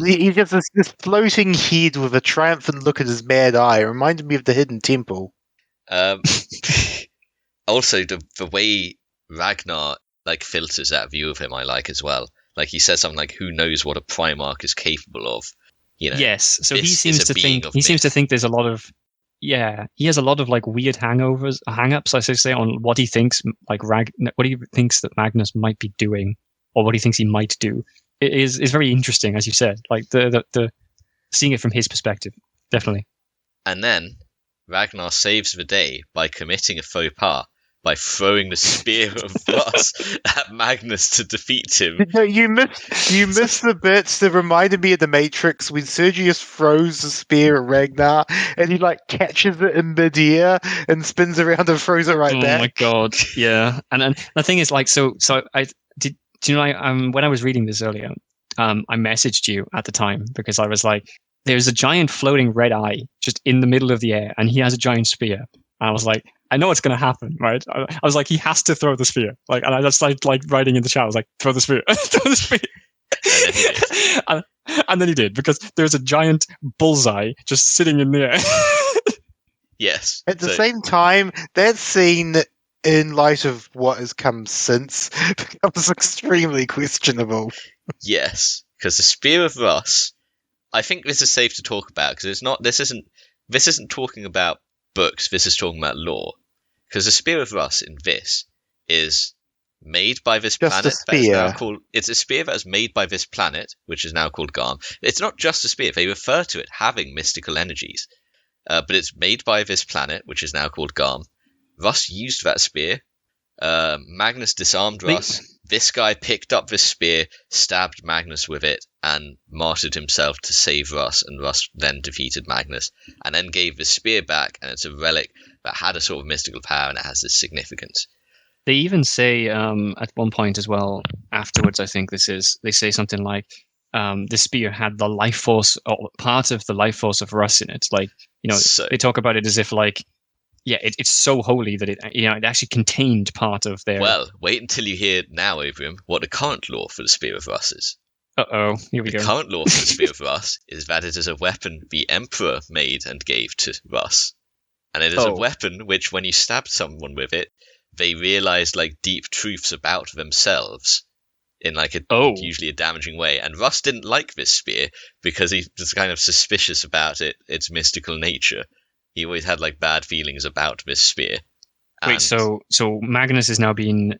He's just this floating head with a triumphant look at his mad eye. It reminded me of the Hidden Temple. Also, the way Ragnar like filters that view of him, I like as well. Like he says something like, "Who knows what a Primarch is capable of?" You know. Yes. So he seems to think there's a lot of he has a lot of like weird hang-ups, I should say, on what he thinks what he thinks that Magnus might be doing, or what he thinks he might do. It is very interesting, as you said, like the seeing it from his perspective, definitely. And then Ragnar saves the day by committing a faux pas by throwing the spear of brass at Magnus to defeat him. No, you missed the bits that reminded me of the Matrix when Sergius throws the spear at Ragnar and he like catches it in midair and spins around and throws it right back. Oh my god, yeah. And the thing is, like, so I did. Do you know? When I was reading this earlier, I messaged you at the time because I was like, "There's a giant floating red eye just in the middle of the air, and he has a giant spear." And I was like, I know what's going to happen, right? I was like, he has to throw the spear. Like, and I just like writing in the chat. I was like, throw the spear, throw the spear. And then he did. And then he did, because there's a giant bullseye just sitting in there. Yes. At the same time, that scene, in light of what has come since, becomes extremely questionable. Yes, because the Spear of Russ, I think this is safe to talk about, because it's not. This isn't talking about books. This is talking about lore. Because the Spear of Russ in this is made by this Just a planet that is now spear. called. It's a spear that is made by this planet, which is now called Garm. It's not just a spear. They refer to it having mystical energies, but it's made by this planet, which is now called Garm. Russ used that spear. Magnus disarmed Russ. This guy picked up this spear, stabbed Magnus with it, and martyred himself to save Russ, and Russ then defeated Magnus, and then gave the spear back, and it's a relic that had a sort of mystical power, and it has this significance. They even say at one point as well, afterwards, I think they say something like, the spear had the life force, or part of the life force of Russ in it. Like, So, they talk about it as if like, yeah, it's so holy that it actually contained part of their. well, wait until you hear now, Abraham, what the current lore for the Spear of Russ is. Uh-oh, here we The go. current lore for the Spear of Russ is that it is a weapon the Emperor made and gave to Russ. And it is a weapon which, when you stabbed someone with it, they realized like deep truths about themselves in like a usually a damaging way. And Russ didn't like this spear because he was kind of suspicious about its mystical nature. He always had like bad feelings about this spear. Wait, so Magnus is now being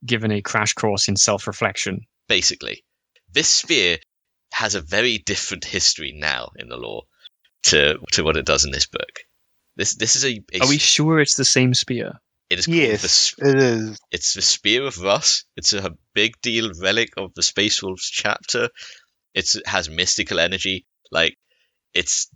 given a crash course in self-reflection. Basically, this spear has a very different history now in the lore to what it does in this book. This is a Are we sure it's the same spear? It is called it is. It's the Spear of Russ. It's a big deal relic of the Space Wolves chapter. It has mystical energy. Like it's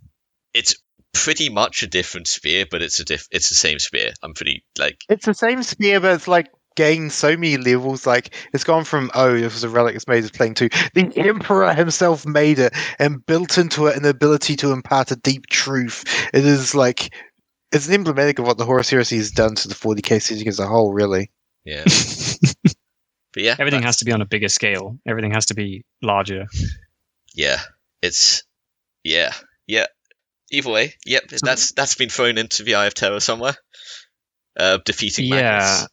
pretty much a different spear, but it's the same spear. I'm pretty like it's the same spear, but it's like gained so many levels. Like it's gone from it was a relic, it's made as playing 2. The Emperor himself made it and built into it an ability to impart a deep truth. It is like it's an emblematic of what the Horus Heresy has done to the 40k series as a whole, really. Yeah. But yeah, everything has to be on a bigger scale. Everything has to be larger. Yeah, it's yeah. Either way, yep. That's been thrown into the Eye of Terror somewhere. Defeating Magnus.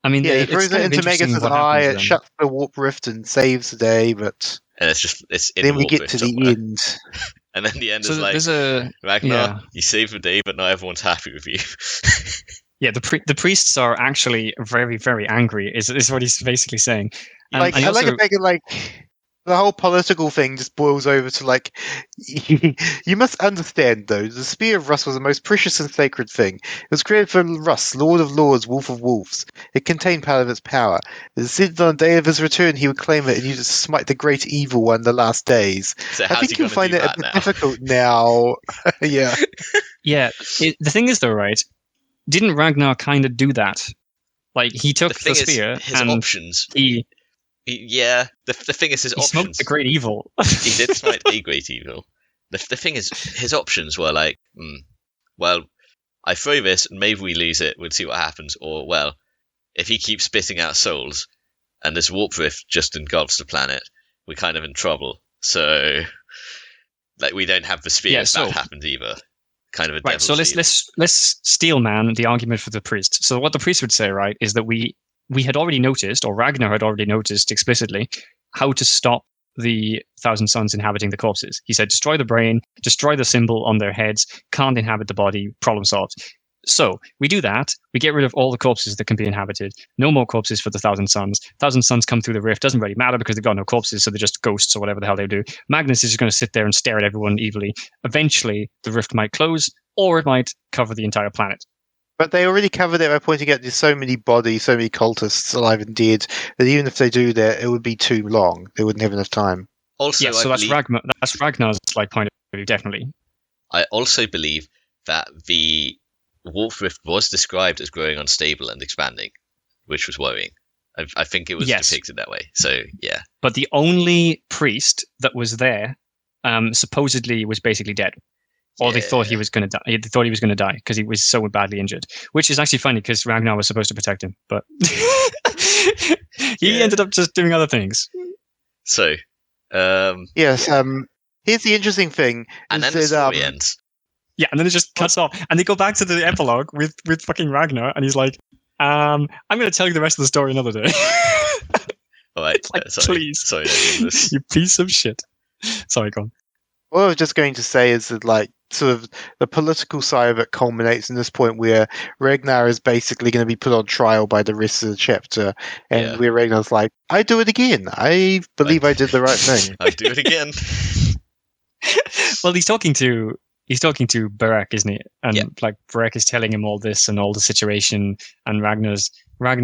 I mean, he throws it into Magnus's eye. It shuts the warp rift and saves the day, but and it's in then the we warp get rift to somewhere. the end. And then the end is like, Ragnar, you saved the day, but not everyone's happy with you. Yeah, the priests are actually very, very angry, is what he's basically saying. I like the fact that the whole political thing just boils over to like, you must understand though, the Spear of Russ was the most precious and sacred thing. It was created for Russ, Lord of Lords, Wolf of Wolves. It contained part of its power. It said on the day of his return he would claim it and use it to smite the great evil one in the last days. So I think you'll find it a bit difficult now. Yeah. Yeah, the thing is though, right? Didn't Ragnar kind of do that? Like he took the spear his and options. The thing is his options. He smoked the great evil. He did smite a great evil. The thing is, his options were like, well, I throw this and maybe we lose it. We'll see what happens. Or, well, if he keeps spitting out souls and this warp rift just engulfs the planet, we're kind of in trouble. So, like, we don't have the spear if that happens either. Kind of a right. So let's steel man the argument for the priest. So what the priest would say, right, is that we had already noticed, or Ragnar had already noticed explicitly, how to stop the Thousand Sons inhabiting the corpses. He said, destroy the brain, destroy the symbol on their heads, can't inhabit the body, problem solved. So we do that. We get rid of all the corpses that can be inhabited. No more corpses for the Thousand Sons. Thousand Sons come through the rift. Doesn't really matter because they've got no corpses, so they're just ghosts or whatever the hell they do. Magnus is just going to sit there and stare at everyone evilly. Eventually, the rift might close, or it might cover the entire planet. But they already covered it by pointing out there's so many bodies, so many cultists alive and dead, that even if they do that, it would be too long. They wouldn't have enough time. Also, so that's Ragnar's like point of view, definitely. I also believe that the warp rift was described as growing unstable and expanding, which was worrying. I think it was depicted that way. So yeah. But the only priest that was there supposedly was basically dead. or they thought he was going to die. They thought he was going to die because he was so badly injured, which is actually funny because Ragnar was supposed to protect him, but he ended up just doing other things. So, yes. Here's the interesting thing. And is then the that, story ends. Yeah, and then it just cuts off, and they go back to the epilogue with fucking Ragnar, and he's like, "I'm going to tell you the rest of the story another day." All right, like, sorry, please, sorry, this. you piece of shit. Sorry, go on. What I was just going to say is that, like, sort of the political side of it culminates in this point where Ragnar is basically going to be put on trial by the rest of the chapter, and where Ragnar's like, "I do it again. I believe I did the right thing. I do it again." Well, he's talking to Barak, isn't he? And like Barak is telling him all this and all the situation, and Ragnar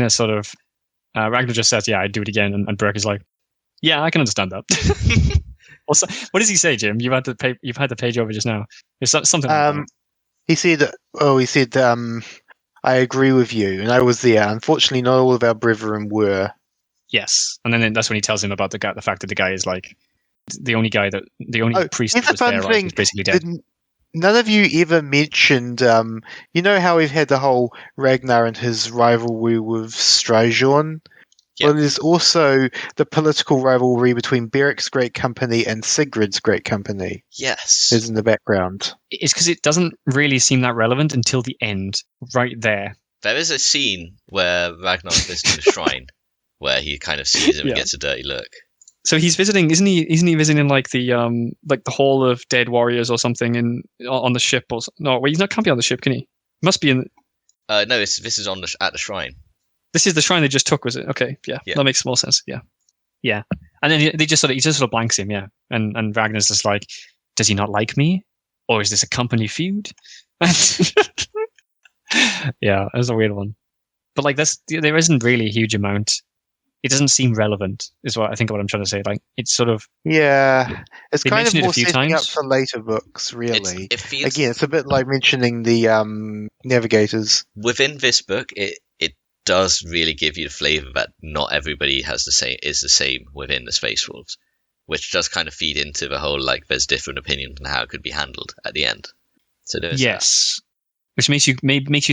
sort of Ragnar just says, "Yeah, I'd do it again," and Barak is like, "Yeah, I can understand that." Also, what does he say, Jim? You've had the page over just now. There's something like that. He said, "I agree with you," and I was there. Unfortunately, not all of our brethren were. Yes, and then that's when he tells him about the fact that the guy is like the only priest that was there, right, is basically dead. None of you ever mentioned, you know how we've had the whole Ragnar and his rivalry with Strajon? Yep. Well, there's also the political rivalry between Beric's great company and Sigrid's great company. Yes. Is in the background. It's because it doesn't really seem that relevant until the end, right there. There is a scene where Ragnar's visiting the shrine, where he kind of sees him and gets a dirty look. So he's visiting, isn't he? Isn't he visiting like the Hall of Dead Warriors or something on the ship? Or no, wait, can't be on the ship, can he? Must be in. No, this is at the shrine. This is the shrine they just took, was it? Okay, yeah. That makes more sense. Yeah. And then he just sort of blanks him, yeah. And Ragnar's just like, does he not like me, or is this a company feud? Yeah, that's a weird one. But like, there isn't really a huge amount. It doesn't seem relevant, is what I'm trying to say. Like, it's sort of it's kind of more setting up times for later books, really. It feels, again, it's a bit like mentioning the navigators within this book. It does really give you the flavor that not everybody is the same within the Space Wolves, which does kind of feed into the whole like there's different opinions on how it could be handled at the end. So there's that. Which makes you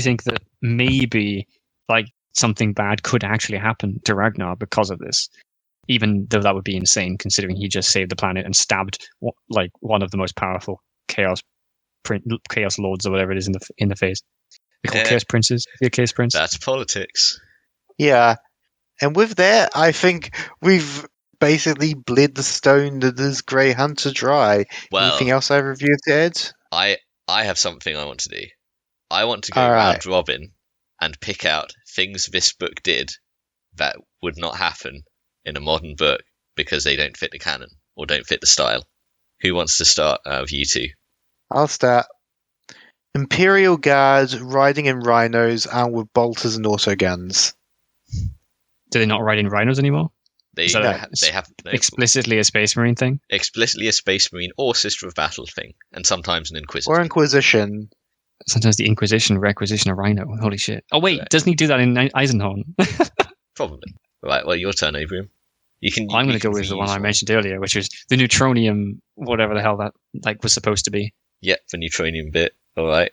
think that maybe like something bad could actually happen to Ragnar because of this, even though that would be insane considering he just saved the planet and stabbed like one of the most powerful chaos lords or whatever it is in the phase. They call chaos princes. The chaos prince. That's politics. Yeah, and with that, I think we've basically bled the stone that is Grey Hunter dry. Well, anything else either of you have to add? I have something I want to do. I want to go round robin and pick out things this book did that would not happen in a modern book because they don't fit the canon or don't fit the style. Who wants to start out of you two? I'll start. Imperial Guards riding in rhinos armed with bolters and autoguns. Do they not ride in rhinos anymore? They have explicitly a Space Marine thing? Explicitly a Space Marine or Sister of Battle thing, and sometimes an Inquisitor. Or Inquisition. Sometimes the Inquisition requisition a rhino. Holy shit. Oh wait, doesn't he do that in Eisenhorn? Probably. Right, well, your turn, Abraham. I'm going to go with the one I mentioned earlier, which is the neutronium, whatever the hell that like was supposed to be. Yep, the neutronium bit. All right.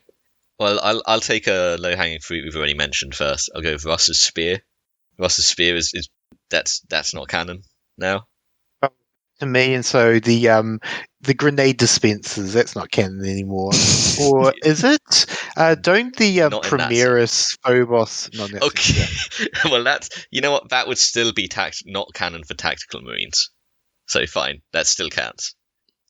Well, I'll take a low-hanging fruit we've already mentioned first. I'll go with Russ's spear. Russ's spear is that's not canon now. To me, and so the grenade dispensers, that's not canon anymore. Or is it? Don't the Primaris Phobos... Okay. Well, you know what? That would still be not canon for tactical Marines. So fine, that still counts.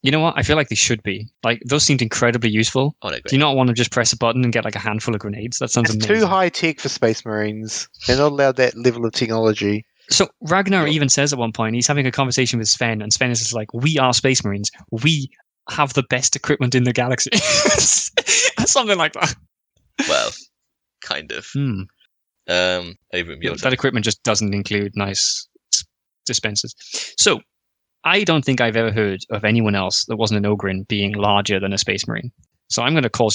You know what? I feel like they should be. Like, those seemed incredibly useful. Oh, they're great. Do you not want to just press a button and get like a handful of grenades? That sounds amazing. It's too high tech for Space Marines. They're not allowed that level of technology. So Ragnar even says at one point, he's having a conversation with Sven, and Sven is just like, we are Space Marines. We have the best equipment in the galaxy. Something like that. Well, kind of. Abraham, that equipment just doesn't include nice dispensers. So, I don't think I've ever heard of anyone else that wasn't an Ogrin being larger than a Space Marine. So I'm going to call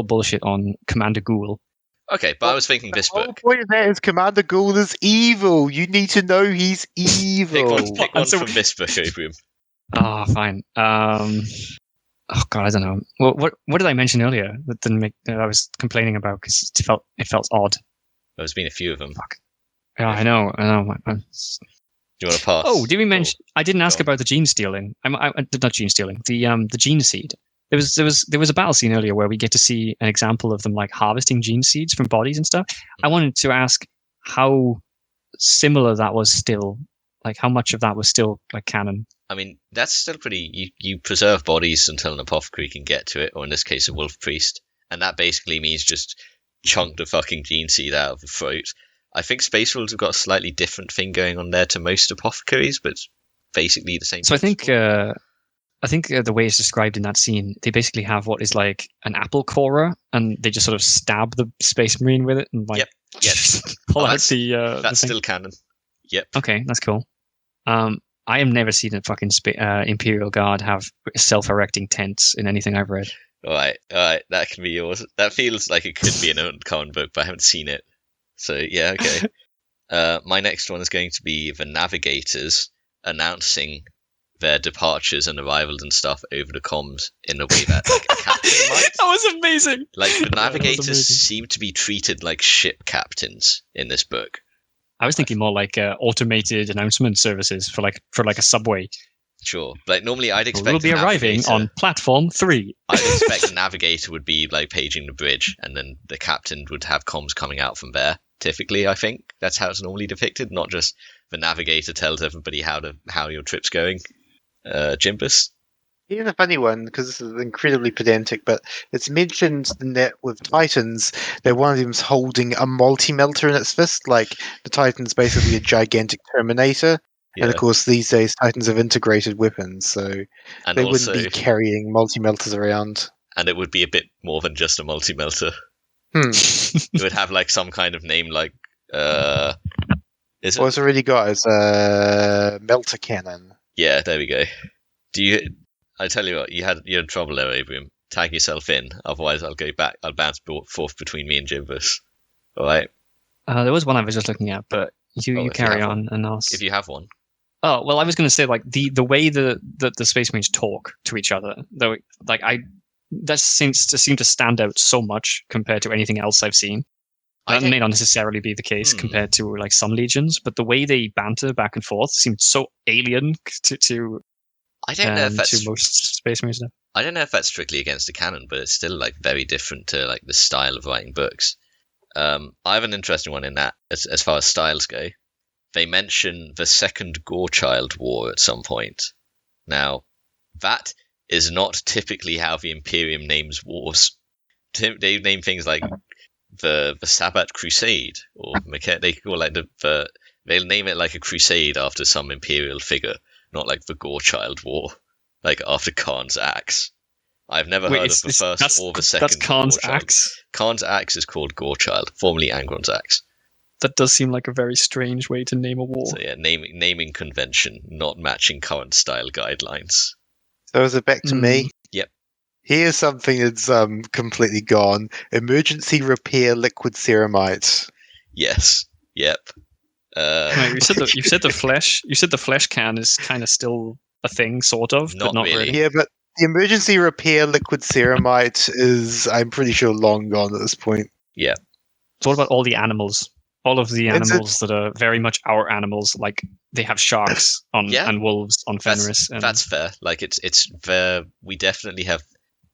bullshit on Commander Ghoul. Okay, but I was thinking this book. The whole point of that is Commander Ghoul is evil. You need to know he's evil. Pick one from this book, Abraham. Fine. Oh God, I don't know. Well, what did I mention earlier that didn't make that I was complaining about because it felt odd. There's been a few of them. Fuck. Yeah, I know. Do you want to pass? Oh, did we mention? I didn't ask Go on. about the gene stealing. Not gene stealing. The gene seed. There was a battle scene earlier where we get to see an example of them like harvesting gene seeds from bodies and stuff. I wanted to ask how similar that was still. Like how much of that was still like canon. I mean, that's still pretty. You preserve bodies until an apothecary can get to it, or in this case, a wolf priest, and that basically means just chunk the fucking gene seed out of the throat. I think Space Wolves have got a slightly different thing going on there to most apothecaries, but it's basically the same. So principle. I think the way it's described in that scene, they basically have what is like an apple corer, and they just sort of stab the Space Marine with it and like pull out the. That's the still canon. Yep. Okay, that's cool. I have never seen a fucking Imperial Guard have self-erecting tents in anything I've read. All right, that can be yours. That feels like it could be an uncommon book, but I haven't seen it. So yeah, okay. My next one is going to be the Navigators announcing their departures and arrivals and stuff over the comms in a way that like a captain might. That was amazing. Like the Navigators seem to be treated like ship captains in this book. I was thinking more like automated announcement services for like a subway. Sure, like normally I'd expect we'll be arriving on platform 3. I'd expect the Navigator would be like paging the bridge, and then the captain would have comms coming out from there. Typically, I think that's how it's normally depicted, not just the Navigator tells everybody how your trip's going. Jimbus? Here's a funny one, because this is incredibly pedantic, but it's mentioned in that with Titans, that one of them's holding a multi-melter in its fist, like the Titan's basically a gigantic Terminator. Yeah. And of course, these days, Titans have integrated weapons, so they wouldn't be carrying multi-melters around. And it would be a bit more than just a multi-melter. It would have like some kind of name like... What it's already got is Melter Cannon. Yeah, there we go. I tell you what, you had trouble there, Abraham. Tag yourself in, otherwise I'll go back. I'll bounce forth between me and Jimbus. All right. There was one I was just looking at, but you carry on and ask. If you have one. Oh well, I was going to say like the way the Space Marines talk to each other, though, like that seems to stand out so much compared to anything else I've seen. That may not necessarily be the case compared to like some legions, but the way they banter back and forth seemed so alien to. I don't know if that's most Space Marines stuff. I don't know if that's strictly against the canon, but it's still like very different to like the style of writing books. I have an interesting one in that as far as styles go. They mention the Second Gorechild War at some point. Now, that is not typically how the Imperium names wars. They name things like the Sabbat Crusade, or they call like they'll name it like a crusade after some imperial figure, not like the Gorechild War, like after Khan's axe. I've never heard of the first or the second. That's Khan's axe. Khan's axe is called Gorechild, formerly Angron's axe. That does seem like a very strange way to name a war. So yeah, naming convention not matching current style guidelines. So is it back to me? Yep. Here's something that's completely gone. Emergency repair liquid ceramite. Yes. Yep. Wait, you said the flesh. You said the flesh can is kind of still a thing, sort of, but not really. Yeah, but the emergency repair liquid ceramite is, I'm pretty sure, long gone at this point. Yeah. So what about all the animals? All of the animals that are very much our animals, like they have sharks on and wolves on Fenris. That's fair. Like it's we definitely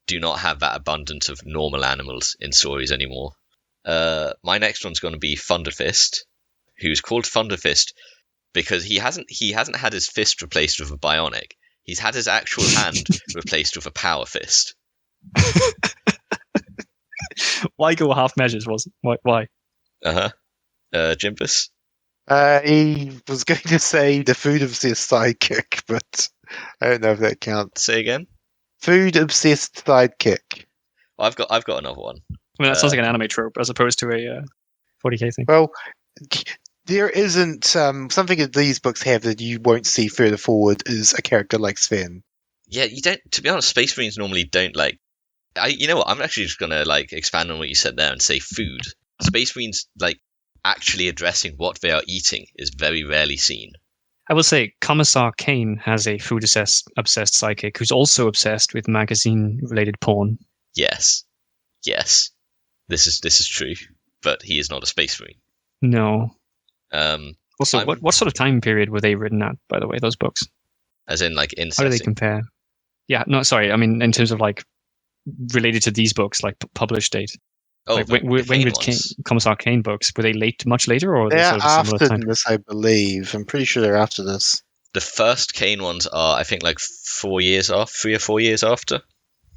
do not have that abundance of normal animals in stories anymore. My next one's going to be Thunderfist, who's called Thunderfist because he hasn't had his fist replaced with a bionic. He's had his actual hand replaced with a power fist. Why go half measures? Why? Jimbus? He was going to say the food obsessed sidekick, but I don't know if that counts. Say again? Food obsessed sidekick. I've got another one. I mean, that sounds like an anime trope as opposed to a 40k thing. Well, there isn't something that these books have that you won't see further forward is a character like Sven. Yeah, you don't. To be honest, Space Marines normally don't like. You know what? I'm actually just gonna like expand on what you said there and say food. Space Marines like actually addressing what they are eating is very rarely seen. I will say Commissar Kane has a food-obsessed psychic who's also obsessed with magazine-related porn. Yes. This is true, but he is not a space marine. No. Um, Also, what sort of time period were they written at, by the way, those books? as in, like, in How do they setting? compare? Yeah, no, sorry. I mean, in terms of, like, related to these books, like, published date. Oh, like, the when Kane did ones. Commissar Kane books? Were they much later, or were they They're sort of a similar after time? this, I believe. I'm pretty sure they're after this. The first Kane ones are, I think, like 3 or 4 years after.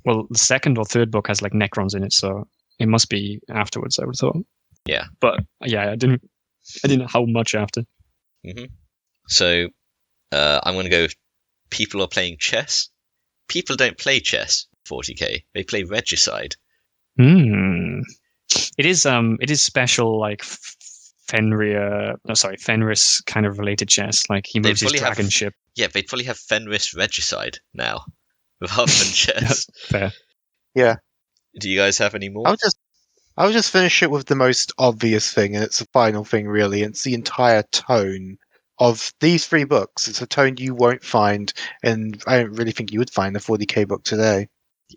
Well, the second or third book has like Necrons in it, so it must be afterwards, I would have thought. Yeah. But yeah, I didn't know how much after. So I'm going to go with people are playing chess. People don't play chess, 40k. They play Regicide. It is special, like Fenris kind of related chess. Like he moves his dragon ship. Yeah, they'd probably have Fenris Regicide now, rather than chess. That's fair. Yeah. Do you guys have any more? I'll just finish it with the most obvious thing, and it's the final thing, really. It's the entire tone of these 3 books. It's a tone you won't find, and I don't really think you would find a 40k book today.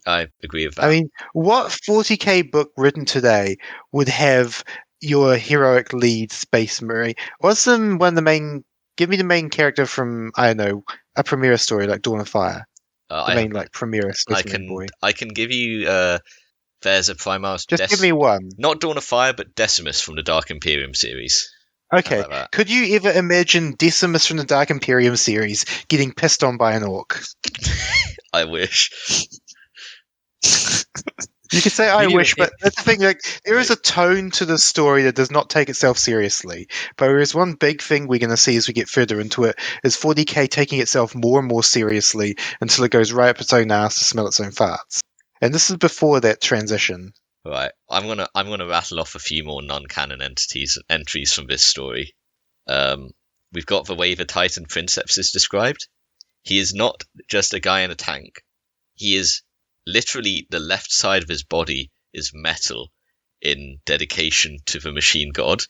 I agree with that. I mean, what 40k book written today would have your heroic lead space marine? What's one of the main? Give me the main character from, I don't know, a Premiere story like Dawn of Fire. The main like Premiere space marine boy. I can give you. There's a Primaris. Just give me one. Not Dawn of Fire, but Decimus from the Dark Imperium series. Okay. Could you ever imagine Decimus from the Dark Imperium series getting pissed on by an orc? I wish. You could say I wish, but that's the thing. Like, there is a tone to the story that does not take itself seriously. But there is one big thing we're going to see as we get further into it: is 40k taking itself more and more seriously until it goes right up its own ass to smell its own farts. And this is before that transition. Right, I'm gonna rattle off a few more non-canon entries from this story. We've got the way the Titan Princeps is described. He is not just a guy in a tank. He is literally the left side of his body is metal in dedication to the machine god,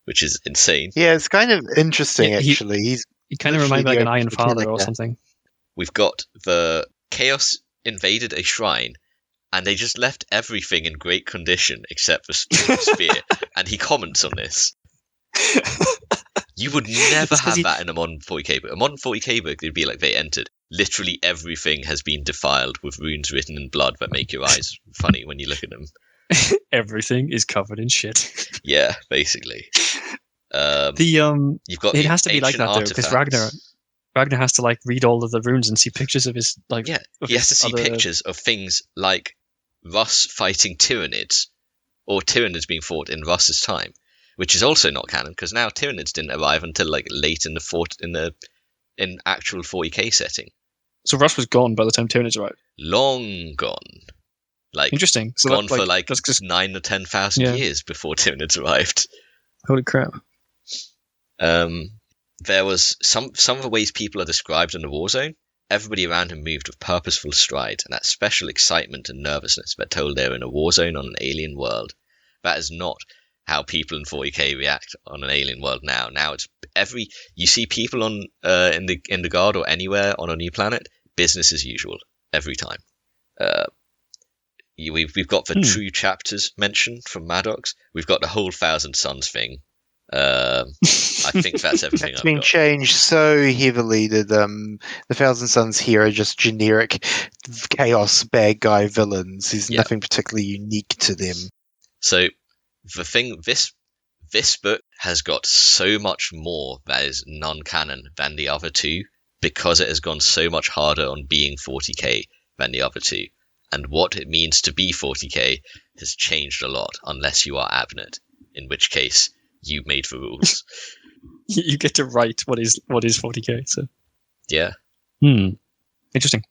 which is insane. Yeah, it's kind of interesting, actually. He kind of reminds me like an Iron Father or something. We've got the Chaos invaded a shrine, and they just left everything in great condition except the spear. And he comments on this. You would never have that in a modern 40k book. A modern 40k book, it'd be like they entered. Literally everything has been defiled with runes written in blood that make your eyes funny when you look at them. Everything is covered in shit. Yeah, basically. You've got it has to be like that though, because Ragnar has to like read all of the runes and see pictures of his like. Yeah, he has to see pictures of things like Russ fighting Tyranids, or Tyranids being fought in Russ's time, which is also not canon because now Tyranids didn't arrive until like late in in actual 40k setting. So Russ was gone by the time Tyranids arrived. Long gone. Like interesting. So gone for like 9,000 or 10,000 years before Tyranids arrived. Holy crap. There was some of the ways people are described in the war zone. Everybody around him moved with purposeful stride, and that special excitement and nervousness that told they were in a war zone on an alien world. That is not how people in 40k react on an alien world now. Now it's you see people on in the guard or anywhere on a new planet, business as usual every time. We've got the true chapters mentioned from Maddox. We've got the whole Thousand Suns thing. I think that's everything. It's been changed so heavily that the Thousand Suns here are just generic chaos bad guy villains. There's nothing particularly unique to them. So the thing, this book has got so much more that is non-canon than the other two because it has gone so much harder on being 40k than the other two, and what it means to be 40k has changed a lot unless you are Abnett, in which case you made the rules. You get to write what is 40k. So yeah, interesting.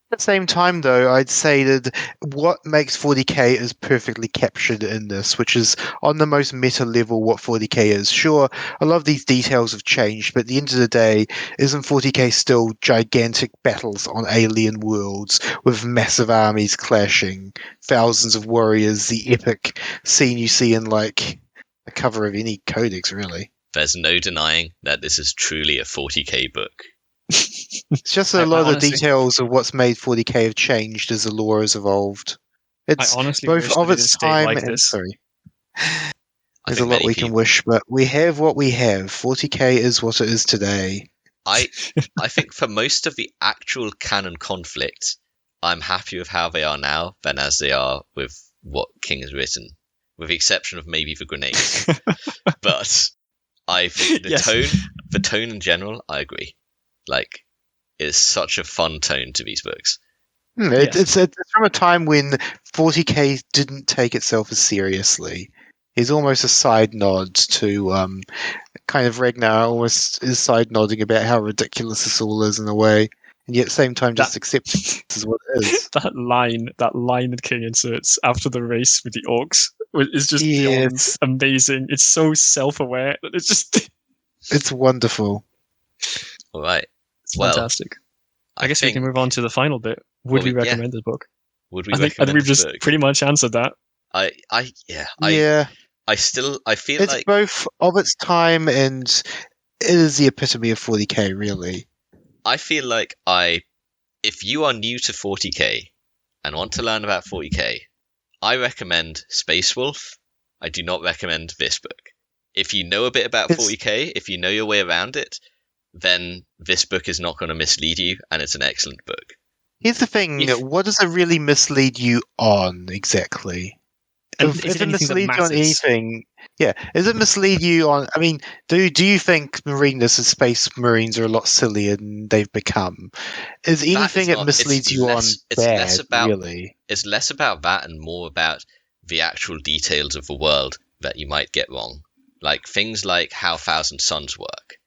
At the same time, though, I'd say that what makes 40k is perfectly captured in this, which is on the most meta level what 40k is. Sure, a lot of these details have changed, but at the end of the day, isn't 40k still gigantic battles on alien worlds with massive armies clashing, thousands of warriors, the epic scene you see in like a cover of any codex, really? there's no denying that this is truly a 40k book. It's just a lot of the details of what's made 40k have changed as the lore has evolved. It's I honestly both wish of that it its had stayed time like and this. sorry. I There's a think lot many we can people- wish, but we have what we have. 40k is what it is today. I think for most of the actual canon conflict, I'm happy with how they are now than as they are with what King has written, with the exception of maybe the grenades. But I think the Yes. tone in general, I agree. Like, it's such a fun tone to these books. It's from a time when 40k didn't take itself as seriously. It's almost a side nod to kind of Ragnar almost is side nodding about how ridiculous this all is in a way, and yet at the same time just accept this is what it is. that line that King inserts after the race with the orcs is just beyond amazing. It's so self-aware that it's just it's wonderful. All right. It's fantastic. I guess we can move on to the final bit. Would we recommend this book? Would we I think we've just pretty much answered that. I feel it's like both of its time and it is the epitome of 40k, really. I feel like if you are new to 40k and want to learn about 40k, I recommend Space Wolf. I do not recommend this book. If you know a bit about 40k, if you know your way around it, then this book is not going to mislead you, and it's an excellent book. Here's the thing, what does it really mislead you on, exactly? If it misleads you on anything, does it mislead you on... I mean, do you think Mariners and Space Marines are a lot sillier than they've become? Is anything that misleads you on bad, really? It's less about that and more about the actual details of the world that you might get wrong. Like things like how Thousand Suns work.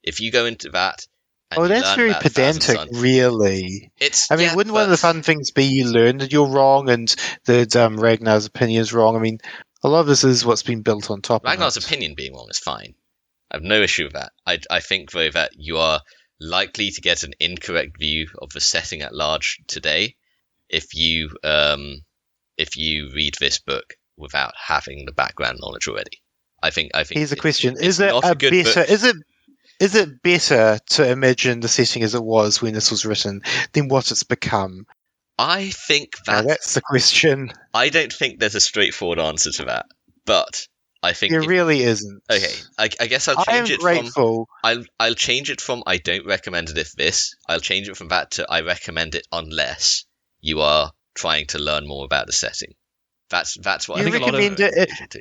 If you go into that... that's very pedantic, really. Wouldn't one of the fun things be you learn that you're wrong and that Ragnar's opinion is wrong? I mean, a lot of this is what's been built on top of it. Ragnar's opinion being wrong is fine. I have no issue with that. I think, though, that you are likely to get an incorrect view of the setting at large today if you read this book without having the background knowledge already. I think. Here's the question: Is it a better? Is it better to imagine the setting as it was when this was written than what it's become? I think that's the question. I don't think there's a straightforward answer to that, but I think there really isn't. Okay, I guess I'll change it from. I'll change it from I don't recommend it if this. I'll change it from that to I recommend it unless you are trying to learn more about the setting. That's what I think.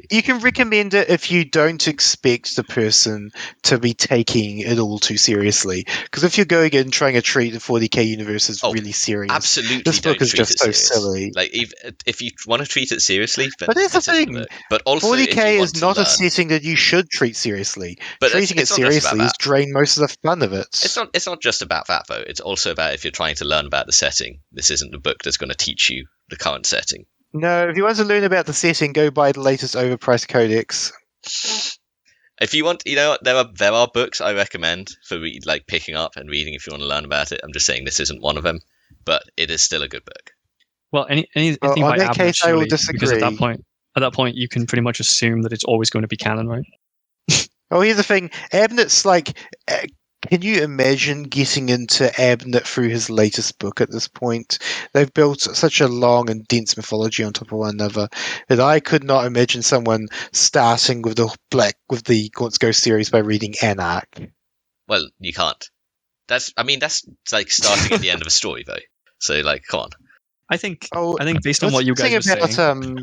You can recommend it if you don't expect the person to be taking it all too seriously. Because if you're going in trying to treat the 40k universe as really serious, absolutely, this book is just so silly. Like if you want to treat it seriously, but that's the thing. But also, 40k is not a setting that you should treat seriously. But treating it seriously is drain most of the fun of it. It's not just about that though. It's also about if you're trying to learn about the setting. This isn't the book that's going to teach you the current setting. No, if you want to learn about the setting, go buy the latest overpriced codex. If you want, there are books I recommend for picking up and reading if you want to learn about it. I'm just saying this isn't one of them, but it is still a good book. Well, anything by Abnett, I will disagree. Because at that point, you can pretty much assume that it's always going to be canon, right? Here's the thing: Abnett's like. Can you imagine getting into Abnett through his latest book at this point? They've built such a long and dense mythology on top of one another that I could not imagine someone starting with the Gaunt's Ghost series by reading Anarch. Well, you can't. That's like starting at the end of a story, though. So, come on. I think based on what you guys were saying,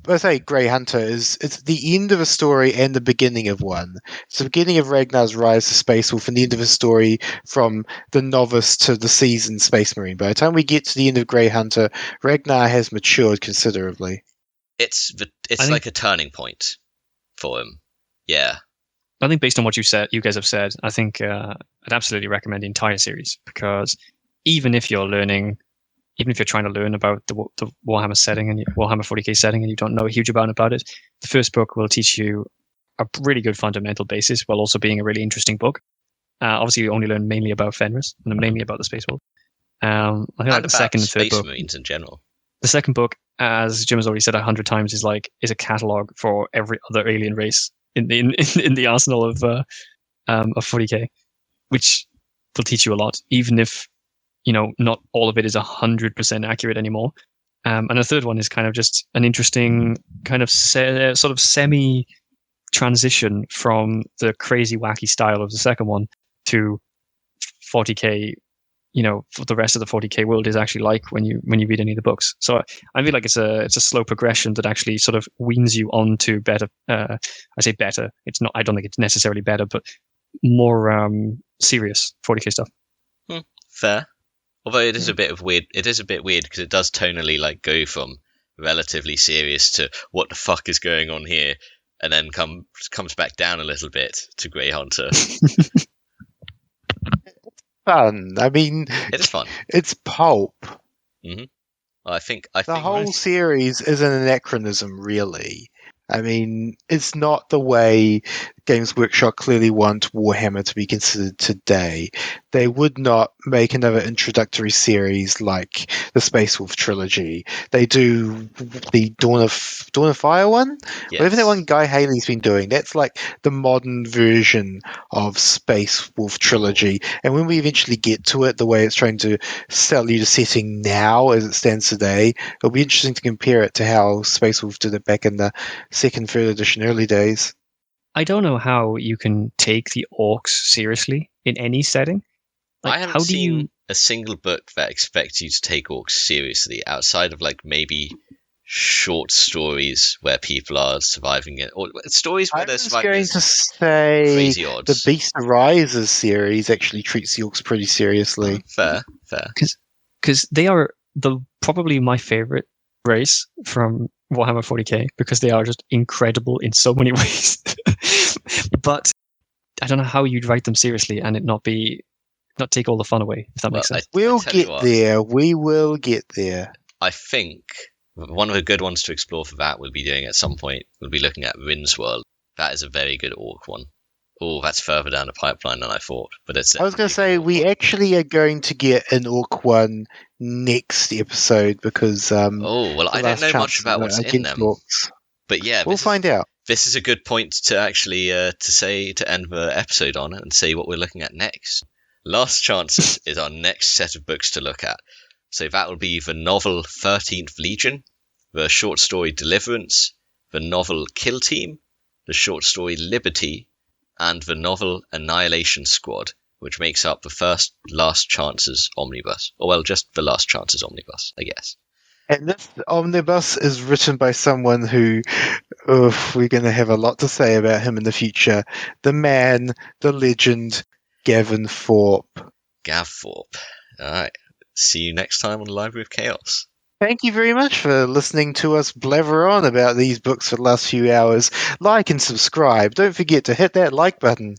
I say Grey Hunter it's the end of a story and the beginning of one. It's the beginning of Ragnar's rise to Space Wolf and the end of a story from the novice to the seasoned Space Marine. By the time we get to the end of Grey Hunter, Ragnar has matured considerably. It's like a turning point for him. Yeah. I think based on what you guys have said, I think I'd absolutely recommend the entire series because even if you're trying to learn about the Warhammer setting and Warhammer 40k setting and you don't know a huge amount about it, the first book will teach you a really good fundamental basis while also being a really interesting book. Obviously, you only learn mainly about Fenris and mainly about the Space Wolf. I think the second and third book, Marines in general. The second book, as Jim has already said 100 times, is a catalogue for every other alien race in the arsenal of 40k, which will teach you a lot, even if not all of it is 100% accurate anymore. And the third one is kind of just an interesting kind of sort of semi transition from the crazy wacky style of the second one to 40k. For the rest of the 40k world is actually like when you read any of the books. So I feel like it's a slow progression that actually sort of weans you on to better. I say better. It's not. I don't think it's necessarily better, but more serious 40k stuff. Fair. Although it is a bit weird because it does tonally like go from relatively serious to what the fuck is going on here, and then comes back down a little bit to Grey Hunter. Fun. I mean, it is fun. It's pulp. Mm-hmm. I think the whole series is an anachronism, really. I mean, it's not the way Games Workshop clearly want Warhammer to be considered today. They would not make another introductory series like the Space Wolf trilogy. They do the Dawn of Fire one? Yes. Whatever that one Guy Haley's been doing, that's like the modern version of Space Wolf trilogy. And when we eventually get to it, the way it's trying to sell you the setting now as it stands today, it'll be interesting to compare it to how Space Wolf did it back in the second, third edition early days. I don't know how you can take the orcs seriously in any setting. I haven't seen a single book that expects you to take orcs seriously outside of like maybe short stories where people are surviving it, or stories where they're surviving. I was going to say crazy odds. The Beast Arises series actually treats the orcs pretty seriously. Fair. Because they are probably my favorite race from Warhammer 40k, because they are just incredible in so many ways. But I don't know how you'd write them seriously and it not take all the fun away, if that makes sense. We'll get there. We will get there. I think one of the good ones to explore for that we'll be doing at some point. We'll be looking at Rin's World. That is a very good orc one. Oh, that's further down the pipeline than I thought. But I was going to say, we actually are going to get an orc one next episode because... I don't know much about what's in them. Orcs. But yeah, we'll find out. This is a good point to actually to end the episode on and say what we're looking at next. Last Chances is our next set of books to look at. So that will be the novel 13th Legion, the short story Deliverance, the novel Kill Team, the short story Liberty, and the novel Annihilation Squad, which makes up the first Last Chances omnibus. Or, well, just the Last Chances omnibus, I guess. And this omnibus is written by someone who, we're going to have a lot to say about him in the future. The man, the legend, Gavin Thorpe. Gav Thorpe. All right. See you next time on the Library of Chaos. Thank you very much for listening to us blather on about these books for the last few hours. Like and subscribe. Don't forget to hit that like button.